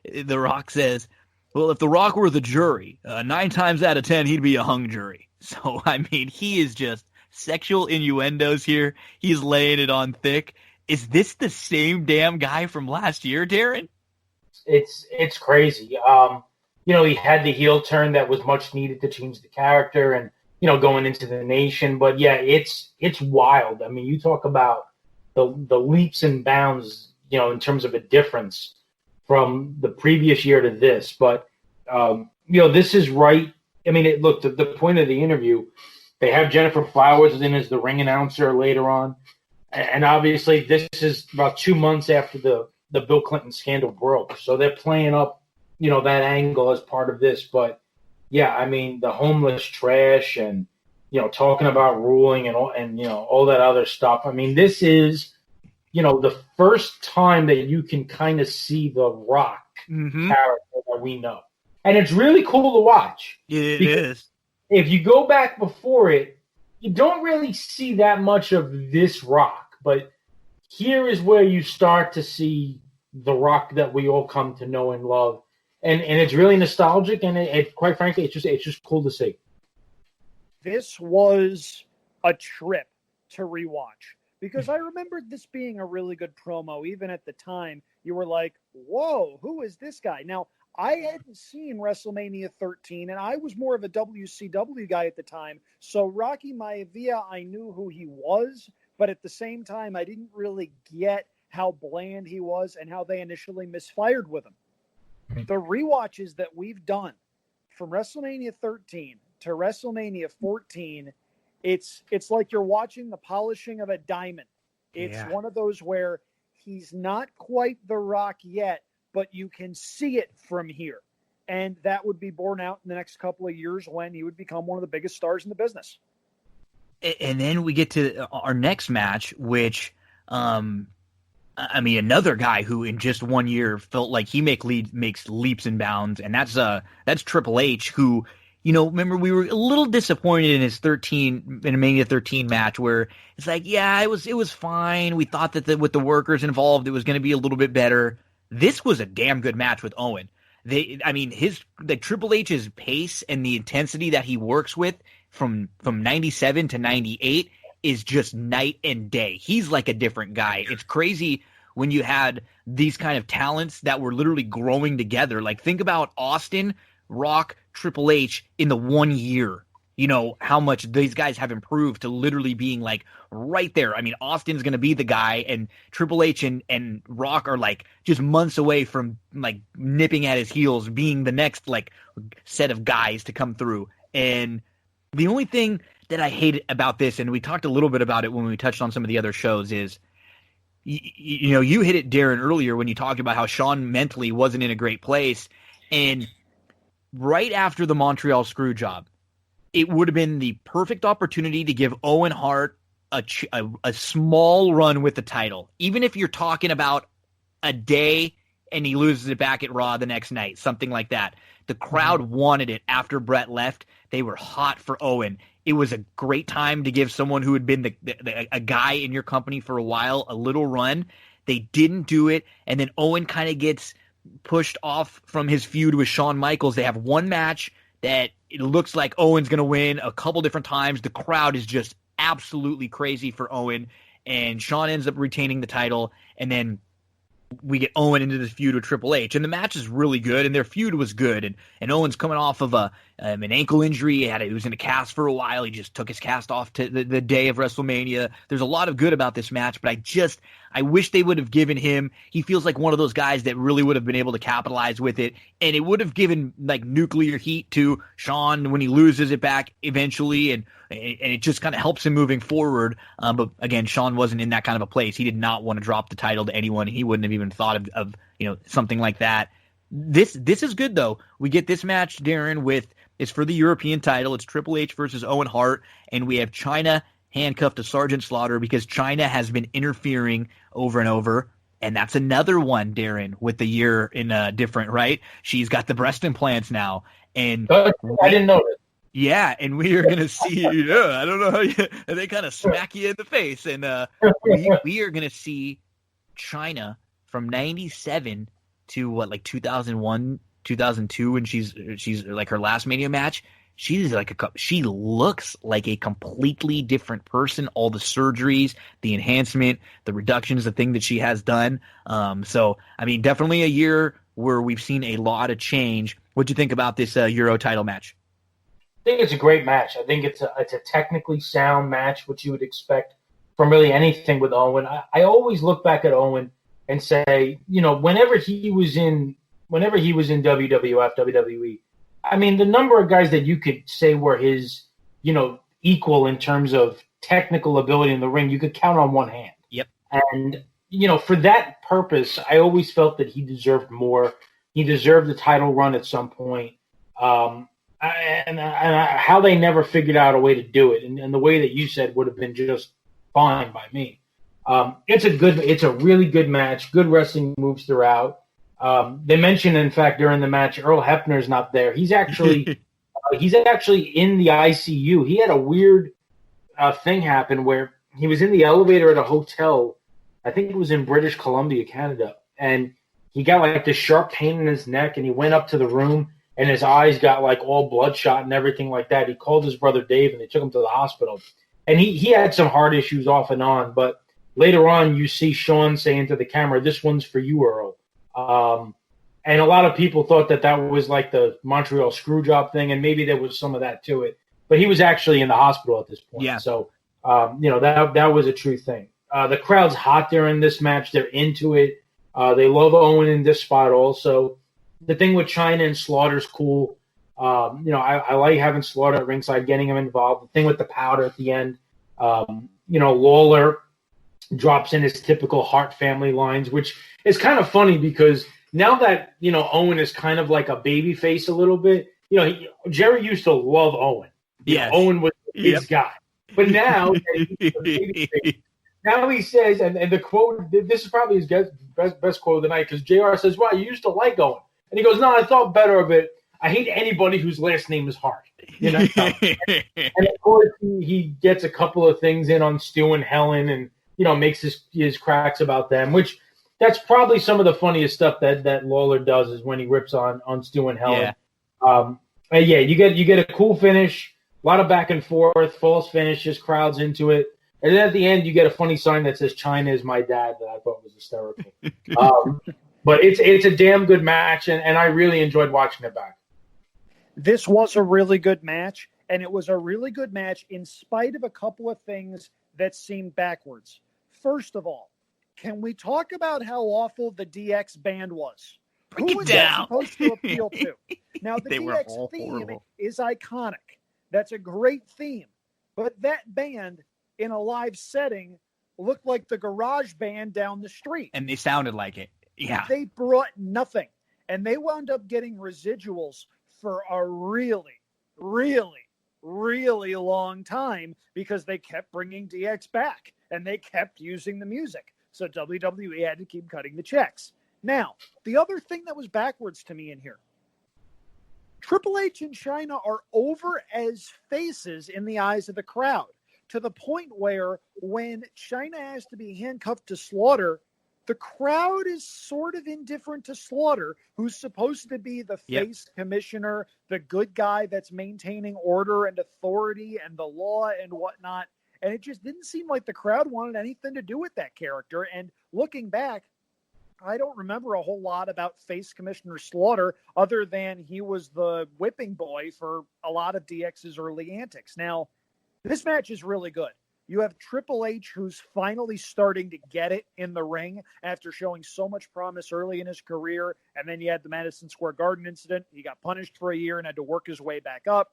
The Rock says, well, if The Rock were the jury, 9 times out of 10, he'd be a hung jury. So, he is just sexual innuendos here. He's laying it on thick. Is this the same damn guy from last year, Darin? It's crazy. He had the heel turn that was much needed to change the character and, going into the nation. But yeah, it's wild. You talk about the leaps and bounds, in terms of a difference from the previous year to this. But, this is right. Look, the point of the interview, they have Jennifer Flowers in as the ring announcer later on. And obviously this is about 2 months after the Bill Clinton scandal broke. So they're playing up, that angle as part of this. But yeah, the homeless trash and, talking about ruling and all that other stuff. This is, the first time that you can kind of see the Rock character that we know. And it's really cool to watch. It is. If you go back before it, you don't really see that much of this Rock. But here is where you start to see the Rock that we all come to know and love. And it's really nostalgic, and it quite frankly, it's just cool to see. This was a trip to rewatch because I remembered this being a really good promo. Even at the time, you were like, whoa, who is this guy? Now, I hadn't seen WrestleMania 13, and I was more of a WCW guy at the time. So Rocky Maivia, I knew who he was, but at the same time, I didn't really get how bland he was and how they initially misfired with him. The rewatches that we've done from WrestleMania 13 to WrestleMania 14, it's like you're watching the polishing of a diamond. It's one of those where he's not quite The Rock yet, but you can see it from here. And that would be borne out in the next couple of years when he would become one of the biggest stars in the business. And then we get to our next match, which, another guy who in just 1 year felt like he makes leaps and bounds, and that's Triple H, who, remember we were a little disappointed in his a Mania 13 match where it's like, yeah, it was fine. We thought that with the workers involved, it was going to be a little bit better. This was a damn good match with Owen. Triple H's pace and the intensity that he works with from 97 to 98 is just night and day. He's like a different guy. It's crazy when you had these kind of talents that were literally growing together. Like, think about Austin, Rock, Triple H in the 1 year. How much these guys have improved to literally being like right there. I mean, Austin's going to be the guy, and Triple H and Rock are like just months away from like nipping at his heels, being the next like set of guys to come through. And the only thing that I hate about this, and we talked a little bit about it when we touched on some of the other shows, is, you hit it, Darin, earlier when you talked about how Shawn mentally wasn't in a great place. And right after the Montreal screw job, it would have been the perfect opportunity to give Owen Hart a small run with the title. Even if you're talking about a day and he loses it back at Raw the next night, something like that. The crowd wanted it after Brett left. They were hot for Owen. It was a great time to give someone who had been a guy in your company for a while a little run. They didn't do it, and then Owen kind of gets pushed off from his feud with Shawn Michaels. They have one match that it looks like Owen's going to win a couple different times. The crowd is just absolutely crazy for Owen, and Shawn ends up retaining the title, and then we get Owen into this feud with Triple H, and the match is really good, and their feud was good, and Owen's coming off of an ankle injury. He was in a cast for a while. He just took his cast off to the day of WrestleMania. There's a lot of good about this match, but I wish they would have given him. He feels like one of those guys that really would have been able to capitalize with it, and it would have given like nuclear heat to Shawn when he loses it back eventually, and it just kind of helps him moving forward. But again, Shawn wasn't in that kind of a place. He did not want to drop the title to anyone. He wouldn't have even thought of something like that. This is good though. We get this match, Darin, it's for the European title. It's Triple H versus Owen Hart, and we have Chyna handcuffed to Sergeant Slaughter because Chyna has been interfering over and over. And that's another one, Darin, with the year in different, right? She's got the breast implants now. And I didn't know that. Yeah, and we are going to see, I don't know how they kind of smack you in the face. And we are going to see Chyna from 97 to 2001, 2002, when she's like her last Mania match. She looks like a completely different person. All the surgeries, the enhancement, the reductions, the thing that she has done. So, I mean, definitely a year where we've seen a lot of change. What'd you think about this Euro title match? I think it's a great match. I think it's a technically sound match, which you would expect from really anything with Owen. I always look back at Owen and say, whenever he was in WWF, WWE, I mean, the number of guys that you could say were his, equal in terms of technical ability in the ring, you could count on one hand. Yep. And, for that purpose, I always felt that he deserved more. He deserved a title run at some point. How they never figured out a way to do it, and the way that you said would have been just fine by me. It's a really good match. Good wrestling moves throughout. They mentioned, in fact, during the match, Earl Hebner's not there. He's actually in the ICU. He had a weird thing happen where he was in the elevator at a hotel. I think it was in British Columbia, Canada, and he got like this sharp pain in his neck, and he went up to the room. And his eyes got like all bloodshot and everything like that. He called his brother Dave, and they took him to the hospital. And he had some heart issues off and on. But later on, you see Shawn saying to the camera, "This one's for you, Earl." And a lot of people thought that was like the Montreal Screwjob thing, and maybe there was some of that to it. But he was actually in the hospital at this point. Yeah. So, that was a true thing. The crowd's hot during this match. They're into it. They love Owen in this spot also. The thing with Chyna and Slaughter's cool. I like having Slaughter at ringside, getting him involved. The thing with the powder at the end. Lawler drops in his typical Hart family lines, which is kind of funny because now that, Owen is kind of like a baby face a little bit, Jerry used to love Owen. Yes. Owen was his guy. But now, now he says, and the quote, this is probably his best quote of the night, because JR says, wow, you used to like Owen. And he goes, no, I thought better of it. I hate anybody whose last name is Hart. And of course, he gets a couple of things in on Stu and Helen and, makes his cracks about them, which that's probably some of the funniest stuff that Lawler does is when he rips on Stu and Helen. Yeah. You get a cool finish, a lot of back and forth, false finishes, crowds into it. And then at the end, you get a funny sign that says China is my dad that I thought was hysterical. But it's a damn good match, and I really enjoyed watching it back. This was a really good match, and it was a really good match in spite of a couple of things that seemed backwards. First of all, can we talk about how awful the DX band was? Who was that supposed to appeal to? Now, the DX theme is iconic. That's a great theme. But that band in a live setting looked like the garage band down the street. And they sounded like it. Yeah. They brought nothing. And they wound up getting residuals for a really, really, really long time because they kept bringing DX back and they kept using the music. So WWE had to keep cutting the checks. Now, the other thing that was backwards to me in here, Triple H and Chyna are over as faces in the eyes of the crowd, to the point where when Chyna has to be handcuffed to Slaughter, the crowd is sort of indifferent to Slaughter, who's supposed to be the face commissioner, the good guy that's maintaining order and authority and the law and whatnot. And it just didn't seem like the crowd wanted anything to do with that character. And looking back, I don't remember a whole lot about face commissioner Slaughter other than he was the whipping boy for a lot of DX's early antics. Now, this match is really good. You have Triple H, who's finally starting to get it in the ring after showing so much promise early in his career. And then you had the Madison Square Garden incident. He got punished for a year and had to work his way back up.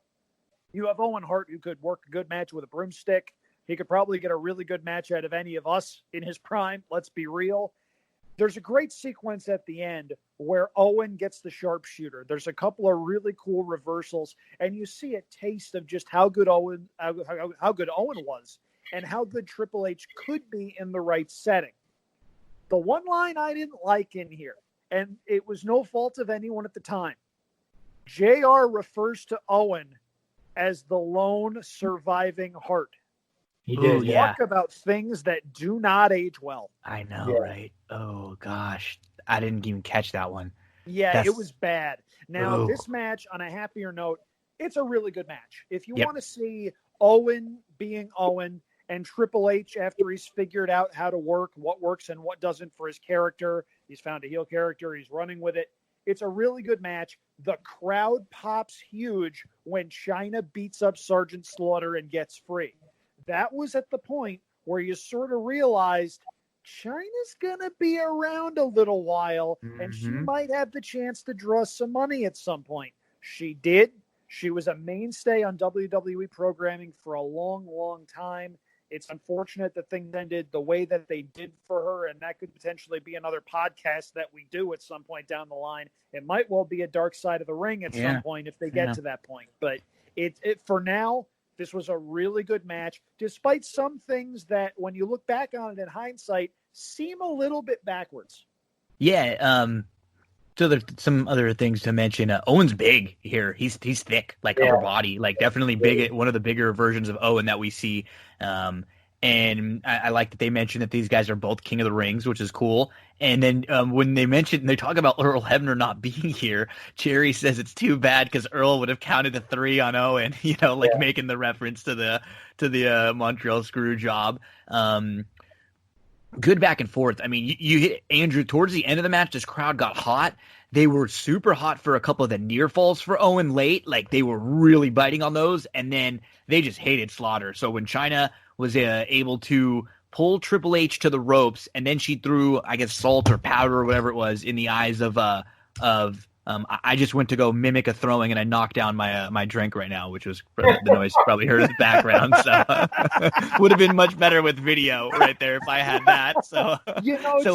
You have Owen Hart, who could work a good match with a broomstick. He could probably get a really good match out of any of us in his prime. Let's be real. There's a great sequence at the end where Owen gets the sharpshooter. There's a couple of really cool reversals, and you see a taste of just how good Owen was and how good Triple H could be in the right setting. The one line I didn't like in here, and it was no fault of anyone at the time, JR refers to Owen as the lone surviving Hart. He did, Talk about things that do not age well. I know, right? Oh, gosh. I didn't even catch that one. Yeah, it was bad. Now, this match, on a happier note, it's a really good match. If you want to see Owen being Owen and Triple H after he's figured out how to work, what works and what doesn't for his character, he's found a heel character, he's running with it. It's a really good match. The crowd pops huge when Chyna beats up Sergeant Slaughter and gets free. That was at the point where you sort of realized Chyna's going to be around a little while, and she might have the chance to draw some money at some point. She did. She was a mainstay on WWE programming for a long, long time. It's unfortunate that things ended the way that they did for her, and that could potentially be another podcast that we do at some point down the line. It might well be a Dark Side of the Ring at some point if they get to that point. But it for now, this was a really good match, despite some things that, when you look back on it in hindsight, seem a little bit backwards. Yeah. So there's some other things to mention. Owen's big here. He's thick, like upper body, like definitely big. One of the bigger versions of Owen that we see. And I like that they mentioned that these guys are both King of the Rings, which is cool. And then when they talk about Earl Hebner not being here, Cherry says it's too bad because Earl would have counted the 3 on Owen, making the reference to the Montreal screw job. Good back and forth. I mean, you hit Andrew towards the end of the match. This crowd got hot. They were super hot for a couple of the near falls for Owen late. Like they were really biting on those, and then they just hated Slaughter. So when Chyna was able to pull Triple H to the ropes, and then she threw, I guess, salt or powder or whatever it was in the eyes of I just went to go mimic a throwing, and I knocked down my drink right now, which was the noise you probably heard in the background. So would have been much better with video right there if I had that. So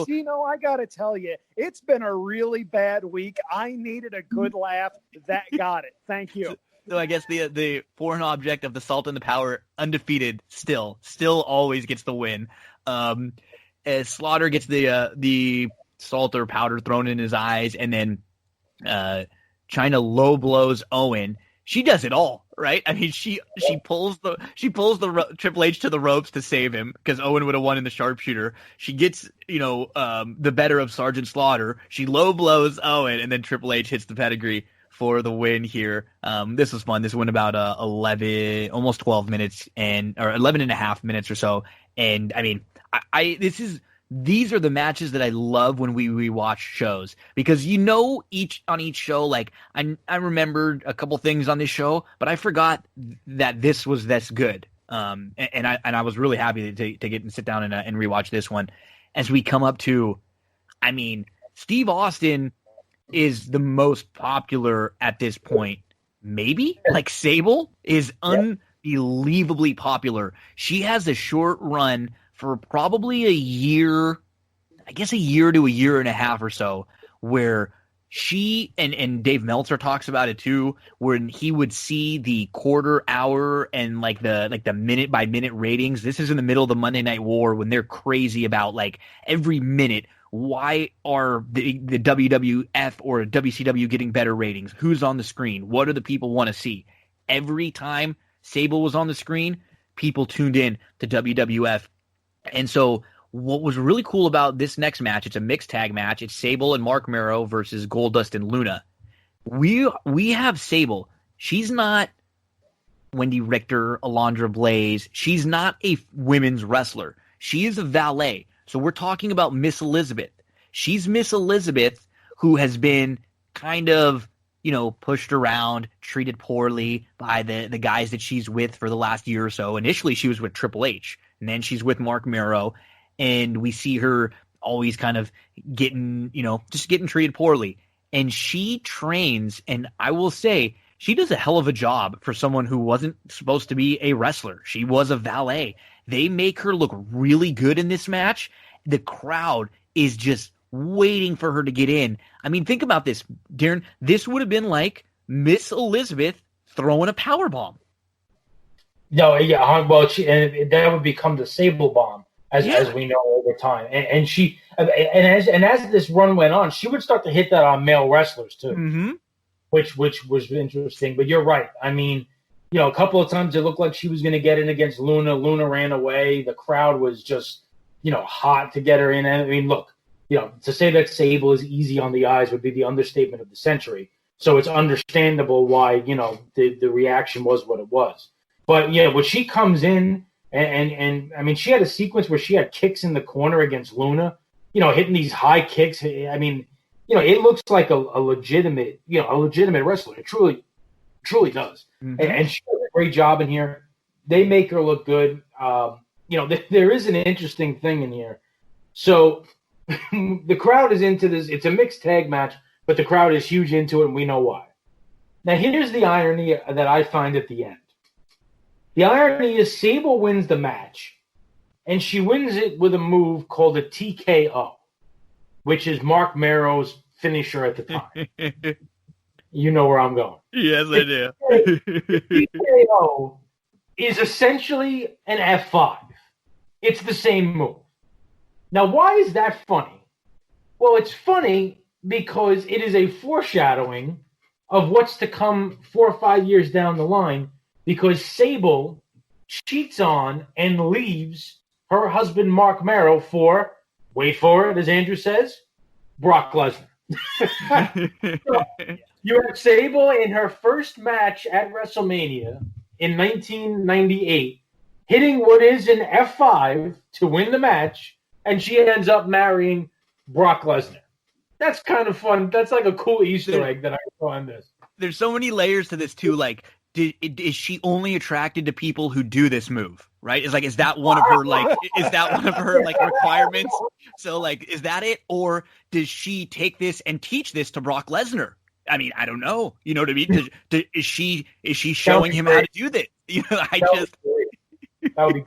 Tino, I got to tell you, it's been a really bad week. I needed a good laugh. That got it. Thank you. So I guess the foreign object of the Salt and the Power, undefeated, still always gets the win. As Slaughter gets the salt or powder thrown in his eyes, and then Chyna low blows Owen. She does it all, right? I mean, she pulls the Triple H to the ropes to save him because Owen would have won in the sharpshooter. She gets the better of Sergeant Slaughter. She low blows Owen, and then Triple H hits the pedigree for the win here. This was fun. This went about almost 12 minutes or 11 and a half minutes or so. And I mean, these are the matches that I love when we watch shows, because on each show, like I remembered a couple things on this show, but I forgot that this was this good. And I was really happy to get and sit down and rewatch this one as we come up to, I mean, Steve Austin is the most popular at this point. Maybe like Sable is unbelievably popular. She has a short run for probably a year to a year and a half or so, where she and Dave Meltzer talks about it too, when he would see the quarter hour and like the minute by minute ratings. This is in the middle of the Monday Night War, when they're crazy about like every minute. Why are the WWF or WCW getting better ratings? Who's on the screen? What do the people want to see? Every time Sable was on the screen, people tuned in to WWF. And so what was really cool about this next match, it's a mixed tag match. It's Sable and Mark Mero versus Goldust and Luna. We have Sable. She's not Wendy Richter, Alondra Blaze. She's not a women's wrestler. She is a valet. So we're talking about Miss Elizabeth. She's Miss Elizabeth, who has been kind of, pushed around, treated poorly by the guys that she's with for the last year or so. Initially, she was with Triple H, and then she's with Mark Mero, and we see her always kind of getting treated poorly. And she trains, and I will say, she does a hell of a job for someone who wasn't supposed to be a wrestler. She was a valet. They make her look really good in this match. The crowd is just waiting for her to get in. I mean, think about this, Darin. This would have been like Miss Elizabeth throwing a power bomb. No, yeah, well, that would become the Sable bomb, as we know over time. And as this run went on, she would start to hit that on male wrestlers too, mm-hmm. which was interesting. But you're right. I mean, a couple of times it looked like she was going to get in against Luna. Luna ran away. The crowd was just, hot to get her in. And I mean, look, to say that Sable is easy on the eyes would be the understatement of the century. So it's understandable why, the reaction was what it was. But, when she comes in and I mean, she had a sequence where she had kicks in the corner against Luna, hitting these high kicks. I mean, it looks like a legitimate wrestler. It truly does. Mm-hmm. And she does a great job in here. They make her look good. There is an interesting thing in here. So the crowd is into this. It's a mixed tag match, but the crowd is huge into it, and we know why. Now, here's the irony that I find at the end. The irony is Sable wins the match, and she wins it with a move called a TKO, which is Mark Mero's finisher at the time. You know where I'm going. Yes, I do. TKO is essentially an F5. It's the same move. Now, why is that funny? Well, it's funny because it is a foreshadowing of what's to come 4 or 5 years down the line, because Sable cheats on and leaves her husband Mark Mero for, wait for it, as Andrew says, Brock Lesnar. You have Sable in her first match at WrestleMania in 1998, hitting what is an F5 to win the match, and she ends up marrying Brock Lesnar. That's kind of fun. That's like a cool Easter egg that I saw in this. There's so many layers to this too. Like, is she only attracted to people who do this move? Right? Is that one of her requirements? So like, is that it, or does she take this and teach this to Brock Lesnar? I mean, I don't know. You know what I mean? Is she showing him how to do this? You know, that would be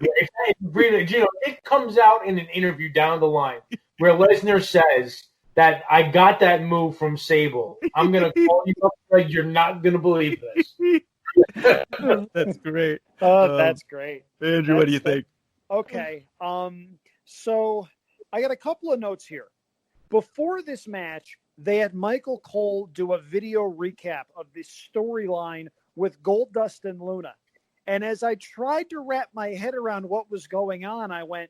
great. It comes out in an interview down the line where Lesnar says that I got that move from Sable. I'm gonna call you up, Greg. You're not gonna believe this. That's great. That's great. Andrew, what do you think? Okay. So I got a couple of notes here. Before this match, they had Michael Cole do a video recap of the storyline with Goldust and Luna. And as I tried to wrap my head around what was going on, I went,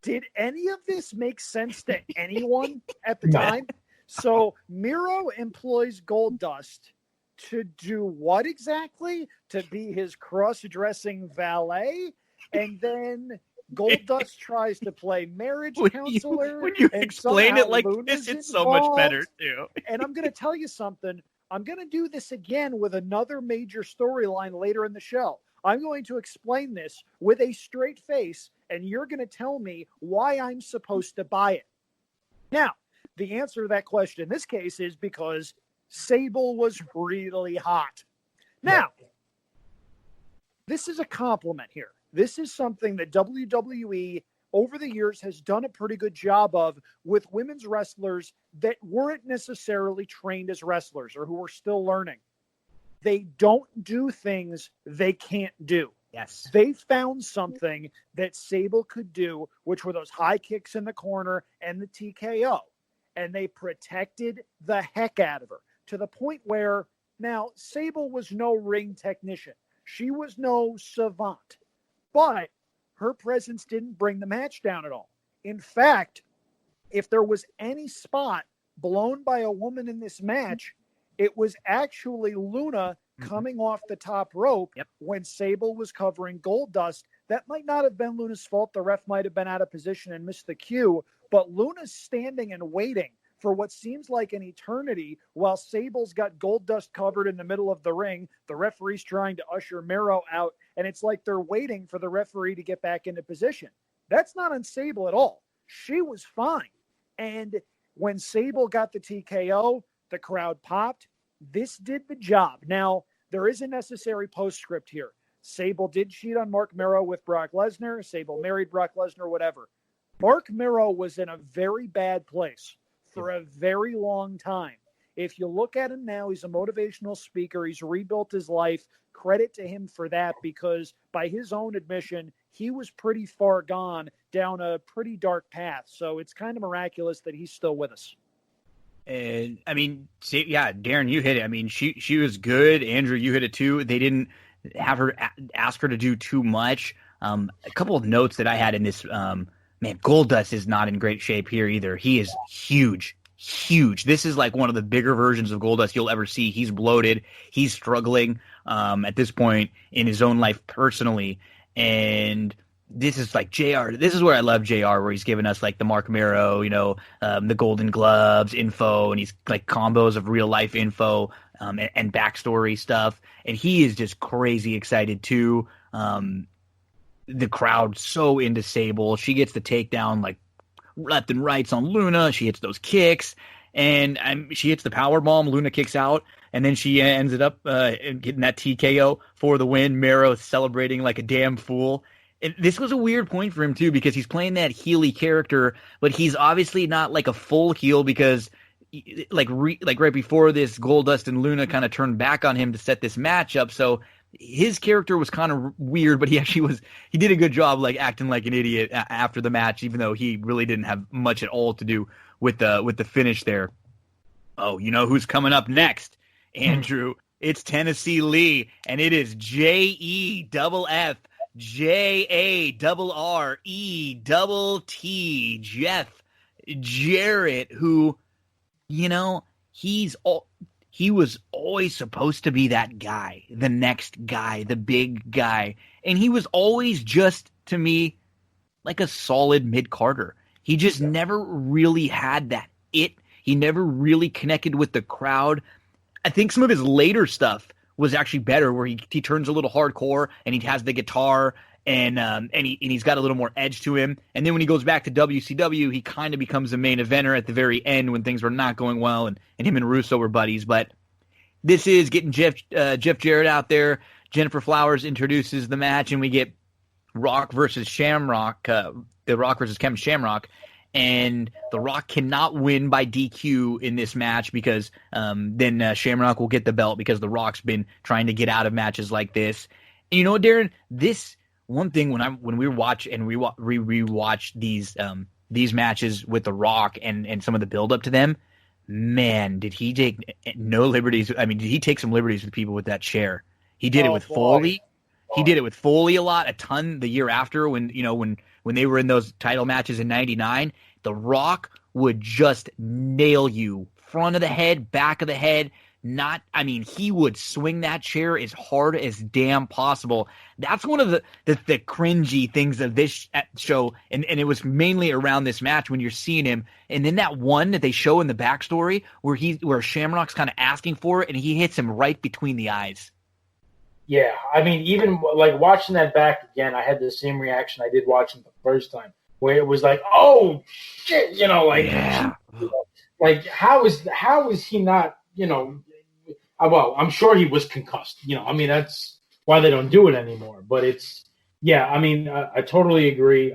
did any of this make sense to anyone at the time? So Miro employs Goldust to do what exactly? To be his cross-dressing valet? And then Goldust tries to play marriage counselor. When you explain it like this, it's so much better, too. And I'm going to tell you something. I'm going to do this again with another major storyline later in the show. I'm going to explain this with a straight face, and you're going to tell me why I'm supposed to buy it. Now, the answer to that question in this case is because Sable was really hot. Now, this is a compliment here. This is something that WWE over the years has done a pretty good job of with women's wrestlers that weren't necessarily trained as wrestlers or who are still learning. They don't do things they can't do. Yes. They found something that Sable could do, which were those high kicks in the corner and the TKO. And they protected the heck out of her to the point where now Sable was no ring technician. She was no savant, but her presence didn't bring the match down at all. In fact, if there was any spot blown by a woman in this match, it was actually Luna coming off the top rope when Sable was covering Goldust. That might not have been Luna's fault. The ref might have been out of position and missed the cue, but Luna's standing and waiting for what seems like an eternity while Sable's got Goldust covered in the middle of the ring. The referee's trying to usher Miro out, and it's like they're waiting for the referee to get back into position. That's not on Sable at all. She was fine. And when Sable got the TKO, the crowd popped. This did the job. Now, there is a necessary postscript here. Sable did cheat on Mark Miro with Brock Lesnar. Sable married Brock Lesnar, whatever. Mark Miro was in a very bad place for a very long time. If you look at him now, he's a motivational speaker. He's rebuilt his life. Credit to him for that, because by his own admission, he was pretty far gone down a pretty dark path. So it's kind of miraculous that he's still with us. And I mean, yeah, Darin, you hit it. I mean, she was good. Andrew, you hit it too. They didn't have her ask her to do too much. A couple of notes that I had in this, man, Goldust is not in great shape here either. He is huge. This is like one of the bigger versions of Goldust you'll ever see. He's bloated. He's struggling at this point in his own life personally. And this is like JR. This is where I love JR, where he's giving us like the Mark Miro, the Golden Gloves info, and he's like combos of real life info and backstory stuff. And he is just crazy excited too. The crowd so into Sable. She gets the takedown like left and rights on Luna. She hits those kicks, and she hits the power bomb. Luna kicks out, and then she ends up getting that TKO for the win. Miro celebrating like a damn fool. And this was a weird point for him too, because he's playing that heely character, but he's obviously not like a full heel, because like right before this, Goldust and Luna kind of turned back on him to set this match up. So his character was kind of weird, but he did a good job like acting like an idiot after the match, even though he really didn't have much at all to do with the finish there. Oh, you know who's coming up next, Andrew? It's Tennessee Lee, and it is JEFF. JARRETT, Jeff Jarrett, who, he was always supposed to be that guy, the next guy, the big guy. And he was always just, to me, like a solid mid-carder. He just never really had that it. He never really connected with the crowd. I think some of his later stuff was actually better, where he turns a little hardcore and he has the guitar and he's got a little more edge to him. And then when he goes back to WCW, he kind of becomes a main eventer at the very end when things were not going well, and him and Russo were buddies. But this is getting Jeff Jarrett out there. Jennifer Flowers introduces the match, and we get Rock versus Shamrock, the Rock versus Kevin Shamrock, and the Rock cannot win by DQ in this match because then Shamrock will get the belt because the Rock's been trying to get out of matches like this. And you know what, Darren? This one thing when we watch and rewatch these matches with the Rock and some of the build up to them, man, did he take no liberties? I mean, did he take some liberties with people with that chair? He did it with Foley. He did it with Foley a ton the year after when they were in those title matches in '99. The Rock would just nail you front of the head, back of the head. He would swing that chair as hard as damn possible. That's one of the cringy things of this show, and it was mainly around this match when you're seeing him. And then that one that they show in the backstory where Shamrock's kind of asking for it, and he hits him right between the eyes. Yeah, I mean, even like watching that back again, I had the same reaction I did watching the first time, where it was like, "Oh shit," like how is he not, well, I'm sure he was concussed. That's why they don't do it anymore. But I totally agree.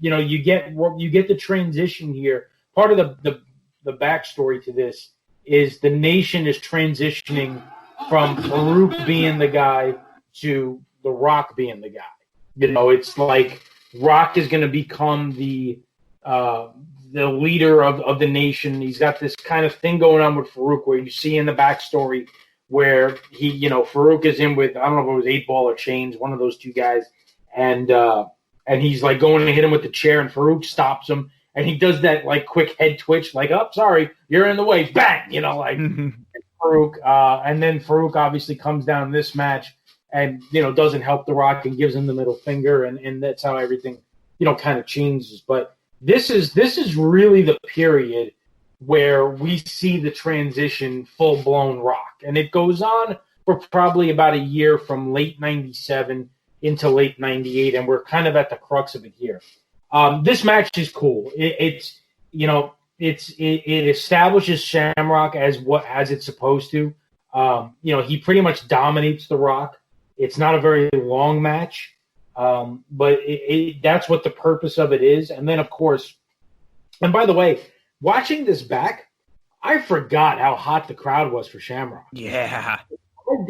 You get the transition here. Part of the backstory to this is the nation is transitioning from Farouk being the guy to the Rock being the guy. It's like Rock is going to become the leader of the nation. He's got this kind of thing going on with Farouk where you see in the backstory where he, Farouk is in with, I don't know if it was 8 Ball or Chains, one of those two guys. And he's like going to hit him with the chair, and Farouk stops him. And he does that like quick head twitch, like, "Oh, sorry, you're in the way." Bang, Farouk. And then Farouk obviously comes down in this match and, doesn't help The Rock and gives him the middle finger. And that's how everything, kind of changes. But this is really the period where we see the transition full-blown Rock. And it goes on for probably about a year from late 97 into late 98, and we're kind of at the crux of it here. This match is cool. It establishes Shamrock as it's supposed to. He pretty much dominates The Rock. It's not a very long match, but that's what the purpose of it is. And then, of course, and by the way, watching this back, I forgot how hot the crowd was for Shamrock. Yeah.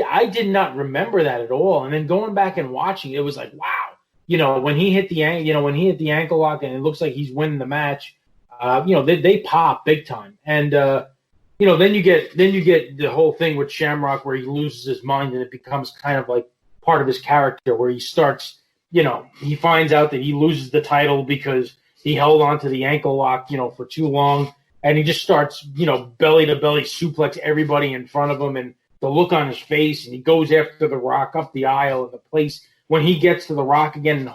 I did not remember that at all. And then going back and watching, it was like, wow. When he hit the ankle lock and it looks like he's winning the match, they pop big time. And then you get the whole thing with Shamrock where he loses his mind and it becomes kind of like part of his character where he starts, he finds out that he loses the title because he held on to the ankle lock, for too long. And he just starts, belly to belly suplex everybody in front of him, and the look on his face, and he goes after The Rock up the aisle of the place. When he gets to The Rock again,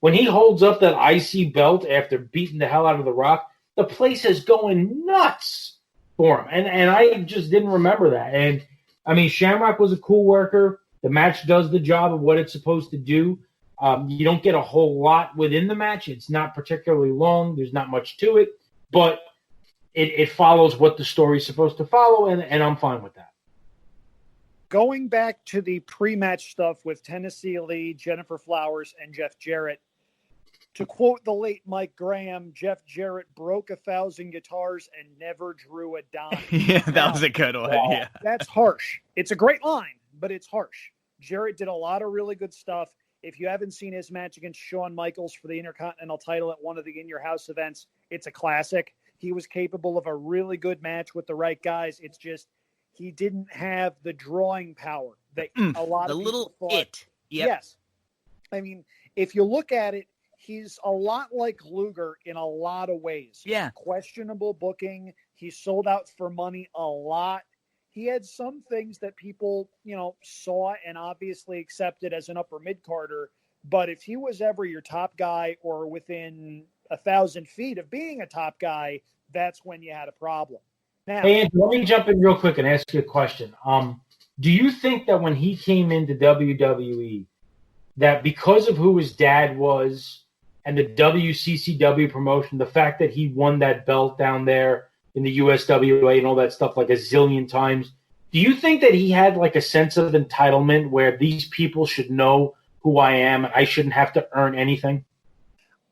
when he holds up that IC belt after beating the hell out of The Rock, the place is going nuts for him. And I just didn't remember that. And, I mean, Shamrock was a cool worker. The match does the job of what it's supposed to do. You don't get a whole lot within the match. It's not particularly long. There's not much to it. But it follows what the story's supposed to follow, and I'm fine with that. Going back to the pre-match stuff with Tennessee Lee, Jennifer Flowers, and Jeff Jarrett, to quote the late Mike Graham, Jeff Jarrett broke 1,000 guitars and never drew a dime. Yeah, that was a good one. Yeah, that's harsh. It's a great line, but it's harsh. Jarrett did a lot of really good stuff. If you haven't seen his match against Shawn Michaels for the Intercontinental title at one of the In Your House events, it's a classic. He was capable of a really good match with the right guys. It's just he didn't have the drawing power that a lot of people thought. It. Yep. Yes. I mean, if you look at it, he's a lot like Luger in a lot of ways. Yeah. Questionable booking. He sold out for money a lot. He had some things that people, saw and obviously accepted as an upper mid-carder. But if he was ever your top guy or within 1,000 feet of being a top guy, that's when you had a problem. Now, hey, Andrew, let me jump in real quick and ask you a question. Do you think that when he came into WWE, that because of who his dad was and the WCCW promotion, the fact that he won that belt down there in the USWA and all that stuff like a zillion times, Do you think that he had like a sense of entitlement where these people should know who I am and I shouldn't have to earn anything?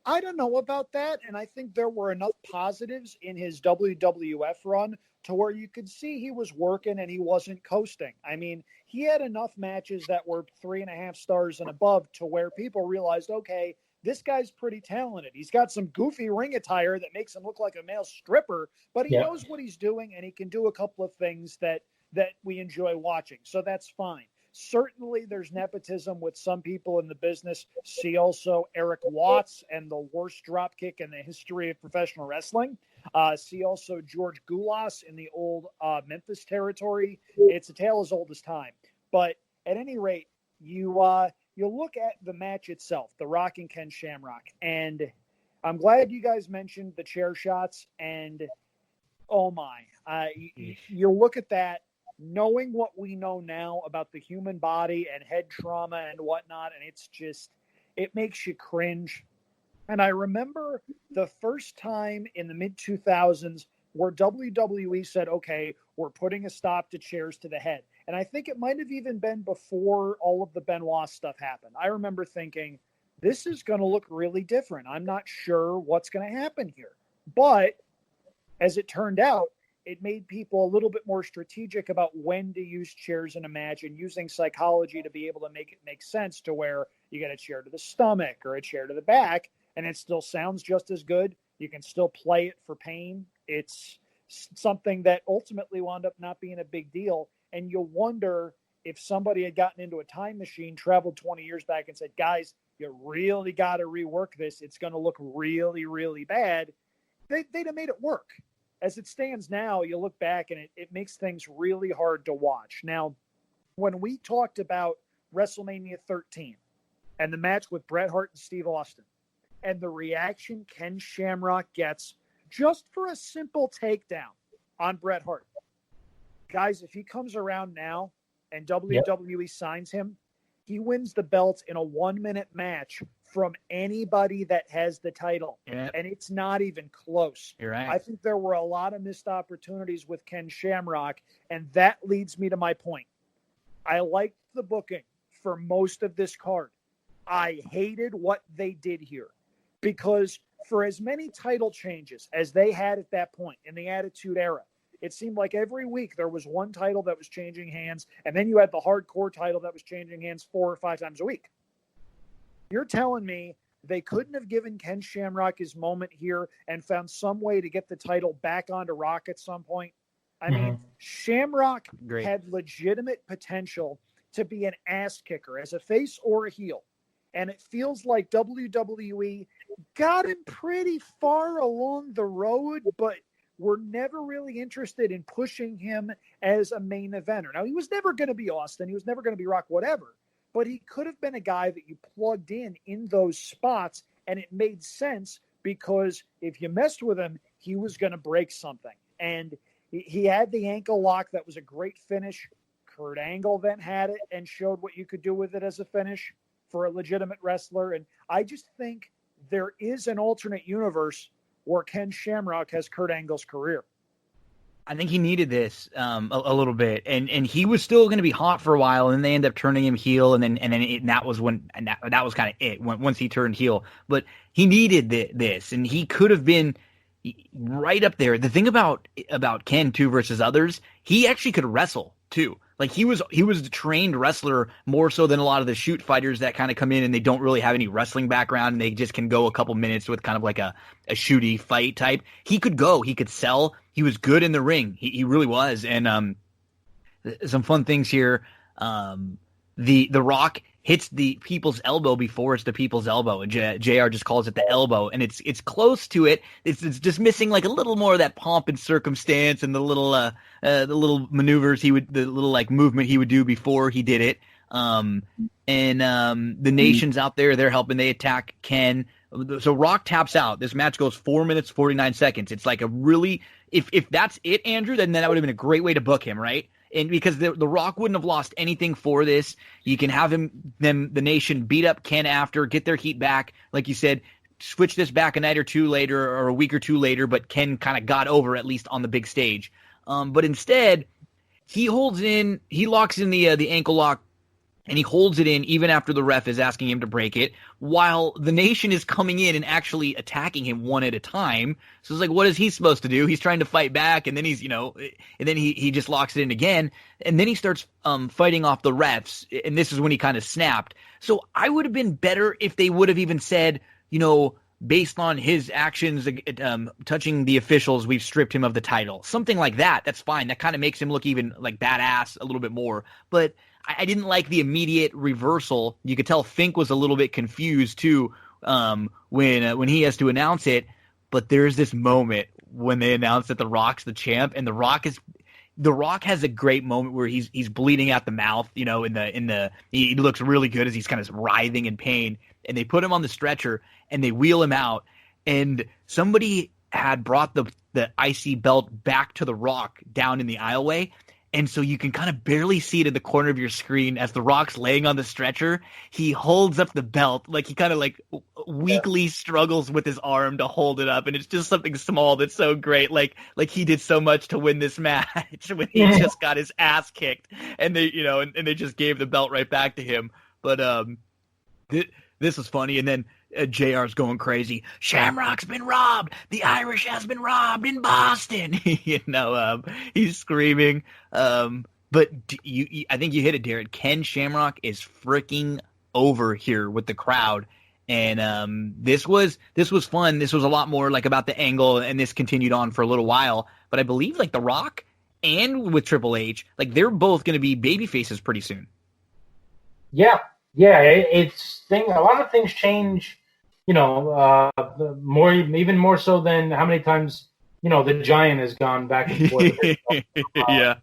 I don't know about that, and I think there were enough positives in his WWF run to where you could see he was working and he wasn't coasting. I mean, he had enough matches that were 3.5 stars and above to where people realized, okay, this guy's pretty talented. He's got some goofy ring attire that makes him look like a male stripper, but he knows what he's doing, and he can do a couple of things that we enjoy watching. So that's fine. Certainly there's nepotism with some people in the business. See also Eric Watts and the worst dropkick in the history of professional wrestling. See also George Goulas in the old Memphis territory. It's a tale as old as time. But at any rate, you look at the match itself, The Rock and Ken Shamrock, and I'm glad you guys mentioned the chair shots. And oh my, you look at that, knowing what we know now about the human body and head trauma and whatnot, and it makes you cringe. And I remember the first time in the mid-2000s where WWE said, okay, we're putting a stop to chairs to the head. And I think it might have even been before all of the Benoit stuff happened. I remember thinking, this is going to look really different. I'm not sure what's going to happen here. But as it turned out, it made people a little bit more strategic about when to use chairs in a match and using psychology to be able to make it make sense to where you get a chair to the stomach or a chair to the back, and it still sounds just as good. You can still play it for pain. It's something that ultimately wound up not being a big deal. And you'll wonder if somebody had gotten into a time machine, traveled 20 years back and said, guys, you really got to rework this. It's going to look really, really bad. They'd have made it work. As it stands now, you look back and it makes things really hard to watch. Now, when we talked about WrestleMania 13 and the match with Bret Hart and Steve Austin and the reaction Ken Shamrock gets just for a simple takedown on Bret Hart. Guys, if he comes around now and WWE signs him, he wins the belt in a 1-minute match from anybody that has the title. Yep. And it's not even close. You're right. I think there were a lot of missed opportunities with Ken Shamrock, and that leads me to my point. I liked the booking for most of this card. I hated what they did here because for as many title changes as they had at that point in the Attitude Era, it seemed like every week there was one title that was changing hands, and then you had the hardcore title that was changing hands 4 or 5 times a week. You're telling me they couldn't have given Ken Shamrock his moment here and found some way to get the title back onto Rock at some point? I mean, Shamrock had legitimate potential to be an ass kicker as a face or a heel. And it feels like WWE got him pretty far along the road, but were never really interested in pushing him as a main eventer. Now, he was never going to be Austin. He was never going to be Rock, whatever. But he could have been a guy that you plugged in those spots, and it made sense because if you messed with him, he was going to break something. And he had the ankle lock that was a great finish. Kurt Angle then had it and showed what you could do with it as a finish for a legitimate wrestler. And I just think there is an alternate universe where Ken Shamrock has Kurt Angle's career. I think he needed this a little bit, and he was still going to be hot for a while, and then they ended up turning him heel, and that was kind of it once he turned heel. But he needed this, and he could have been right up there. The thing about Ken too versus others, he actually could wrestle too. Like he was a trained wrestler more so than a lot of the shoot fighters that kind of come in and they don't really have any wrestling background and they just can go a couple minutes with kind of like a shooty fight type. He could go, he could sell. He was good in the ring. He really was. And some fun things here. The Rock hits the people's elbow before it's the people's elbow. And JR just calls it the elbow, and it's close to it. It's just missing like a little more of that pomp and circumstance and the little maneuvers the little like movement he would do before he did it. The nation's out there, they're helping. They attack Ken. So Rock taps out. This match goes 4 minutes 49 seconds. It's like a really if that's it, Andrew, then that would have been a great way to book him, right? And because the Rock wouldn't have lost anything for this, you can have the nation beat up Ken after, get their heat back, like you said, switch this back a night or two later or a week or two later, but Ken kind of got over at least on the big stage. But instead, he locks in the ankle lock, and he holds it in even after the ref is asking him to break it, while the Nation is coming in and actually attacking him one at a time. So it's like, what is he supposed to do? He's trying to fight back, and then he just locks it in again, and then he starts fighting off the refs, and this is when he kind of snapped. So I would have been better if they would have even said, based on his actions touching the officials, we've stripped him of the title. Something like that. That's fine. That kind of makes him look even like badass a little bit more. But I didn't like the immediate reversal. You could tell Fink was a little bit confused too when he has to announce it. But there's this moment when they announce that The Rock's the champ, and The Rock has a great moment where he's bleeding out the mouth. He looks really good as he's kind of writhing in pain, and they put him on the stretcher and they wheel him out. And somebody had brought the IC belt back to The Rock down in the aisleway. And so you can kind of barely see it in the corner of your screen as The Rock's laying on the stretcher. He holds up the belt, like he kind of weakly struggles with his arm to hold it up. And it's just something small that's so great. Like he did so much to win this match when he just got his ass kicked, and they, and they just gave the belt right back to him. But this was funny. And then JR's going crazy. Shamrock's been robbed. The Irish has been robbed in Boston. He's screaming. But I think you hit it, Darren. Ken Shamrock is freaking over here with the crowd. And this was fun. This was a lot more about the angle, and this continued on for a little while. But I believe The Rock and with Triple H, they're both going to be baby faces pretty soon. Yeah. Yeah, a lot of things change, even more so than how many times, the Giant has gone back and forth. Yeah.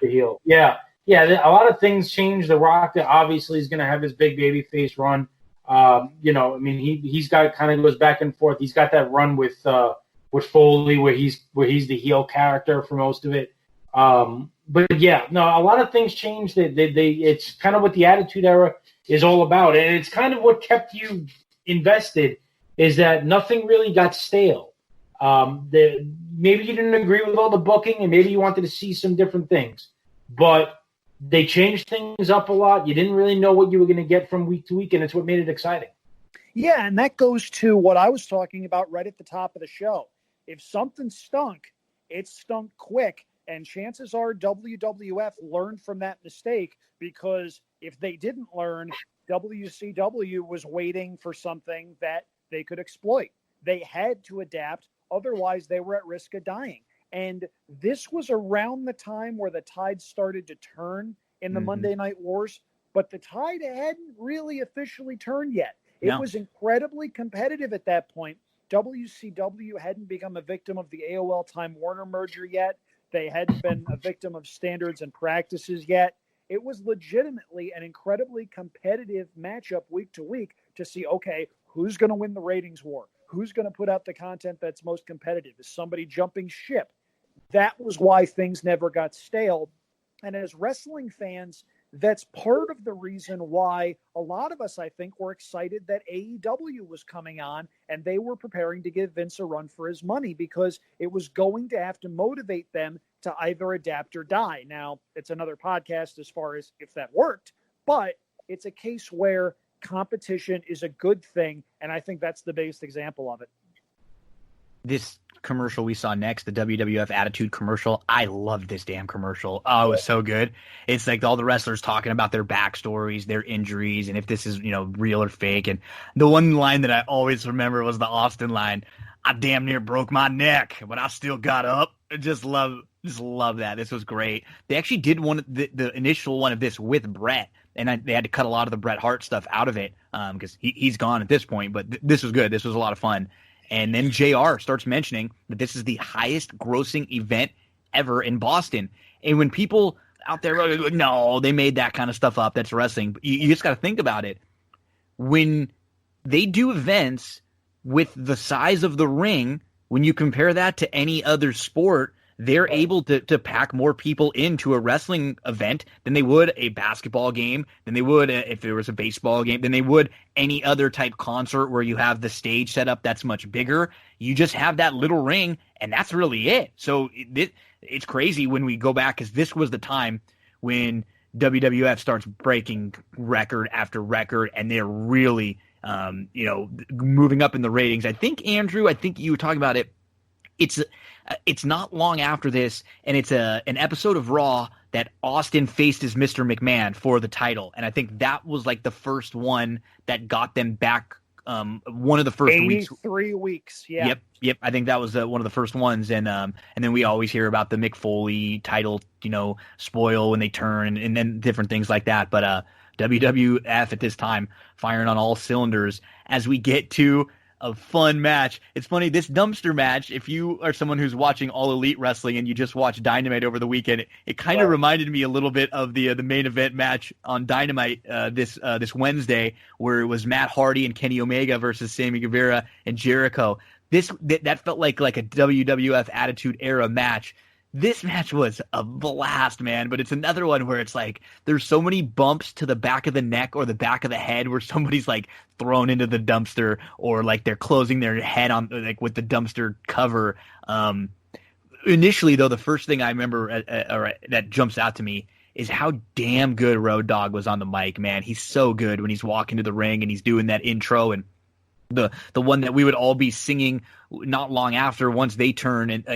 The heel. Yeah. A lot of things change. The Rock obviously is going to have his big baby face run. He's got kind of goes back and forth. He's got that run with Foley where he's the heel character for most of it. But yeah, no, a lot of things change. It's kind of what the Attitude Era is all about, and it's kind of what kept you invested. Is that nothing really got stale? Maybe you didn't agree with all the booking, and maybe you wanted to see some different things, but they changed things up a lot. You didn't really know what you were going to get from week to week, and it's what made it exciting. Yeah, and that goes to what I was talking about right at the top of the show. If something stunk, it stunk quick. And chances are WWF learned from that mistake, because if they didn't learn, WCW was waiting for something that they could exploit. They had to adapt. Otherwise, they were at risk of dying. And this was around the time where the tide started to turn in the Monday Night Wars, but the tide hadn't really officially turned yet. It was incredibly competitive at that point. WCW hadn't become a victim of the AOL Time Warner merger yet. They hadn't been a victim of standards and practices yet. It was legitimately an incredibly competitive matchup week to week to see, okay, who's going to win the ratings war? Who's going to put out the content that's most competitive? Is somebody jumping ship? That was why things never got stale. And as wrestling fans, that's part of the reason why a lot of us, I think, were excited that AEW was coming on, and they were preparing to give Vince a run for his money, because it was going to have to motivate them to either adapt or die. Now, it's another podcast as far as if that worked, but it's a case where competition is a good thing, and I think that's the biggest example of it. This commercial we saw next, the WWF Attitude commercial, I loved this damn commercial. Oh, it was so good. It's all the wrestlers talking about their backstories, their injuries, and if this is, real or fake. And the one line that I always remember was the Austin line, "I damn near broke my neck, but I still got up." Just love that. This was great. They actually did the initial one of this with Bret, and they had to cut a lot of the Bret Hart stuff out of it because he's gone at this point. But this was good. This was a lot of fun. And then JR starts mentioning that this is the highest grossing event ever in Boston. And when people out there are like, no, they made that kind of stuff up, that's wrestling. But you just got to think about it. When they do events with the size of the ring, when you compare that to any other sport, they're able to pack more people into a wrestling event than they would a basketball game, than they would if there was a baseball game, than they would any other type concert where you have the stage set up that's much bigger. You just have that little ring, and that's really it. So it's crazy when we go back, because this was the time when WWF starts breaking record after record, and they're really moving up in the ratings. I think, Andrew, you were talking about it. It's not long after this, and it's an episode of Raw that Austin faced as Mr. McMahon for the title, and I think that was like the first one that got them back. One of the first 83 weeks. Yeah. Yep. I think that was one of the first ones, and then we always hear about the Mick Foley title, spoil when they turn, and then different things like that. But WWF at this time firing on all cylinders as we get to a fun match. It's funny, this dumpster match, if you are someone who's watching All Elite Wrestling and you just watched Dynamite over the weekend, it kind of reminded me a little bit of the main event match on Dynamite this Wednesday, where it was Matt Hardy and Kenny Omega versus Sammy Guevara and Jericho. That felt like a WWF Attitude Era match. This match was a blast, man, but it's another one where it's like there's so many bumps to the back of the neck or the back of the head where somebody's like thrown into the dumpster, or like they're closing their head on like with the dumpster cover. Initially, though, the first thing I remember that jumps out to me is how damn good Road Dogg was on the mic, man. He's so good when he's walking to the ring and he's doing that intro, and the one that we would all be singing not long after once they turn and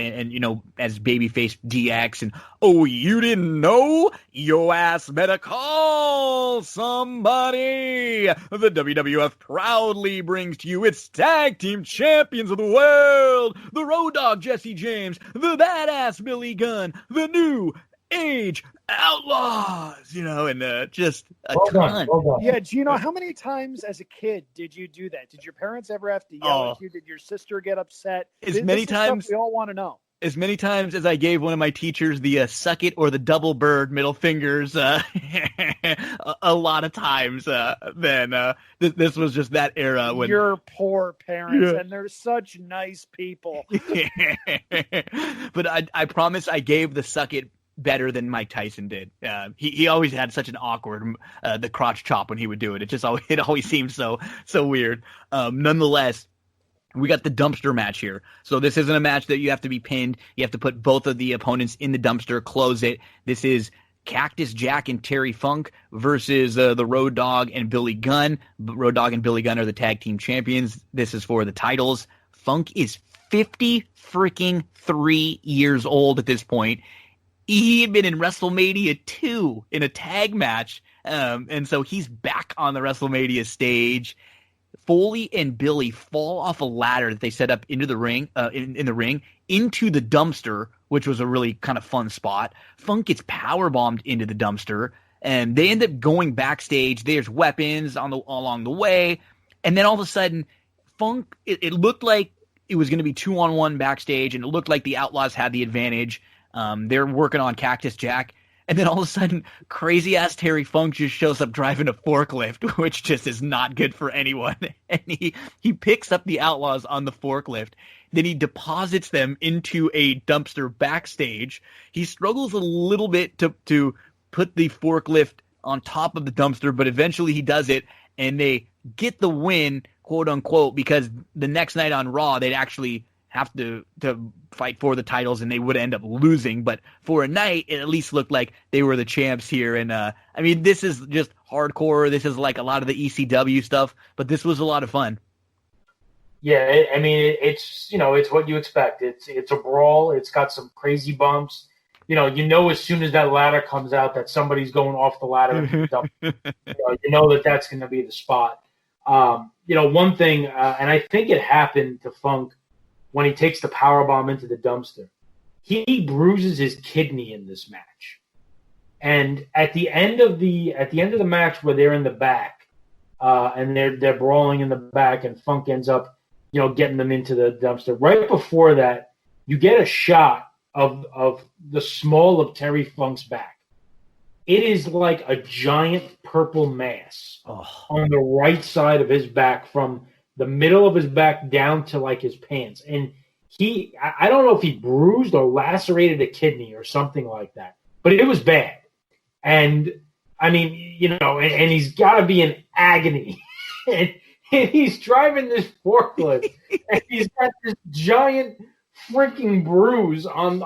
as babyface DX, and oh, you didn't know? Your ass better call somebody. The WWF proudly brings to you its tag team champions of the world, the Road Dogg Jesse James, the badass Billy Gunn, the New Age Outlaws, and just a ton. Yeah, Gino, how many times as a kid did you do that? Did your parents ever have to yell at you? Did your sister get upset? Many times. We all want to know. As many times as I gave one of my teachers the suck it or the double bird middle fingers, a lot of times. Then this was just that era when your poor parents, and they're such nice people. But I promise I gave the suck it better than Mike Tyson did. He always had such an awkward the crotch chop when he would do it. It always seemed so weird. Nonetheless, we got the dumpster match here. So this isn't a match that you have to be pinned. You have to put both of the opponents in the dumpster, close it. This is Cactus Jack and Terry Funk versus the Road Dogg and Billy Gunn. Road Dogg and Billy Gunn are the tag team champions. This is for the titles. Funk is 53 years old at this point. He had been in WrestleMania 2 in a tag match, and so he's back on the WrestleMania stage. Foley and Billy fall off a ladder that they set up into the ring, in the ring, into the dumpster, which was a really kind of fun spot. Funk gets powerbombed into the dumpster, and they end up going backstage. There's weapons along the way, and then all of a sudden, Funk, it looked like it was going to be 2-on-1 backstage, and it looked like the Outlaws had the advantage. They're working on Cactus Jack, and then all of a sudden, crazy-ass Terry Funk just shows up driving a forklift, which just is not good for anyone. And he picks up the Outlaws on the forklift. Then he deposits them into a dumpster backstage. He struggles a little bit to put the forklift on top of the dumpster, but eventually he does it, and they get the win, quote-unquote, because the next night on Raw, they'd actually have to fight for the titles, and they would end up losing. But for a night, it at least looked like they were the champs here. And this is just hardcore. This is like a lot of the ECW stuff, but this was a lot of fun. Yeah, it's it's what you expect. It's a brawl. It's got some crazy bumps. As soon as that ladder comes out that somebody's going off the ladder. That's going to be the spot. One thing, and I think it happened to Funk when he takes the powerbomb into the dumpster. He bruises his kidney in this match. And at the end of the match where they're in the back, and they're brawling in the back, and Funk ends up, getting them into the dumpster. Right before that, you get a shot of the small of Terry Funk's back. It is like a giant purple mass on the right side of his back, from the middle of his back down to like his pants. And I don't know if he bruised or lacerated a kidney or something like that, but it was bad. And I mean, and he's got to be in agony. and he's driving this forklift, and he's got this giant freaking bruise on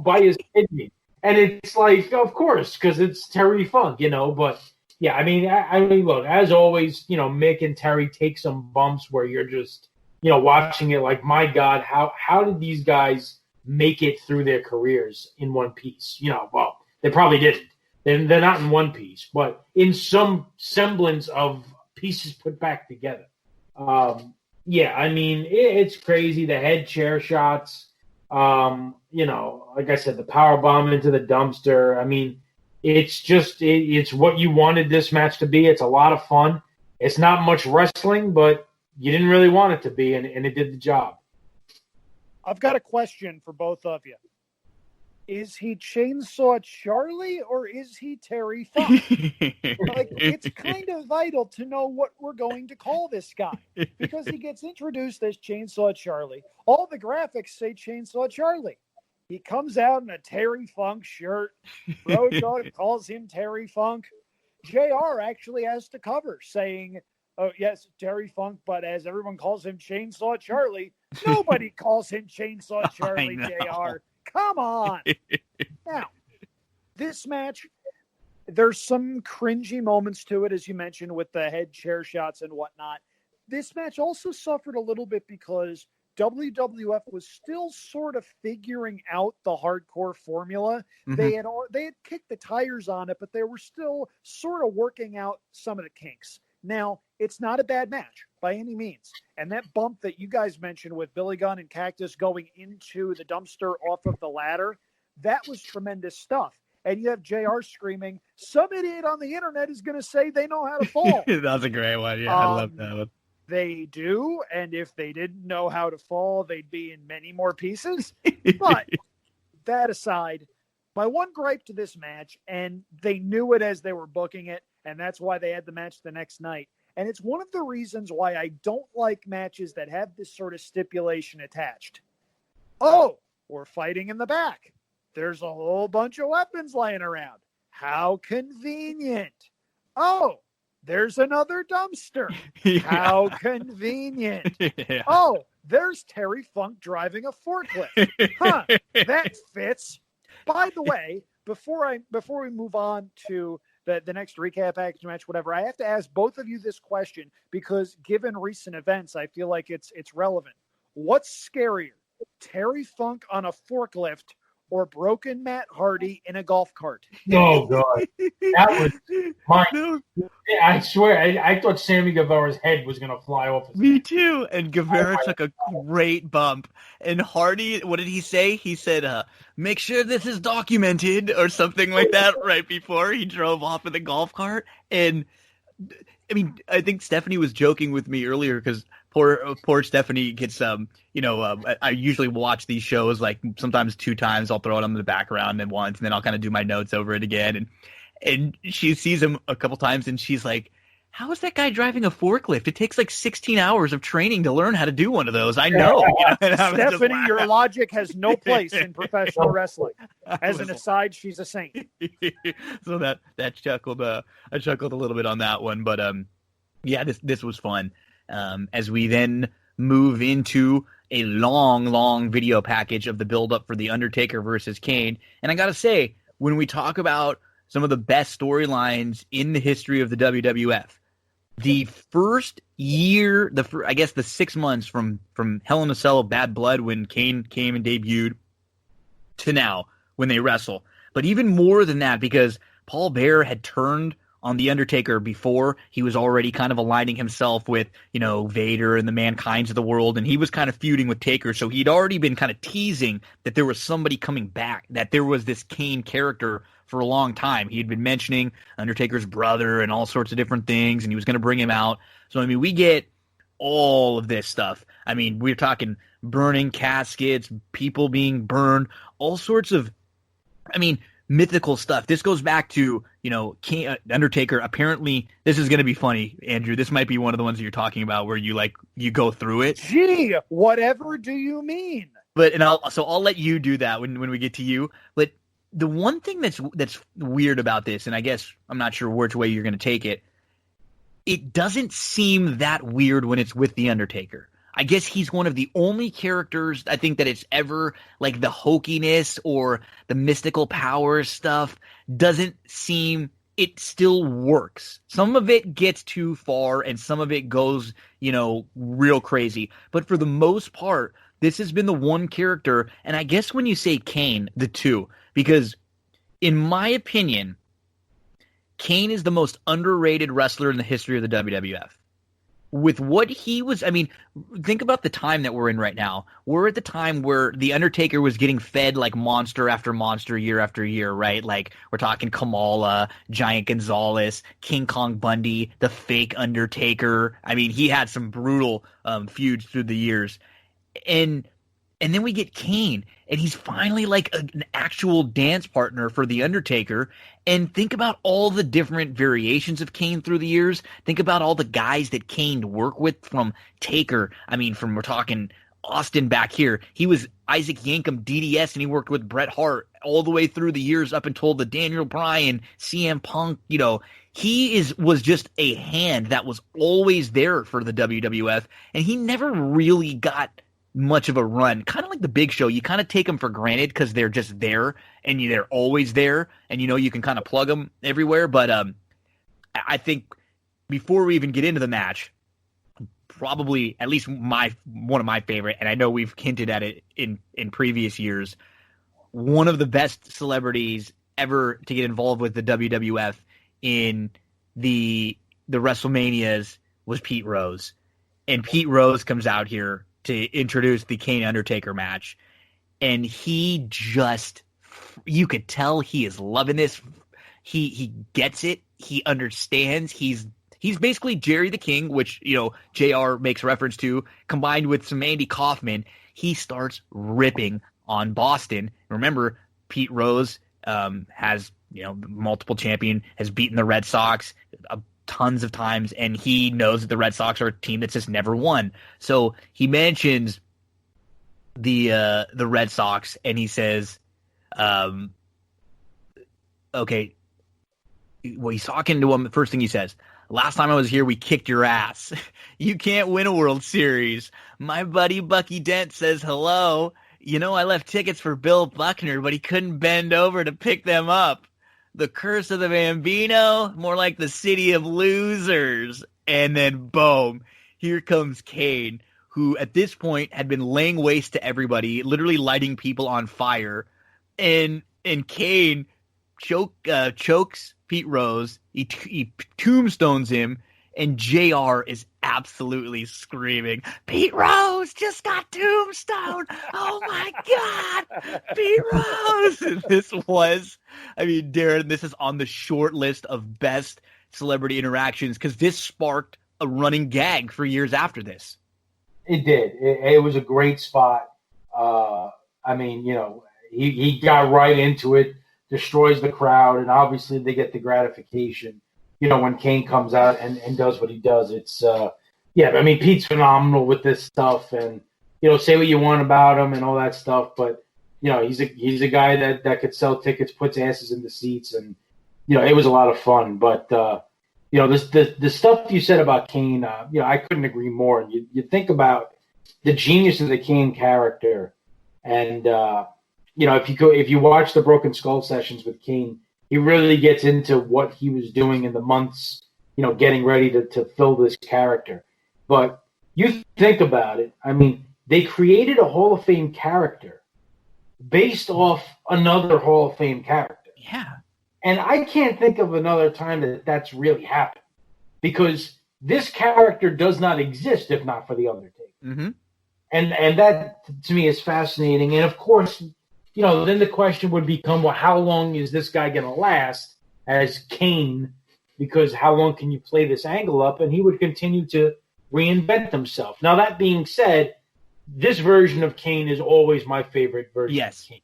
by his kidney. And it's like, of course, because it's Terry Funk, But yeah, I mean, look, as always, Mick and Terry take some bumps where you're just, watching it like, my God, how did these guys make it through their careers in one piece? Well, they probably didn't. They're not in one piece, but in some semblance of pieces put back together. Yeah, I mean, it's crazy. The head chair shots, like I said, the power bomb into the dumpster. I mean, it's just, it's what you wanted this match to be. It's a lot of fun. It's not much wrestling, but you didn't really want it to be, and it did the job. I've got a question for both of you. Is he Chainsaw Charlie or is he Terry Funk? It's kind of vital to know what we're going to call this guy because he gets introduced as Chainsaw Charlie. All the graphics say Chainsaw Charlie. He comes out in a Terry Funk shirt. Road Dogg calls him Terry Funk. JR actually has to cover saying, oh, yes, Terry Funk, but as everyone calls him Chainsaw Charlie, nobody calls him Chainsaw Charlie, JR. Come on. Now, this match, there's some cringy moments to it, as you mentioned, with the head chair shots and whatnot. This match also suffered a little bit because WWF was still sort of figuring out the hardcore formula. Mm-hmm. They had kicked the tires on it, but they were still sort of working out some of the kinks. Now, it's not a bad match by any means. And that bump that you guys mentioned with Billy Gunn and Cactus going into the dumpster off of the ladder, that was tremendous stuff. And you have JR screaming, some idiot on the internet is going to say they know how to fall. That's a great one. Yeah, I love that one. They do. And if they didn't know how to fall, they'd be in many more pieces. But that aside, my one gripe to this match, and they knew it as they were booking it, and that's why they had the match the next night. And it's one of the reasons why I don't like matches that have this sort of stipulation attached. Oh, we're fighting in the back. There's a whole bunch of weapons laying around. How convenient. Oh, there's another dumpster. Yeah. How convenient. Yeah. Oh, there's Terry Funk driving a forklift. Huh, that fits. By the way, before we move on to the next recap package match, whatever, I have to ask both of you this question because given recent events, I feel like it's relevant. What's scarier, Terry Funk on a forklift or broken Matt Hardy in a golf cart? Oh, God. That was mine. I swear, I thought Sammy Guevara's head was going to fly off. Me too. And Guevara took a great bump. And Hardy, what did he say? He said, make sure this is documented or something like that right before he drove off in the golf cart. And, I mean, I think Stephanie was joking with me earlier because poor Stephanie gets, I usually watch these shows like sometimes 2 times. I'll throw it on the background and once, and then I'll kind of do my notes over it again. And she sees him a couple times and she's like, how is that guy driving a forklift? It takes like 16 hours of training to learn how to do one of those. I know. Stephanie, your logic has no place in professional wrestling. As an aside, she's a saint. So that chuckled. I chuckled a little bit on that one, but yeah, this was fun. As we then move into a long video package of the build-up for The Undertaker versus Kane. And I got to say, when we talk about some of the best storylines in the history of the WWF, the first year, I guess the 6 months from Hell in a Cell of Bad Blood when Kane came and debuted to now when they wrestle. But even more than that, because Paul Bearer had turned on The Undertaker before. He was already kind of aligning himself with, Vader and the Mankinds of the world, and he was kind of feuding with Taker, so he'd already been kind of teasing that there was somebody coming back, that there was this Kane character for a long time. He had been mentioning Undertaker's brother and all sorts of different things, and he was going to bring him out. So, I mean, we get all of this stuff. I mean, we're talking burning caskets, people being burned, all sorts of, mythical stuff. This goes back to, Undertaker. Apparently, this is going to be funny, Andrew. This might be one of the ones that you're talking about where you go through it. Gee, whatever do you mean? But I'll let you do that when we get to you. But the one thing that's weird about this, and I guess I'm not sure which way you're going to take it, it doesn't seem that weird when it's with the Undertaker. I guess he's one of the only characters I think that it's ever like the hokiness or the mystical powers stuff doesn't seem, it still works. Some of it gets too far and some of it goes, real crazy. But for the most part, this has been the one character, and I guess when you say Kane, the two, because in my opinion, Kane is the most underrated wrestler in the history of the WWF. With what he was, think about the time that we're in right now. We're at the time where The Undertaker was getting fed like monster after monster year after year, right? Like, we're talking Kamala, Giant Gonzalez, King Kong Bundy, the fake Undertaker. He had some brutal feuds through the years. And then we get Kane, and he's finally like an actual dance partner for The Undertaker. And think about all the different variations of Kane through the years. Think about all the guys that Kane worked with, from Taker. We're talking Austin back here. He was Isaac Yankem, DDS, and he worked with Bret Hart all the way through the years up until the Daniel Bryan, CM Punk. He was just a hand that was always there for the WWF, and he never really got much of a run. Kind of like the Big Show. You kind of take them for granted because they're just there and they're always there, and you can kind of plug them everywhere. But I think before we even get into the match, probably at least one of my favorite, and I know we've hinted at it in previous years, one of the best celebrities ever to get involved with the WWF in the WrestleManias was Pete Rose. And Pete Rose comes out here to introduce the Kane Undertaker match, and he just, you could tell he is loving this. He gets it. He understands. He's basically Jerry the King, which JR makes reference to, combined with some Andy Kaufman. He starts ripping on Boston. Remember, Pete Rose has multiple champion, has beaten the Red Sox tons of times, and he knows that the Red Sox are a team that's just never won. So he mentions the Red Sox, and he says, okay, well, he's talking to him. The first thing he says, "Last time I was here, we kicked your ass. You can't win a World Series. My buddy Bucky Dent says hello. I left tickets for Bill Buckner, but he couldn't bend over to pick them up. The curse of the Bambino, more like the city of losers." And then, boom, here comes Kane, who at this point had been laying waste to everybody, literally lighting people on fire. And Kane chokes Pete Rose. He tombstones him, and JR is absolutely screaming, "Pete Rose just got tombstoned! Oh my God, Pete Rose!" And this was, Darin, this is on the short list of best celebrity interactions because this sparked a running gag for years after this. It did. It was a great spot. He got right into it, destroys the crowd, and obviously they get the gratification. When Kane comes out and does what he does, it's Pete's phenomenal with this stuff, and say what you want about him and all that stuff, but he's a guy that could sell tickets, puts asses in the seats, and it was a lot of fun. But the stuff you said about Kane, I couldn't agree more. You think about the genius of the Kane character, and if you watch the Broken Skull sessions with Kane, he really gets into what he was doing in the months, getting ready to fill this character. But you think about it, they created a Hall of Fame character based off another Hall of Fame character. Yeah. And I can't think of another time that's really happened, because this character does not exist if not for The Undertaker. Mm-hmm. And that, to me, is fascinating. And, of course, then the question would become, well, how long is this guy going to last as Kane? Because how long can you play this angle up? And he would continue to reinvent himself. Now, that being said, this version of Kane is always my favorite version of Kane.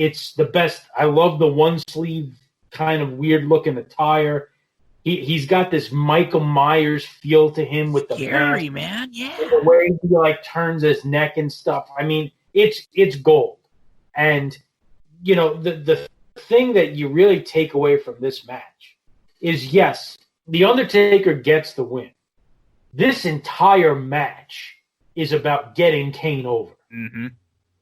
It's the best. I love the one sleeve kind of weird looking attire. He's got this Michael Myers feel to him with the Scary, mask, man. Yeah. the way he like turns his neck and stuff. I mean, it's gold. And the thing that you really take away from this match is, yes, The Undertaker gets the win. This entire match is about getting Kane over. Mm-hmm.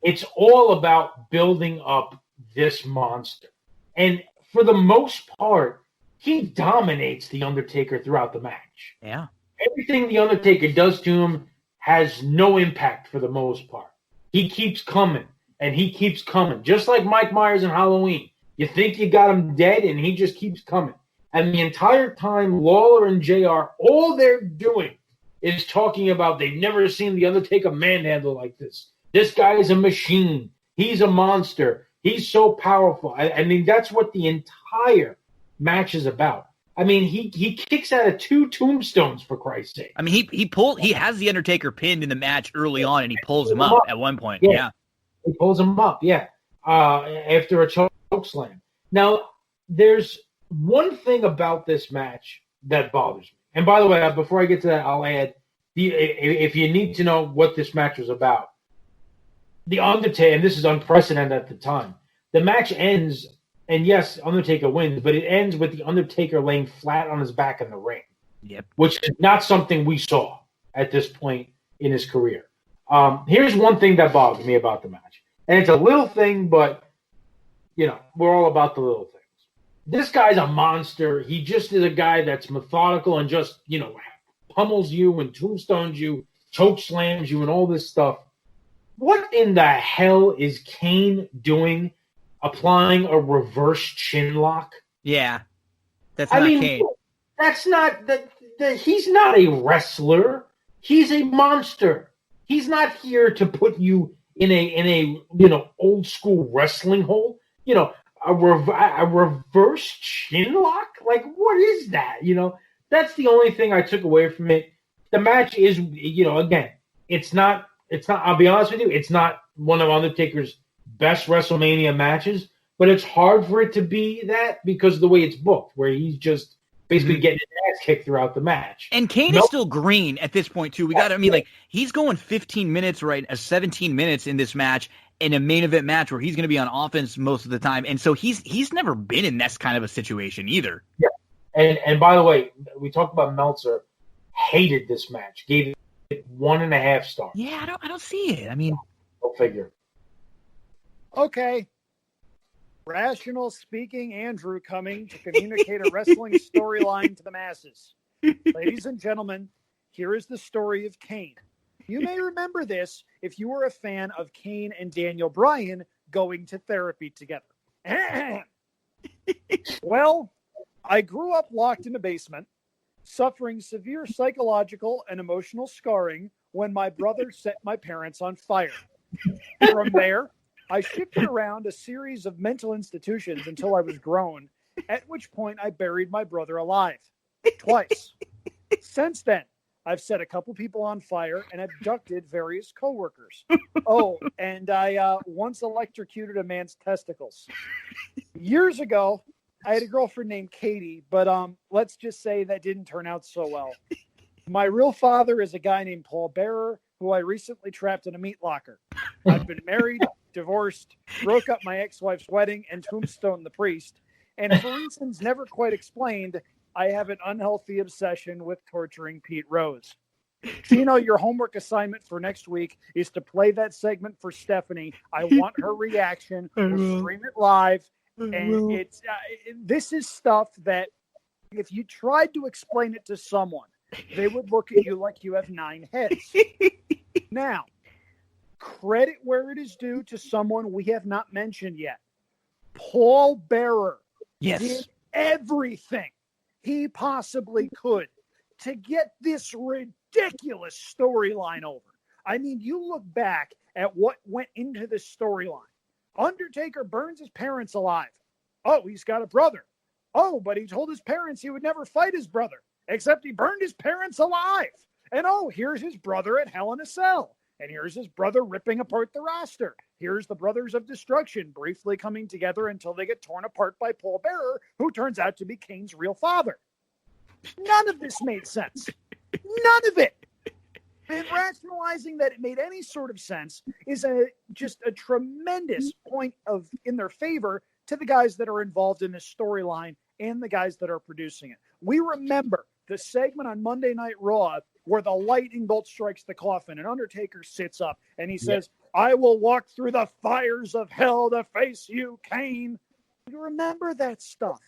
It's all about building up this monster. And for the most part, he dominates The Undertaker throughout the match. Yeah. Everything The Undertaker does to him has no impact for the most part. He keeps coming, and he keeps coming. Just like Mike Myers in Halloween. You think you got him dead, and he just keeps coming. And the entire time, Lawler and JR, all they're doing is talking about they've never seen The Undertaker manhandle like this. This guy is a machine. He's a monster. He's so powerful. I mean, that's what the entire match is about. I mean, he kicks out of 2 tombstones, for Christ's sake. I mean, he has the Undertaker pinned in the match early on, and he pulls him up at one point. Yeah. He pulls him up, after a choke slam. Now, there's one thing about this match that bothers me. And by the way, before I get to that, I'll add, if you need to know what this match was about, The Undertaker, and this is unprecedented at the time, the match ends, and yes, Undertaker wins, but it ends with The Undertaker laying flat on his back in the ring. Yep. Which is not something we saw at this point in his career. Here's one thing that bothered me about the match. And it's a little thing, but, we're all about the little things. This guy's a monster. He just is a guy that's methodical and just, pummels you and tombstones you, choke slams you and all this stuff. What in the hell is Kane doing applying a reverse chin lock? Yeah. That's not Kane. That's not he's not a wrestler. He's a monster. He's not here to put you in a old school wrestling hole. A reverse chin lock? Like, what is that? That's the only thing I took away from it. The match is, again, it's not, I'll be honest with you, it's not one of Undertaker's best WrestleMania matches, but it's hard for it to be that because of the way it's booked, where he's just basically getting his ass kicked throughout the match. And Kane is still green at this point, too. He's going 15 minutes, 17 minutes in this match, in a main event match where he's going to be on offense most of the time. And so he's never been in this kind of a situation either. Yeah. And by the way, we talked about Meltzer, hated this match, gave it 1.5 stars. Yeah, I don't see it. I mean, go figure. Okay. Rational speaking Andrew coming to communicate a wrestling storyline to the masses. Ladies and gentlemen, here is the story of Kane. You may remember this if you were a fan of Kane and Daniel Bryan going to therapy together. Well, I grew up locked in a basement, suffering severe psychological and emotional scarring when my brother set my parents on fire. From there, I shifted around a series of mental institutions until I was grown, at which point I buried my brother alive. Twice. Since then, I've set a couple people on fire and abducted various coworkers. Oh, and I once electrocuted a man's testicles. Years ago, I had a girlfriend named Katie, but let's just say that didn't turn out so well. My real father is a guy named Paul Bearer, who I recently trapped in a meat locker. I've been married, divorced, broke up my ex-wife's wedding, and tombstoned the priest. And for reasons never quite explained, I have an unhealthy obsession with torturing Pete Rose. Gino, your homework assignment for next week is to play that segment for Stephanie. I want her reaction. We'll stream it live. And it's this is stuff that if you tried to explain it to someone, they would look at you like you have 9 heads. Now, credit where it is due to someone we have not mentioned yet. Paul Bearer did everything he possibly could to get this ridiculous storyline over. I mean, you look back at what went into this storyline. Undertaker burns his parents alive. Oh, he's got a brother. Oh, but he told his parents he would never fight his brother, except he burned his parents alive. And oh, here's his brother at Hell in a Cell. And here's his brother ripping apart the roster. Here's the Brothers of Destruction briefly coming together until they get torn apart by Paul Bearer, who turns out to be Kane's real father. None of this made sense. None of it. And rationalizing that it made any sort of sense is just a tremendous point in their favor to the guys that are involved in this storyline and the guys that are producing it. We remember the segment on Monday Night Raw where the lightning bolt strikes the coffin and Undertaker sits up and he says, I will walk through the fires of hell to face you, Kane. You remember that stuff.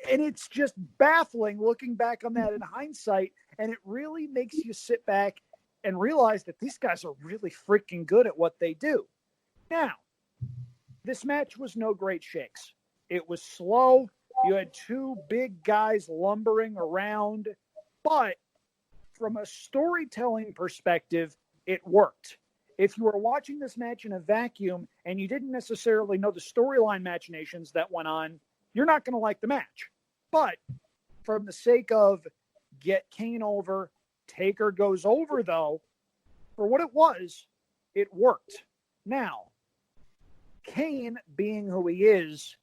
And it's just baffling looking back on that in hindsight. And it really makes you sit back and realize that these guys are really freaking good at what they do. Now, this match was no great shakes. It was slow. You had two big guys lumbering around. But from a storytelling perspective, it worked. If you were watching this match in a vacuum and you didn't necessarily know the storyline machinations that went on, you're not going to like the match. But from the sake of get Kane over, Taker goes over, though, for what it was, it worked. Now, Kane, being who he is,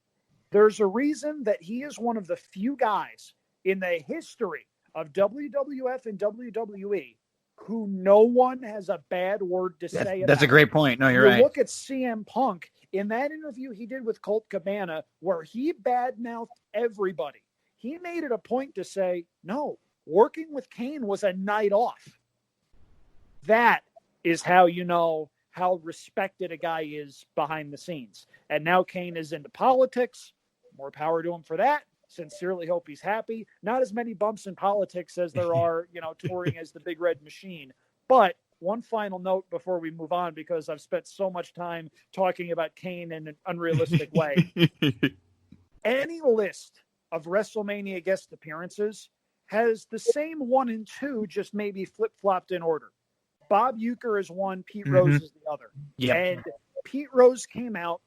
there's a reason that he is one of the few guys in the history of WWF and WWE who no one has a bad word to say about. That's a great point. No, you're right. Look at CM Punk in that interview he did with Colt Cabana where he badmouthed everybody. He made it a point to say, no, working with Kane was a night off. That is how you know how respected a guy is behind the scenes. And now Kane is into politics. More power to him for that. Sincerely hope he's happy. Not as many bumps in politics as there are, touring as the Big Red Machine. But one final note before we move on, because I've spent so much time talking about Kane in an unrealistic way. Any list of WrestleMania guest appearances has the same 1 and 2, just maybe flip-flopped in order. Bob Uecker is one, Pete Rose is the other. Yep. And Pete Rose came out,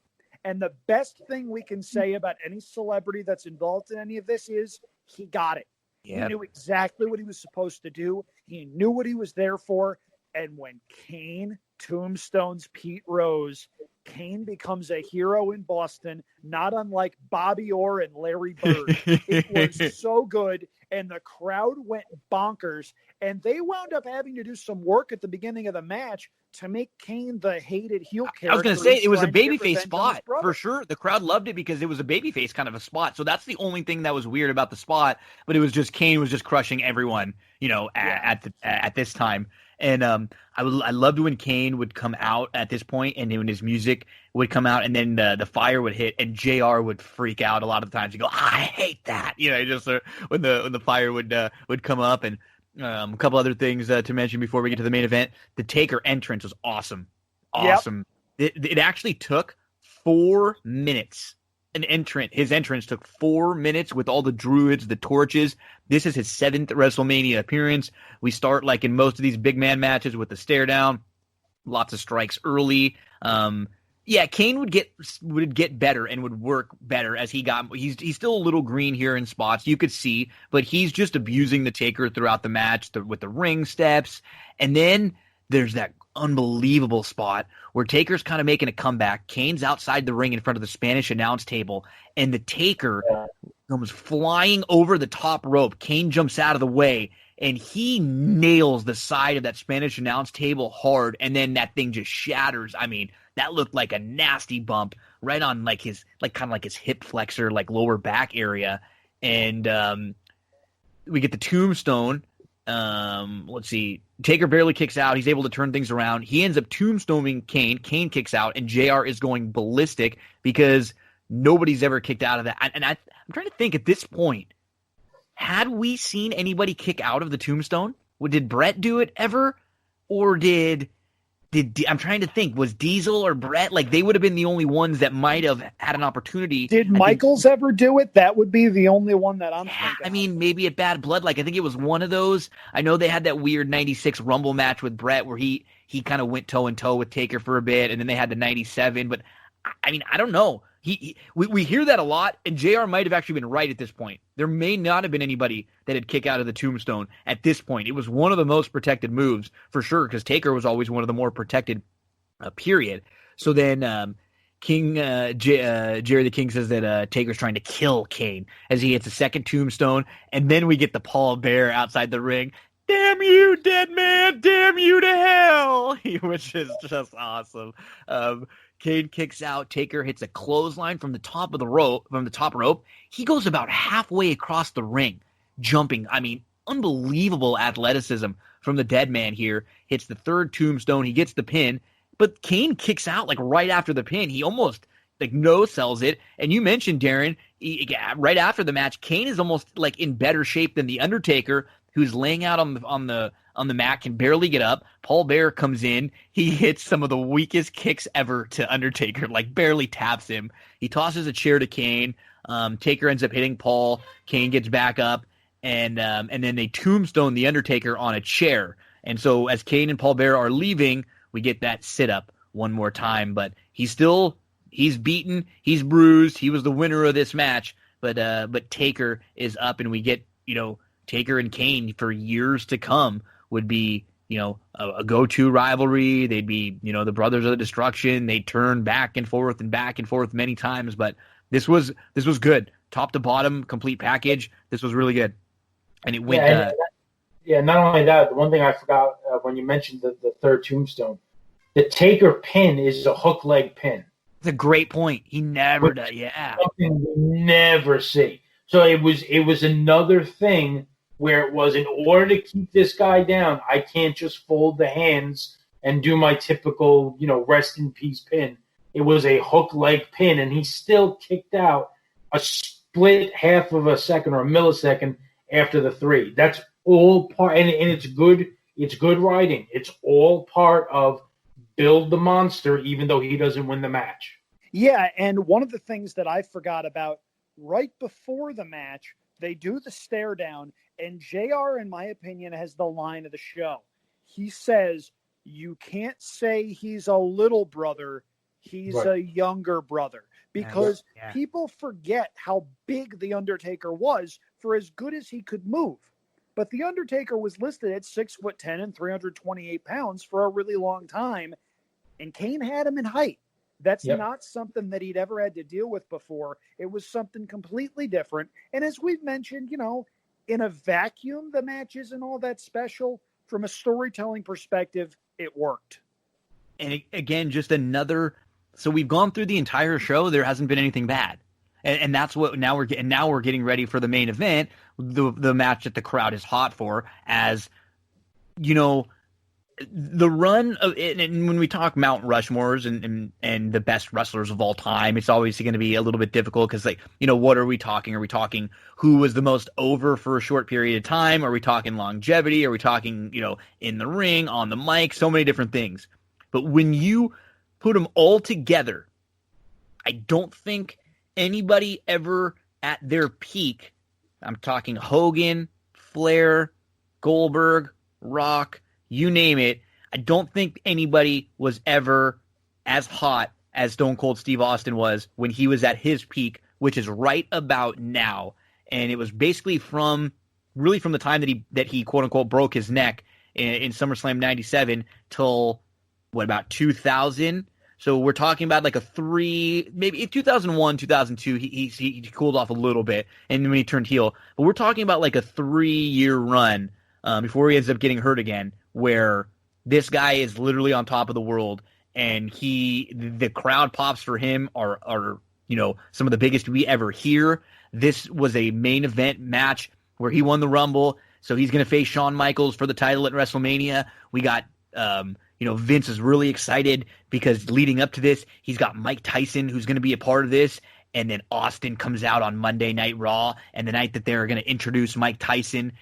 and the best thing we can say about any celebrity that's involved in any of this is he got it. Yep. He knew exactly what he was supposed to do. He knew what he was there for. And when Kane tombstones Pete Rose, Kane becomes a hero in Boston, not unlike Bobby Orr and Larry Bird. It was so good, and the crowd went bonkers, and they wound up having to do some work at the beginning of the match to make Kane the hated heel character. I was going to say, it was a babyface spot, for sure. The crowd loved it because it was a babyface kind of a spot, so that's the only thing that was weird about the spot, but it was just Kane was just crushing everyone, at this time. And I loved when Kane would come out at this point, and when his music would come out, and then the fire would hit, and JR would freak out a lot of the times. He'd go, I hate that, just when the fire would come up. And a couple other things to mention before we get to the main event. The Taker entrance was awesome. Yep. It actually took 4 minutes. His entrance took 4 minutes with all the druids, the torches. This is his 7th WrestleMania appearance. We start like in most of these big man matches with the stare down, lots of strikes early. Kane would get better and would work better as he's still a little green here in spots, you could see, but he's just abusing the Taker throughout the match with the ring steps. And then there's that unbelievable spot where Taker's kind of making a comeback. Kane's outside the ring in front of the Spanish announce table, and the Taker comes flying over the top rope. Kane jumps out of the way, and he nails the side of that Spanish announce table hard, and then that thing just shatters. I mean, that looked like a nasty bump right on his hip flexor, lower back area. And we get the tombstone. Let's see. Taker barely kicks out. He's able to turn things around. He ends up tombstoning Kane. Kane kicks out, and JR is going ballistic because nobody's ever kicked out of that. And I'm trying to think at this point, had we seen anybody kick out of the tombstone? Did Brett do it ever? Or did I'm trying to think, was Diesel or Brett, they would have been the only ones that might have had an opportunity. Did Michaels ever do it? That would be the only one that I'm thinking. I mean, maybe at Bad Blood, I think it was one of those. I know they had that weird 96 Rumble match with Brett where he kind of went toe-and-toe with Taker for a bit, and then they had the 97. But, I mean, I don't know. We hear that a lot, and JR might have actually been right at this point. There may not have been anybody that had kicked out of the tombstone at this point. It was one of the most protected moves for sure, because Taker was always one of the more protected, period. So then Jerry the King says that Taker's trying to kill Kane as he hits a second tombstone, and then we get the Paul Bear outside the ring. Damn you, dead man! Damn you to hell! Which is just awesome. Kane kicks out. Taker hits a clothesline from the top of the rope. He goes about halfway across the ring, jumping. I mean, unbelievable athleticism from the dead man here. Hits the third tombstone. He gets the pin, but Kane kicks out like right after the pin. He almost like no-sells it. And you mentioned, Darin, right after the match, Kane is almost like in better shape than the Undertaker, who's laying out on the mat, can barely get up. Paul Bear comes in. He hits some of the weakest kicks ever to Undertaker, like barely taps him. He tosses a chair to Kane. Taker ends up hitting Paul. Kane gets back up, and then they tombstone the Undertaker on a chair. And so as Kane and Paul Bear are leaving, we get that sit-up one more time. But he's beaten. He's bruised. He was the winner of this match. But Taker is up, and we get, Taker and Kane for years to come would be, a go-to rivalry. They'd be, the Brothers of the Destruction. They'd turn back and forth many times, but this was good. Top to bottom, complete package. This was really good. And it went... not only that, the one thing I forgot when you mentioned the third tombstone, the Taker pin is a hook leg pin. It's a great point. He never does, yeah. Something we never see. So it was another thing where it was, in order to keep this guy down, I can't just fold the hands and do my typical, rest in peace pin. It was a hook leg pin, and he still kicked out a split half of a second or a millisecond after the three. That's all part, and it's good. It's good writing. It's all part of build the monster, even though he doesn't win the match. Yeah, and one of the things that I forgot about, right before the match, they do the stare down, and JR, in my opinion, has the line of the show. He says, you can't say he's a little brother, he's a younger brother. Because people forget how big The Undertaker was for as good as he could move. But The Undertaker was listed at 6'10" and 328 pounds for a really long time, and Kane had him in height. That's not something that he'd ever had to deal with before. It was something completely different. And as we've mentioned, in a vacuum, the match isn't all that special. From a storytelling perspective, it worked. And again, just another. So we've gone through the entire show. There hasn't been anything bad. And that's what now we're getting ready for the main event, the match that the crowd is hot for, as the run of it. And when we talk Mount Rushmores and the best wrestlers of all time, it's always going to be a little bit difficult because, what are we talking? Are we talking who was the most over for a short period of time? Are we talking longevity? Are we talking, in the ring, on the mic? So many different things. But when you put them all together, I don't think anybody ever at their peak, I'm talking Hogan, Flair, Goldberg, Rock, you name it, I don't think anybody was ever as hot as Stone Cold Steve Austin was when he was at his peak, which is right about now. And it was basically from the time that he quote unquote broke his neck in SummerSlam 97 till about 2000. So we're talking about like maybe in 2001, 2002, he cooled off a little bit, and when he turned heel. But we're talking about like a 3-year run before he ends up getting hurt again, where this guy is literally on top of the world, and the crowd pops for him are some of the biggest we ever hear. This was a main event match where he won the Rumble, so he's going to face Shawn Michaels for the title at WrestleMania. We got Vince is really excited because leading up to this, he's got Mike Tyson who's going to be a part of this. And then Austin comes out on Monday Night Raw, and the night that they're going to introduce Mike Tyson,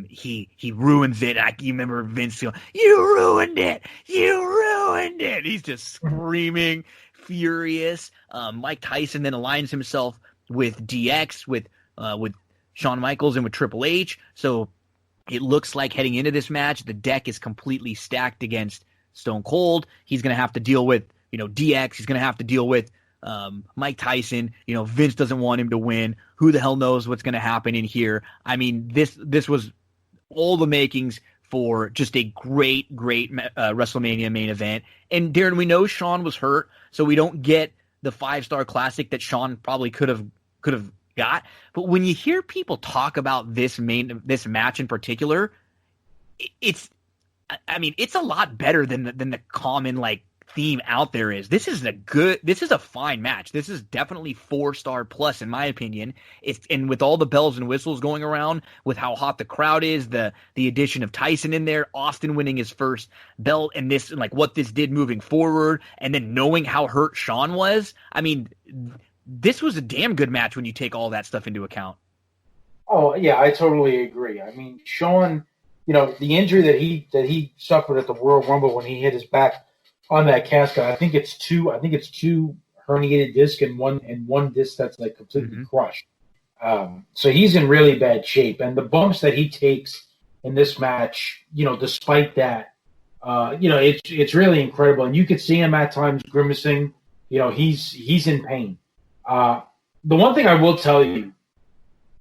he ruins it. You remember Vince going, "You ruined it! You ruined it!" He's just screaming, furious. Mike Tyson then aligns himself with DX, with Shawn Michaels, and with Triple H. So it looks like heading into this match, the deck is completely stacked against Stone Cold. He's going to have to deal with DX. He's going to have to deal with Mike Tyson, Vince doesn't want him to win. Who the hell knows what's going to happen in here? I mean, this was all the makings for just a great WrestleMania main event. And Darin, we know Shawn was hurt, so we don't get the 5-star classic that Shawn probably could have got. But when you hear people talk about this match in particular, it's a lot better than the common theme out there is. This is a fine match. This is definitely 4-star plus in my opinion. And with all the bells and whistles going around, with how hot the crowd is, the addition of Tyson in there, Austin winning his first belt, and this what this did moving forward, and then knowing how hurt Shawn was. I mean, this was a damn good match when you take all that stuff into account. Oh yeah, I totally agree. I mean, Shawn, the injury that he suffered at the Royal Rumble when he hit his back on that casket, I think it's two herniated discs and one disc that's completely crushed. So he's in really bad shape, and the bumps that he takes in this match, despite that, it's really incredible. And you could see him at times grimacing. He's in pain. The one thing I will tell you,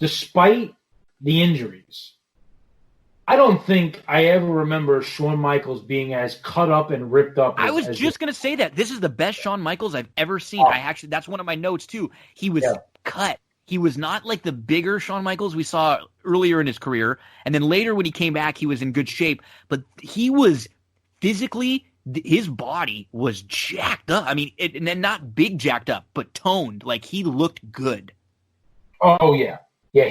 despite the injuries, I don't think I ever remember Shawn Michaels being as cut up and ripped up. I was just going to say that. This is the best Shawn Michaels I've ever seen. That's one of my notes too. He was cut. He was not like the bigger Shawn Michaels we saw earlier in his career. And then later when he came back, he was in good shape. But he was physically, his body was jacked up. I mean, and then not big jacked up, but toned. He looked good. Oh, yeah. Yeah,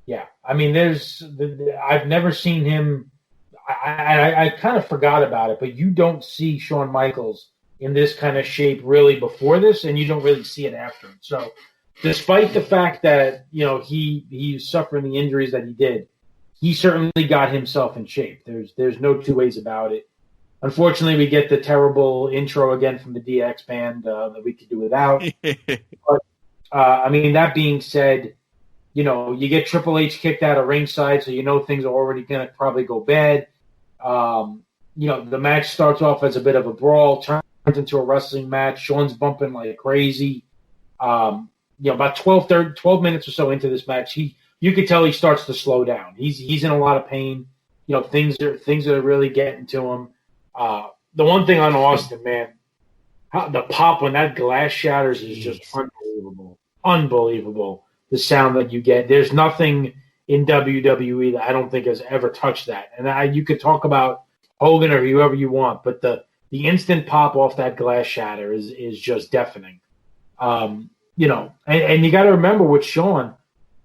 yeah. I mean, I've never seen him. I kind of forgot about it, but you don't see Shawn Michaels in this kind of shape really before this, and you don't really see it after. So despite the fact that, he's suffering the injuries that he did, he certainly got himself in shape. There's no two ways about it. Unfortunately, we get the terrible intro again from the DX band that we could do without. But, that being said, you get Triple H kicked out of ringside, so things are already going to probably go bad. The match starts off as a bit of a brawl, turns into a wrestling match. Shawn's bumping like crazy. About 12 minutes or so into this match, you could tell he starts to slow down. He's in a lot of pain. Things are really getting to him. The one thing on Austin, man, the pop when that glass shatters is just unbelievable. Unbelievable. The sound that you get. There's nothing in WWE that I don't think has ever touched that. And you could talk about Hogan or whoever you want, but the instant pop off that glass shatter is just deafening. And you got to remember with Shawn,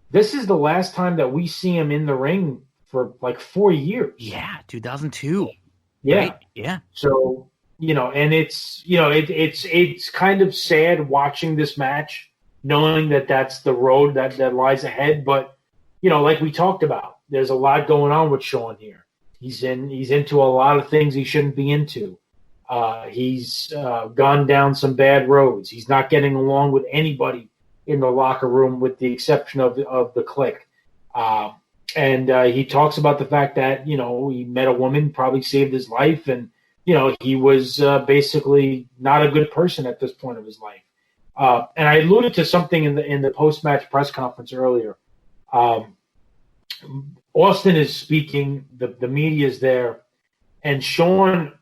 this is the last time that we see him in the ring for 4 years. Yeah, 2002. Yeah. Right? Yeah. So, and it's kind of sad watching this match, knowing that that's the road that lies ahead. But, like we talked about, there's a lot going on with Shawn here. He's into a lot of things he shouldn't be into. He's gone down some bad roads. He's not getting along with anybody in the locker room with the exception of the Clique. And he talks about the fact that, he met a woman, probably saved his life, and, he was basically not a good person at this point of his life. And I alluded to something in the post-match press conference earlier. Austin is speaking, the media's there, and Shawn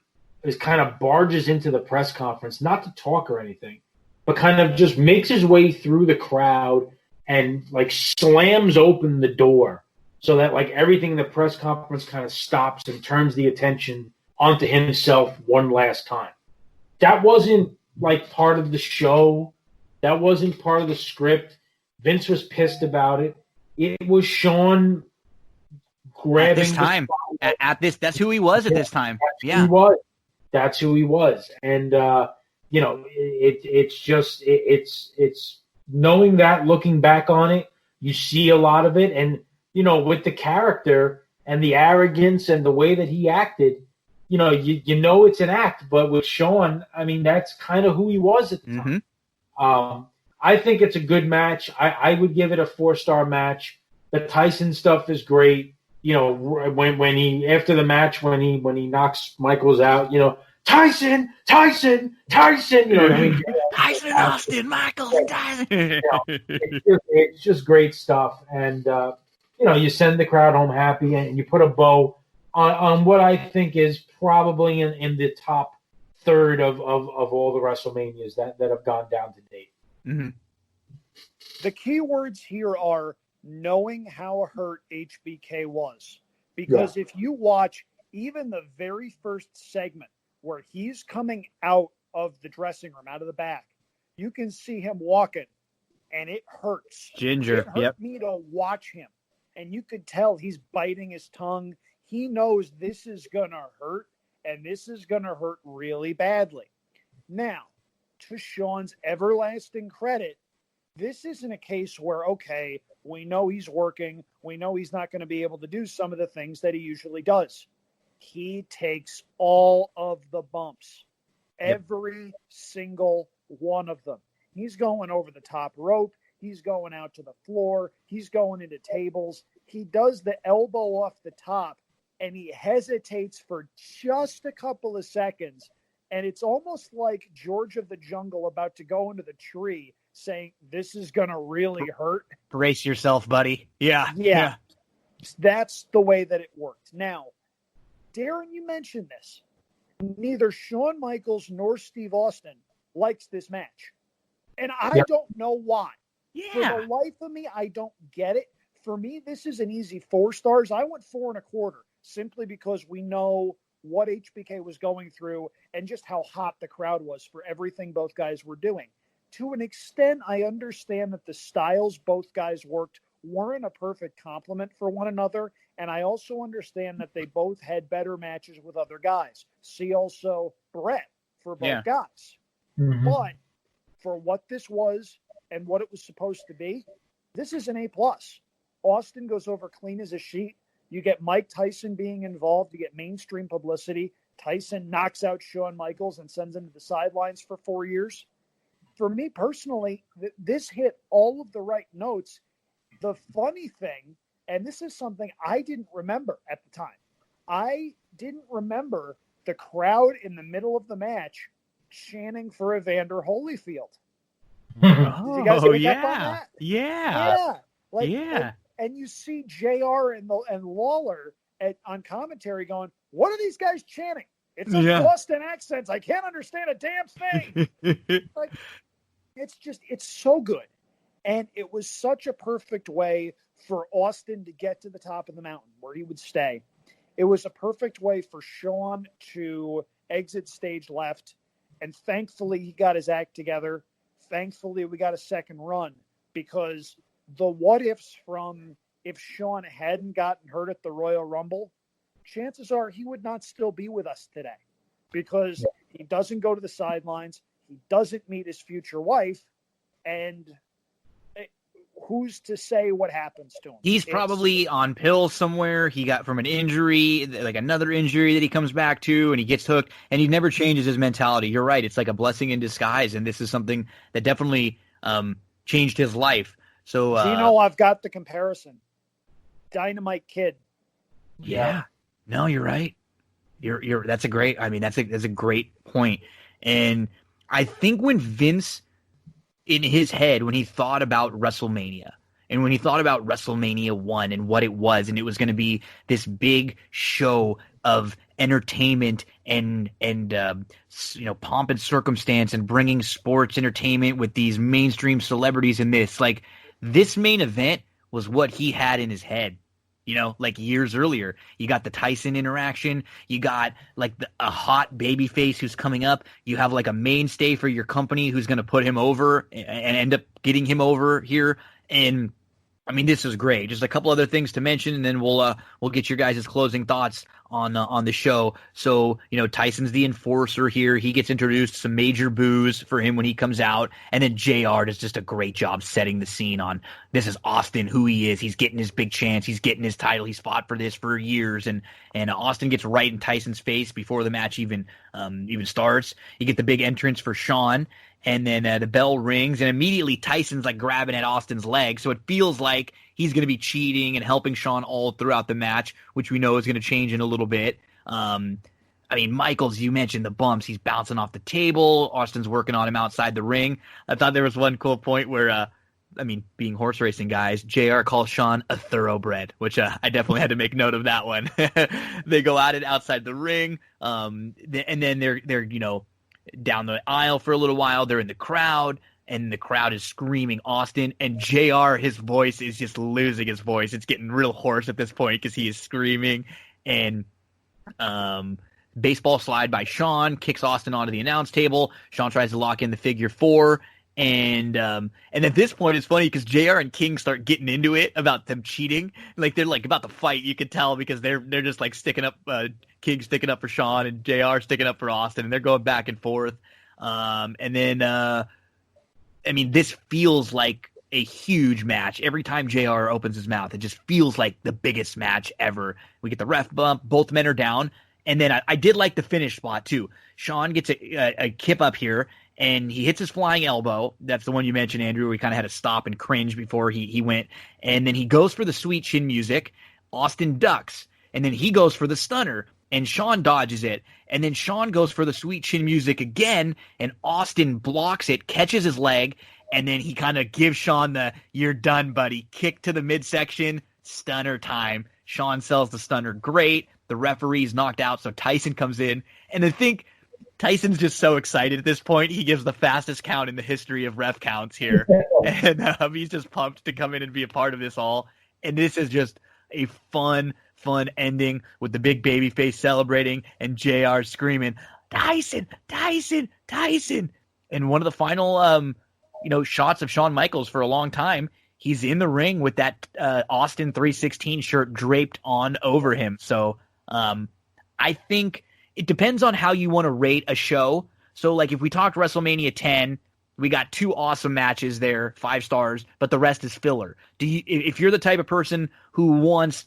is kind of barges into the press conference, not to talk or anything, but kind of just makes his way through the crowd and slams open the door so that everything in the press conference kind of stops and turns the attention onto himself one last time. That wasn't part of the show. That wasn't part of the script. Vince was pissed about it. It was Shawn grabbing at this time. That's who he was at this time. Yeah. That's who he was. And it's knowing that, looking back on it, you see a lot of it, and with the character and the arrogance and the way that he acted, you know it's an act. But with Shawn, that's kind of who he was at the time. I think it's a good match. I would give it a 4-star match. The Tyson stuff is great. When he after the match when he knocks Michaels out, Tyson. You know what I mean? Tyson. and Austin, Michaels and Tyson. It's just great stuff. And, you send the crowd home happy and you put a bow on what I think is probably in the top third of all the WrestleManias that have gone down to date. Mm-hmm. The key words here are knowing how hurt HBK was. Because if you watch even the very first segment where he's coming out of the dressing room, out of the back, you can see him walking, and it hurts. Ginger, it hurt me to watch him. And you could tell he's biting his tongue. He knows this is going to hurt, and this is going to hurt really badly. Now, to Shawn's everlasting credit, this isn't a case where, okay, we know he's working. We know he's not going to be able to do some of the things that he usually does. He takes all of the bumps, every single one of them. He's going over the top rope. He's going out to the floor. He's going into tables. He does the elbow off the top, and he hesitates for just a couple of seconds. And it's almost like George of the Jungle about to go into the tree saying, this is going to really hurt. Brace yourself, buddy. Yeah. That's the way that it worked. Now, Darin, you mentioned this. Neither Shawn Michaels nor Steve Austin likes this match. And I don't know why. Yeah. For the life of me, I don't get it. For me, this is an easy 4 stars. I went 4.25 simply because we know what HBK was going through and just how hot the crowd was for everything both guys were doing. To an extent, I understand that the styles both guys worked weren't a perfect complement for one another, and I also understand that they both had better matches with other guys. See also Brett for both guys. Mm-hmm. But for what this was and what it was supposed to be, this is an A+. Austin goes over clean as a sheet. You get Mike Tyson being involved. You get mainstream publicity. Tyson knocks out Shawn Michaels and sends him to the sidelines for 4 years. For me personally, this hit all of the right notes. The funny thing, and this is something I didn't remember at the time, I didn't remember the crowd in the middle of the match chanting for Evander Holyfield. Did you guys pick up on that? Yeah. And you see JR and Lawler on commentary going, what are these guys chanting? It's in Boston accents. I can't understand a damn thing. It's so good. And it was such a perfect way for Austin to get to the top of the mountain where he would stay. It was a perfect way for Shawn to exit stage left. And thankfully, he got his act together. Thankfully, we got a second run because the what ifs from if Shawn hadn't gotten hurt at the Royal Rumble, chances are he would not still be with us today because he doesn't go to the sidelines. He doesn't meet his future wife. And who's to say what happens to him? He's probably on pills somewhere. He got from an injury, like another injury that he comes back to, and he gets hooked, and he never changes his mentality. You're right. It's like a blessing in disguise, and this is something that definitely changed his life. So, I've got the comparison. Dynamite Kid. Yeah. No, you're right. That's a great great point. And I think when Vince, in his head, when he thought about WrestleMania and when he thought about WrestleMania 1 and what it was, and it was going to be this big show of entertainment and pomp and circumstance and bringing sports entertainment with these mainstream celebrities in this main event was what he had in his head. Like years earlier, you got the Tyson interaction. You got a hot baby face who's coming up. You have like a mainstay for your company who's going to put him over and end up getting him over here. And I mean, this is great. Just a couple other things to mention, and then we'll get your guys' closing thoughts on the show. So, Tyson's the enforcer here. He gets introduced, some major boos for him when he comes out. And then JR does just a great job setting the scene on this is Austin, who he is. He's getting his big chance. He's getting his title. He's fought for this for years. And Austin gets right in Tyson's face before the match even starts. You get the big entrance for Shawn. And then the bell rings, and immediately Tyson's grabbing at Austin's leg. So it feels like he's going to be cheating and helping Shawn all throughout the match, which we know is going to change in a little bit. I mean, Michaels, you mentioned the bumps. He's bouncing off the table. Austin's working on him outside the ring. I thought there was one cool point where, being horse racing guys, JR calls Sean a thoroughbred, which I definitely had to make note of that one. They go at it outside the ring, and then they're down the aisle for a little while. They're in the crowd, and the crowd is screaming Austin, and JR, his voice is just losing his voice. It's getting real hoarse at this point because he is screaming. And baseball slide by Sean kicks Austin onto the announce table. Sean tries to lock in the figure 4. And at this point, it's funny because JR and King start getting into it about them cheating. Like, they're like about to fight. You could tell because they're just like sticking up, King sticking up for Sean and JR sticking up for Austin, and they're going back and forth. This feels like a huge match. Every time JR opens his mouth, it just feels like the biggest match ever. We get the ref bump. Both men are down. And then I did like the finish spot, too. Sean gets a kip up here, and he hits his flying elbow. That's the one you mentioned, Andrew. We kind of had to stop and cringe before he went. And then he goes for the sweet chin music. Austin ducks. And then he goes for the stunner, and Sean dodges it. And then Sean goes for the sweet chin music again, and Austin blocks it, catches his leg, and then he kind of gives Sean the "you're done, buddy" kick to the midsection. Stunner time. Sean sells the stunner great. The referee's knocked out, so Tyson comes in. And I think Tyson's just so excited at this point. He gives the fastest count in the history of ref counts here. And he's just pumped to come in and be a part of this all. And this is just a fun ending with the big baby face celebrating and JR screaming, "Tyson, Tyson, Tyson." And one of the final shots of Shawn Michaels for a long time, he's in the ring with that Austin 316 shirt draped on over him. So I think it depends on how you want to rate a show. So, like, if we talked WrestleMania 10, we got 2 awesome matches there, 5 stars, but the rest is filler. If you're the type of person who wants,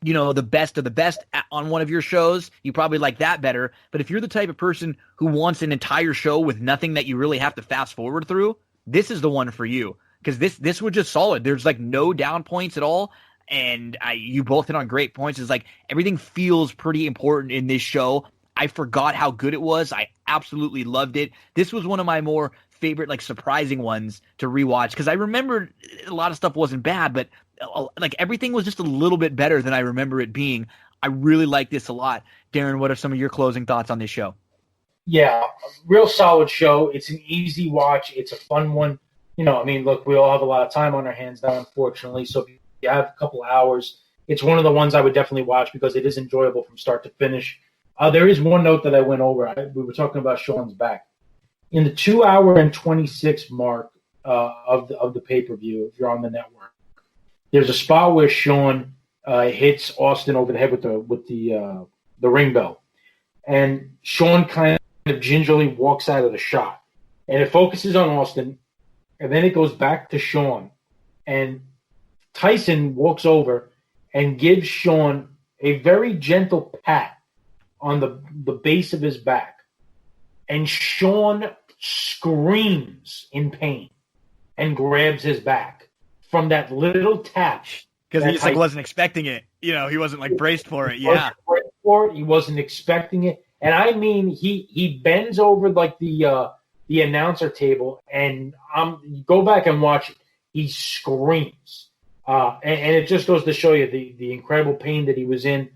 the best of the best on one of your shows, you probably like that better. But if you're the type of person who wants an entire show with nothing that you really have to fast forward through, this is the one for you. Because this was just solid. There's like no down points at all. And you both hit on great points. It's like everything feels pretty important in this show. I forgot how good it was. I absolutely loved it. This was one of my more favorite, like, surprising ones to rewatch. Because I remembered a lot of stuff wasn't bad, but like everything was just a little bit better than I remember it being. I really like this a lot. Darin, what are some of your closing thoughts on this show? Yeah, real solid show. It's an easy watch. It's a fun one. Look, we all have a lot of time on our hands now, unfortunately. So if you have a couple of hours, it's one of the ones I would definitely watch because it is enjoyable from start to finish. There is one note that I went over. We were talking about Sean's back. In the 2 hour and 26 mark of the pay-per-view, if you're on the network, there's a spot where Sean hits Austin over the head with the ring bell. And Sean kind of gingerly walks out of the shot. And it focuses on Austin. And then it goes back to Sean. And Tyson walks over and gives Sean a very gentle pat on the base of his back. And Sean screams in pain and grabs his back from that little tap. Because he just wasn't expecting it. He wasn't braced for it. Yeah. He wasn't expecting it. And I mean, he bends over like the announcer table, and go back and watch it. He screams, and it just goes to show you the incredible pain that he was in.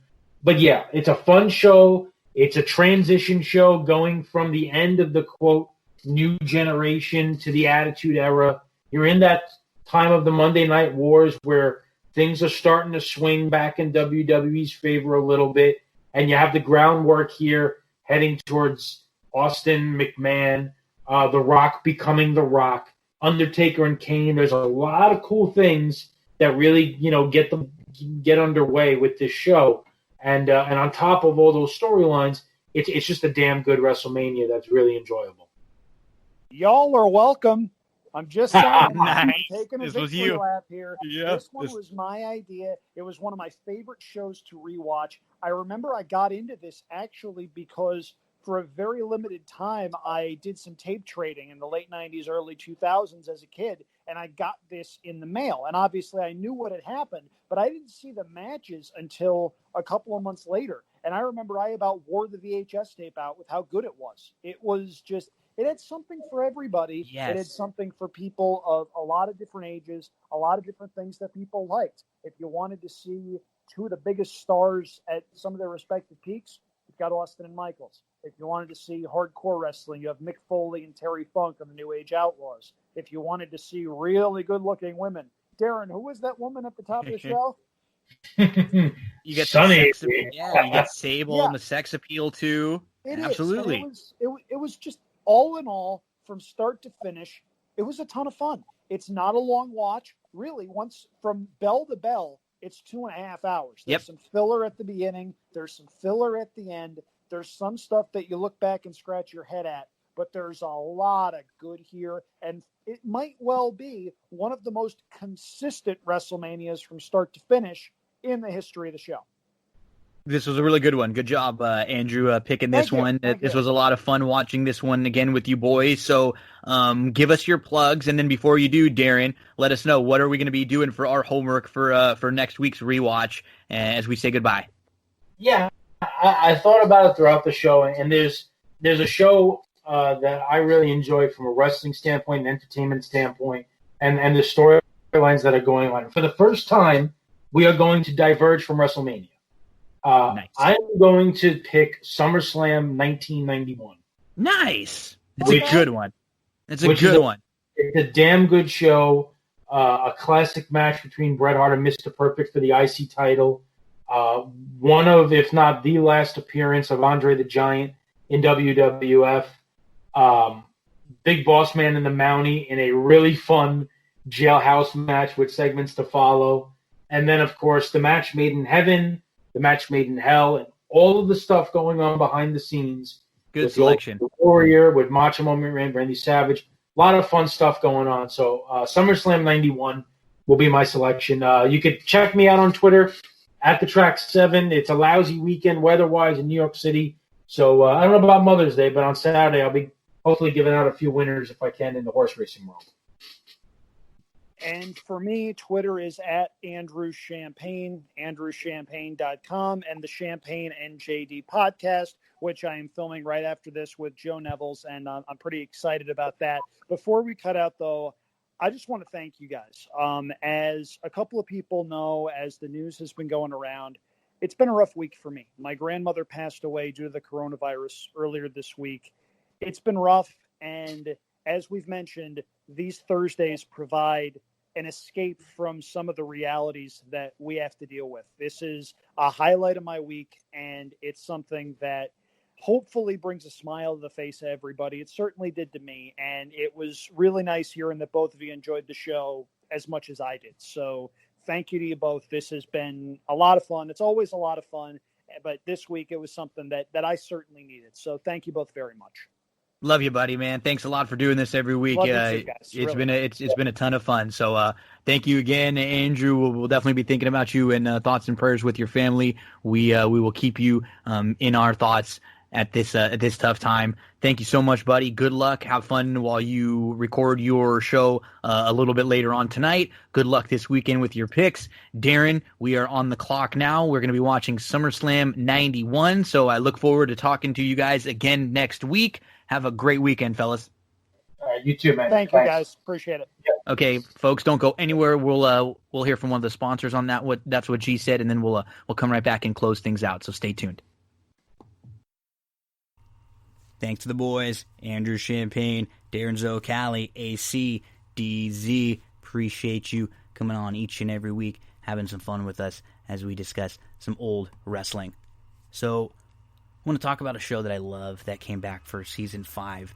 But yeah, it's a fun show. It's a transition show going from the end of the quote new generation to the Attitude Era. You're in that time of the Monday Night Wars where things are starting to swing back in WWE's favor a little bit, and you have the groundwork here heading towards Austin, McMahon, The Rock becoming The Rock, Undertaker and Kane. There's a lot of cool things that really, get underway with this show. And on top of all those storylines, it's just a damn good WrestleMania that's really enjoyable. Y'all are welcome. I'm just saying, Nice. I'm taking a This was victory you. lap here. Yeah, This one was my idea. It was one of my favorite shows to rewatch. I remember I got into this actually because for a very limited time, I did some tape trading in the late 90s, early 2000s as a kid. and I got this in the mail. And obviously I knew what had happened, but I didn't see the matches until a couple of months later. And I remember I about wore the VHS tape out with how good it was. It was just, it had something for everybody. Yes. It had something for people of a lot of different ages, a lot of different things that people liked. If you wanted to see two of the biggest stars at some of their respective peaks, you've got Austin and Michaels. If you wanted to see hardcore wrestling, you have Mick Foley and Terry Funk on the New Age Outlaws. If you wanted to see really good-looking women, Darren, who was that woman at the top of the show? You get Sunny. you get Sable and the sex appeal too. Absolutely. It was just all in all, from start to finish, it was a ton of fun. It's not a long watch. Really, once from bell to bell, it's 2.5 hours. There's some filler at the beginning. There's some filler at the end. There's some stuff that you look back and scratch your head at, but there's a lot of good here. And it might well be one of the most consistent WrestleManias from start to finish in the history of the show. This was a really good one. Good job, Andrew, picking this one. This was a lot of fun watching this one again with you boys. So give us your plugs, and then before you do, Darren, let us know what are we going to be doing for our homework for next week's rewatch as we say goodbye. Yeah, I thought about it throughout the show, and there's a show that I really enjoy from a wrestling standpoint, an entertainment standpoint, and the storylines that are going on. For the first time, we are going to diverge from WrestleMania. Nice. I'm going to pick SummerSlam 1991. Nice. It's a good one. It's a good one. It's a damn good show. A classic match between Bret Hart and Mr. Perfect for the IC title. One of, if not the last appearance of Andre the Giant in WWF. Big Boss Man and the Mountie in a really fun jailhouse match with segments to follow. And then, of course, the match made in heaven, the match made in hell, and all of the stuff going on behind the scenes. Good selection. The Warrior, with Macho Man, Randy Savage. A lot of fun stuff going on. So SummerSlam 91 will be my selection. You could check me out on Twitter at the Track 7. It's a lousy weekend weather-wise in New York City. So I don't know about Mother's Day, but on Saturday I'll be hopefully giving out a few winners if I can in the horse racing world. And for me, Twitter is at Andrew Champagne, andrewchampagne.com, and the Champagne NJD podcast, which I am filming right after this with Joe Nevels, and I'm pretty excited about that. Before we cut out, though, I just want to thank you guys. As a couple of people know, as the news has been going around, it's been a rough week for me. My grandmother passed away due to the coronavirus earlier this week. It's been rough, and as we've mentioned, these Thursdays provide an escape from some of the realities that we have to deal with. This is a highlight of my week, and it's something that hopefully brings a smile to the face of everybody. It certainly did to me, and it was really nice hearing that both of you enjoyed the show as much as I did. So thank you to you both. This has been a lot of fun. It's always a lot of fun, but this week it was something that I certainly needed. So thank you both very much. Love you, buddy, man. Thanks a lot for doing this every week. It's been a ton of fun. So thank you again, Andrew. We'll definitely be thinking about you and thoughts and prayers with your family. We will keep you in our thoughts at this tough time. Thank you so much, buddy. Good luck. Have fun while you record your show a little bit later on tonight. Good luck this weekend with your picks. Darren, we are on the clock now. We're going to be watching SummerSlam 91. So I look forward to talking to you guys again next week. Have a great weekend, fellas. All right, you too, man. Thank you, guys. Appreciate it. Okay, folks, don't go anywhere. We'll hear from one of the sponsors on that. That's what G said, and then we'll come right back and close things out. So stay tuned. Thanks to the boys, Andrew Champagne, Darin Zoccali, AC&DZ. Appreciate you coming on each and every week, having some fun with us as we discuss some old wrestling. So I want to talk about a show that I love that came back for season 5,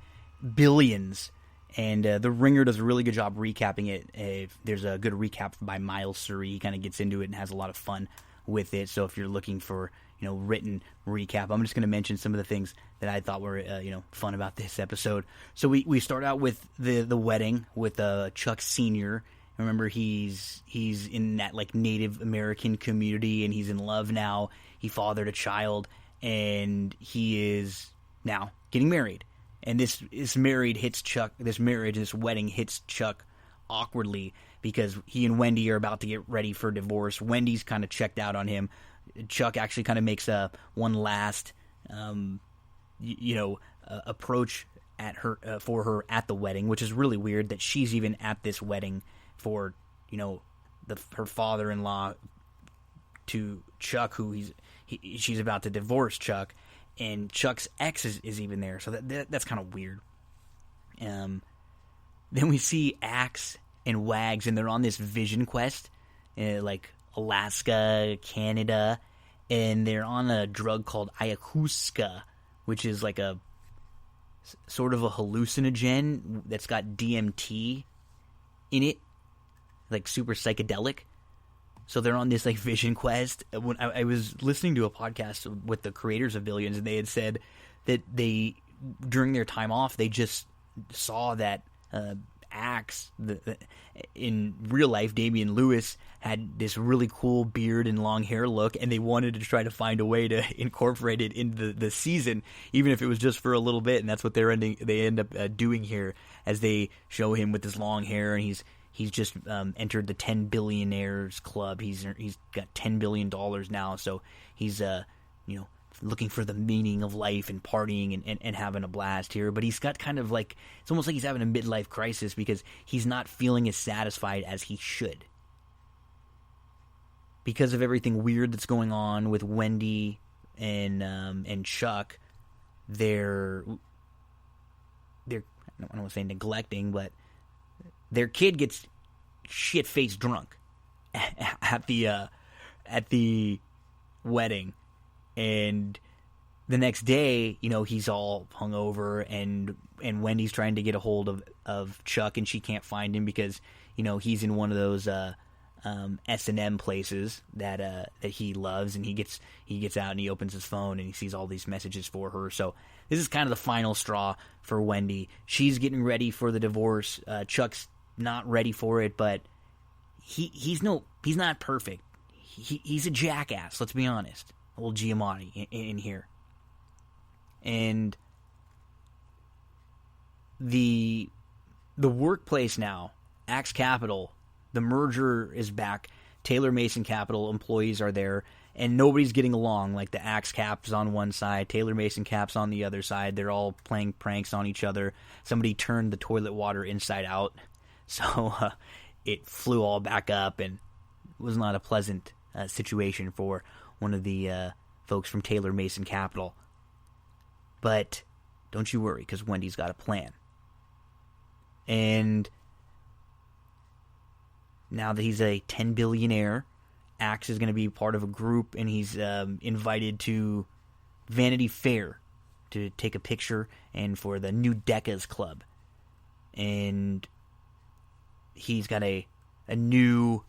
Billions. And The Ringer does a really good job recapping it. There's a good recap by Miles Surrey. He kind of gets into it and has a lot of fun with it. So if you're looking for written recap, I'm just going to mention some of the things that I thought were fun about this episode. So we start out with the wedding with Chuck Sr. Remember, he's in that like Native American community, and he's in love now. He fathered a child, and he is now getting married. And this marriage hits Chuck awkwardly because he and Wendy are about to get ready for divorce. Wendy's kind of checked out on him. Chuck actually kind of makes one last, approach at her for her at the wedding, which is really weird that she's even at this wedding for her father-in-law to Chuck, who she's about to divorce Chuck, and Chuck's ex is even there, so that's kind of weird. Then we see Axe and Wags, and they're on this vision quest, like Alaska, Canada, and they're on a drug called ayahuasca, which is like a sort of a hallucinogen that's got DMT in it, like super psychedelic. So they're on this like vision quest. When I was listening to a podcast with the creators of Billions, and they had said that they, during their time off, they just saw that Axe, in real life, Damian Lewis had this really cool beard and long hair look, and they wanted to try to find a way to incorporate it into the season, even if it was just for a little bit. And that's what they end up doing here, as they show him with his long hair, and he's just entered the 10 billionaires club. He's got $10 billion now, so he's looking for the meaning of life and partying and having a blast here. But he's got kind of like, it's almost like he's having a midlife crisis because he's not feeling as satisfied as he should. Because of everything weird that's going on with Wendy and Chuck, they're I don't want to say neglecting, but their kid gets shit-faced drunk at the wedding. And the next day, he's all hungover, and Wendy's trying to get a hold of Chuck, and she can't find him because, he's in one of those S&M places that he loves, and he gets out and he opens his phone and he sees all these messages for her. So this is kind of the final straw for Wendy. She's getting ready for the divorce. Chuck's not ready for it, but he's not perfect. He's a jackass, let's be honest. Old Giamatti in here. And the workplace now, Axe Capital, the merger is back. Taylor Mason Capital employees are there, and nobody's getting along. Like the Axe Cap's on one side, Taylor Mason Cap's on the other side. They're all playing pranks on each other. Somebody turned the toilet water inside out, so it flew all back up, and it was not a pleasant situation for one of the folks from Taylor Mason Capital. But don't you worry, because Wendy's got a plan. And now that he's a 10 billionaire, Axe is going to be part of a group, and he's invited to Vanity Fair to take a picture and for the New Decas Club. And he's got a new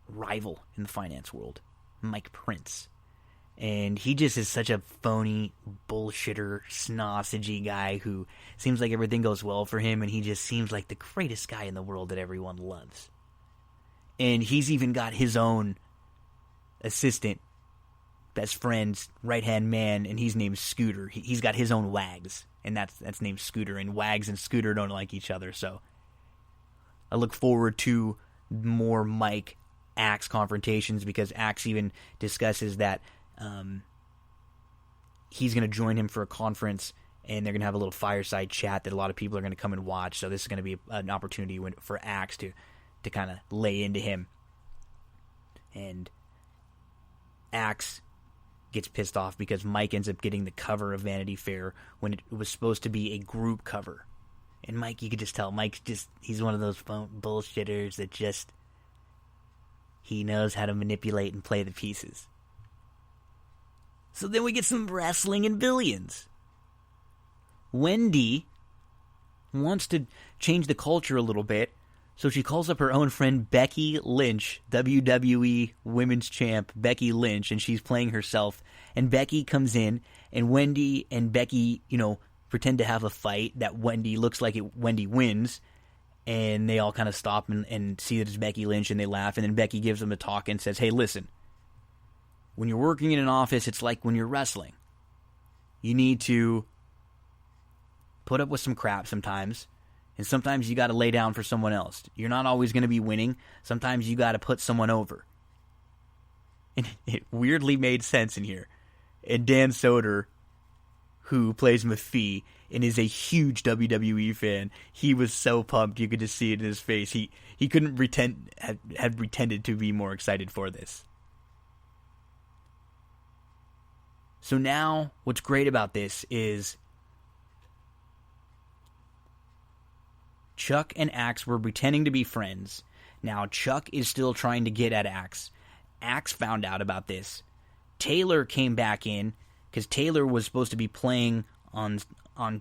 rival in the finance world, Mike Prince. And he just is such a phony, bullshitter, snossagey guy who seems like everything goes well for him, and he just seems like the greatest guy in the world that everyone loves. And he's even got his own assistant, best friend's right-hand man, and he's named Scooter. He's got his own Wags, and that's named Scooter, and Wags and Scooter don't like each other, so I look forward to more Mike Axe confrontations, because Axe even discusses that he's going to join him for a conference, and they're going to have a little fireside chat that a lot of people are going to come and watch. So this is going to be an opportunity for Axe to kind of lay into him. And Axe gets pissed off because Mike ends up getting the cover of Vanity Fair when it was supposed to be a group cover. And Mike, you could just tell, he's one of those bullshitters that just, he knows how to manipulate and play the pieces. So then we get some wrestling and Billions. Wendy wants to change the culture a little bit, so she calls up her own friend Becky Lynch, WWE Women's Champ Becky Lynch, and she's playing herself. And Becky comes in, and Wendy and Becky, pretend to have a fight that Wendy looks like Wendy wins. And they all kind of stop and see that it's Becky Lynch, and they laugh. And then Becky gives them a talk and says, hey, listen, when you're working in an office, it's like when you're wrestling. You need to put up with some crap sometimes. And sometimes you got to lay down for someone else. You're not always going to be winning. Sometimes you got to put someone over. And it weirdly made sense in here. And Dan Soder, who plays Mafee and is a huge WWE fan, he was so pumped. You could just see it in his face. He couldn't have pretended to be more excited for this. So now, what's great about this is Chuck and Axe were pretending to be friends. Now Chuck is still trying to get at Axe. Axe found out about this. Taylor came back in because Taylor was supposed to be playing on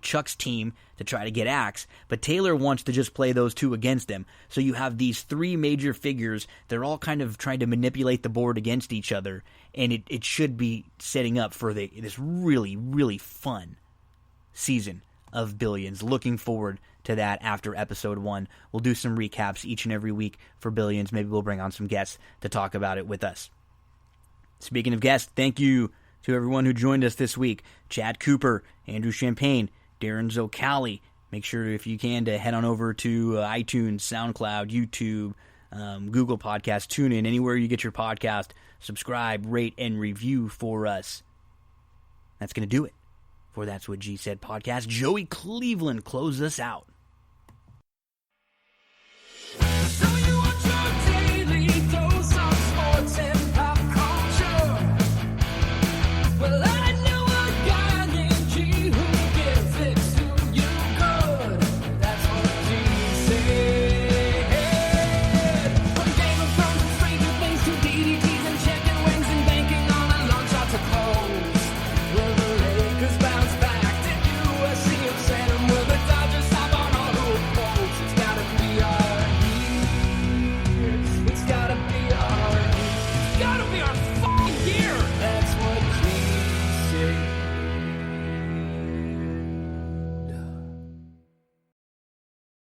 Chuck's team to try to get Axe, but Taylor wants to just play those two against them. So you have these three major figures. They're all kind of trying to manipulate the board against each other, and it should be setting up for this really, really fun season of Billions. Looking forward to that after episode 1. We'll do some recaps each and every week for Billions. Maybe we'll bring on some guests to talk about it with us. Speaking of guests, thank you to everyone who joined us this week. Chad Cooper, Andrew Champagne, Darin Zoccali. Make sure, if you can, to head on over to iTunes, SoundCloud, YouTube, Google Podcasts, TuneIn, anywhere you get your podcast. Subscribe, rate, and review for us. That's going to do it for That's What G Said podcast. Joey Cleveland closes us out.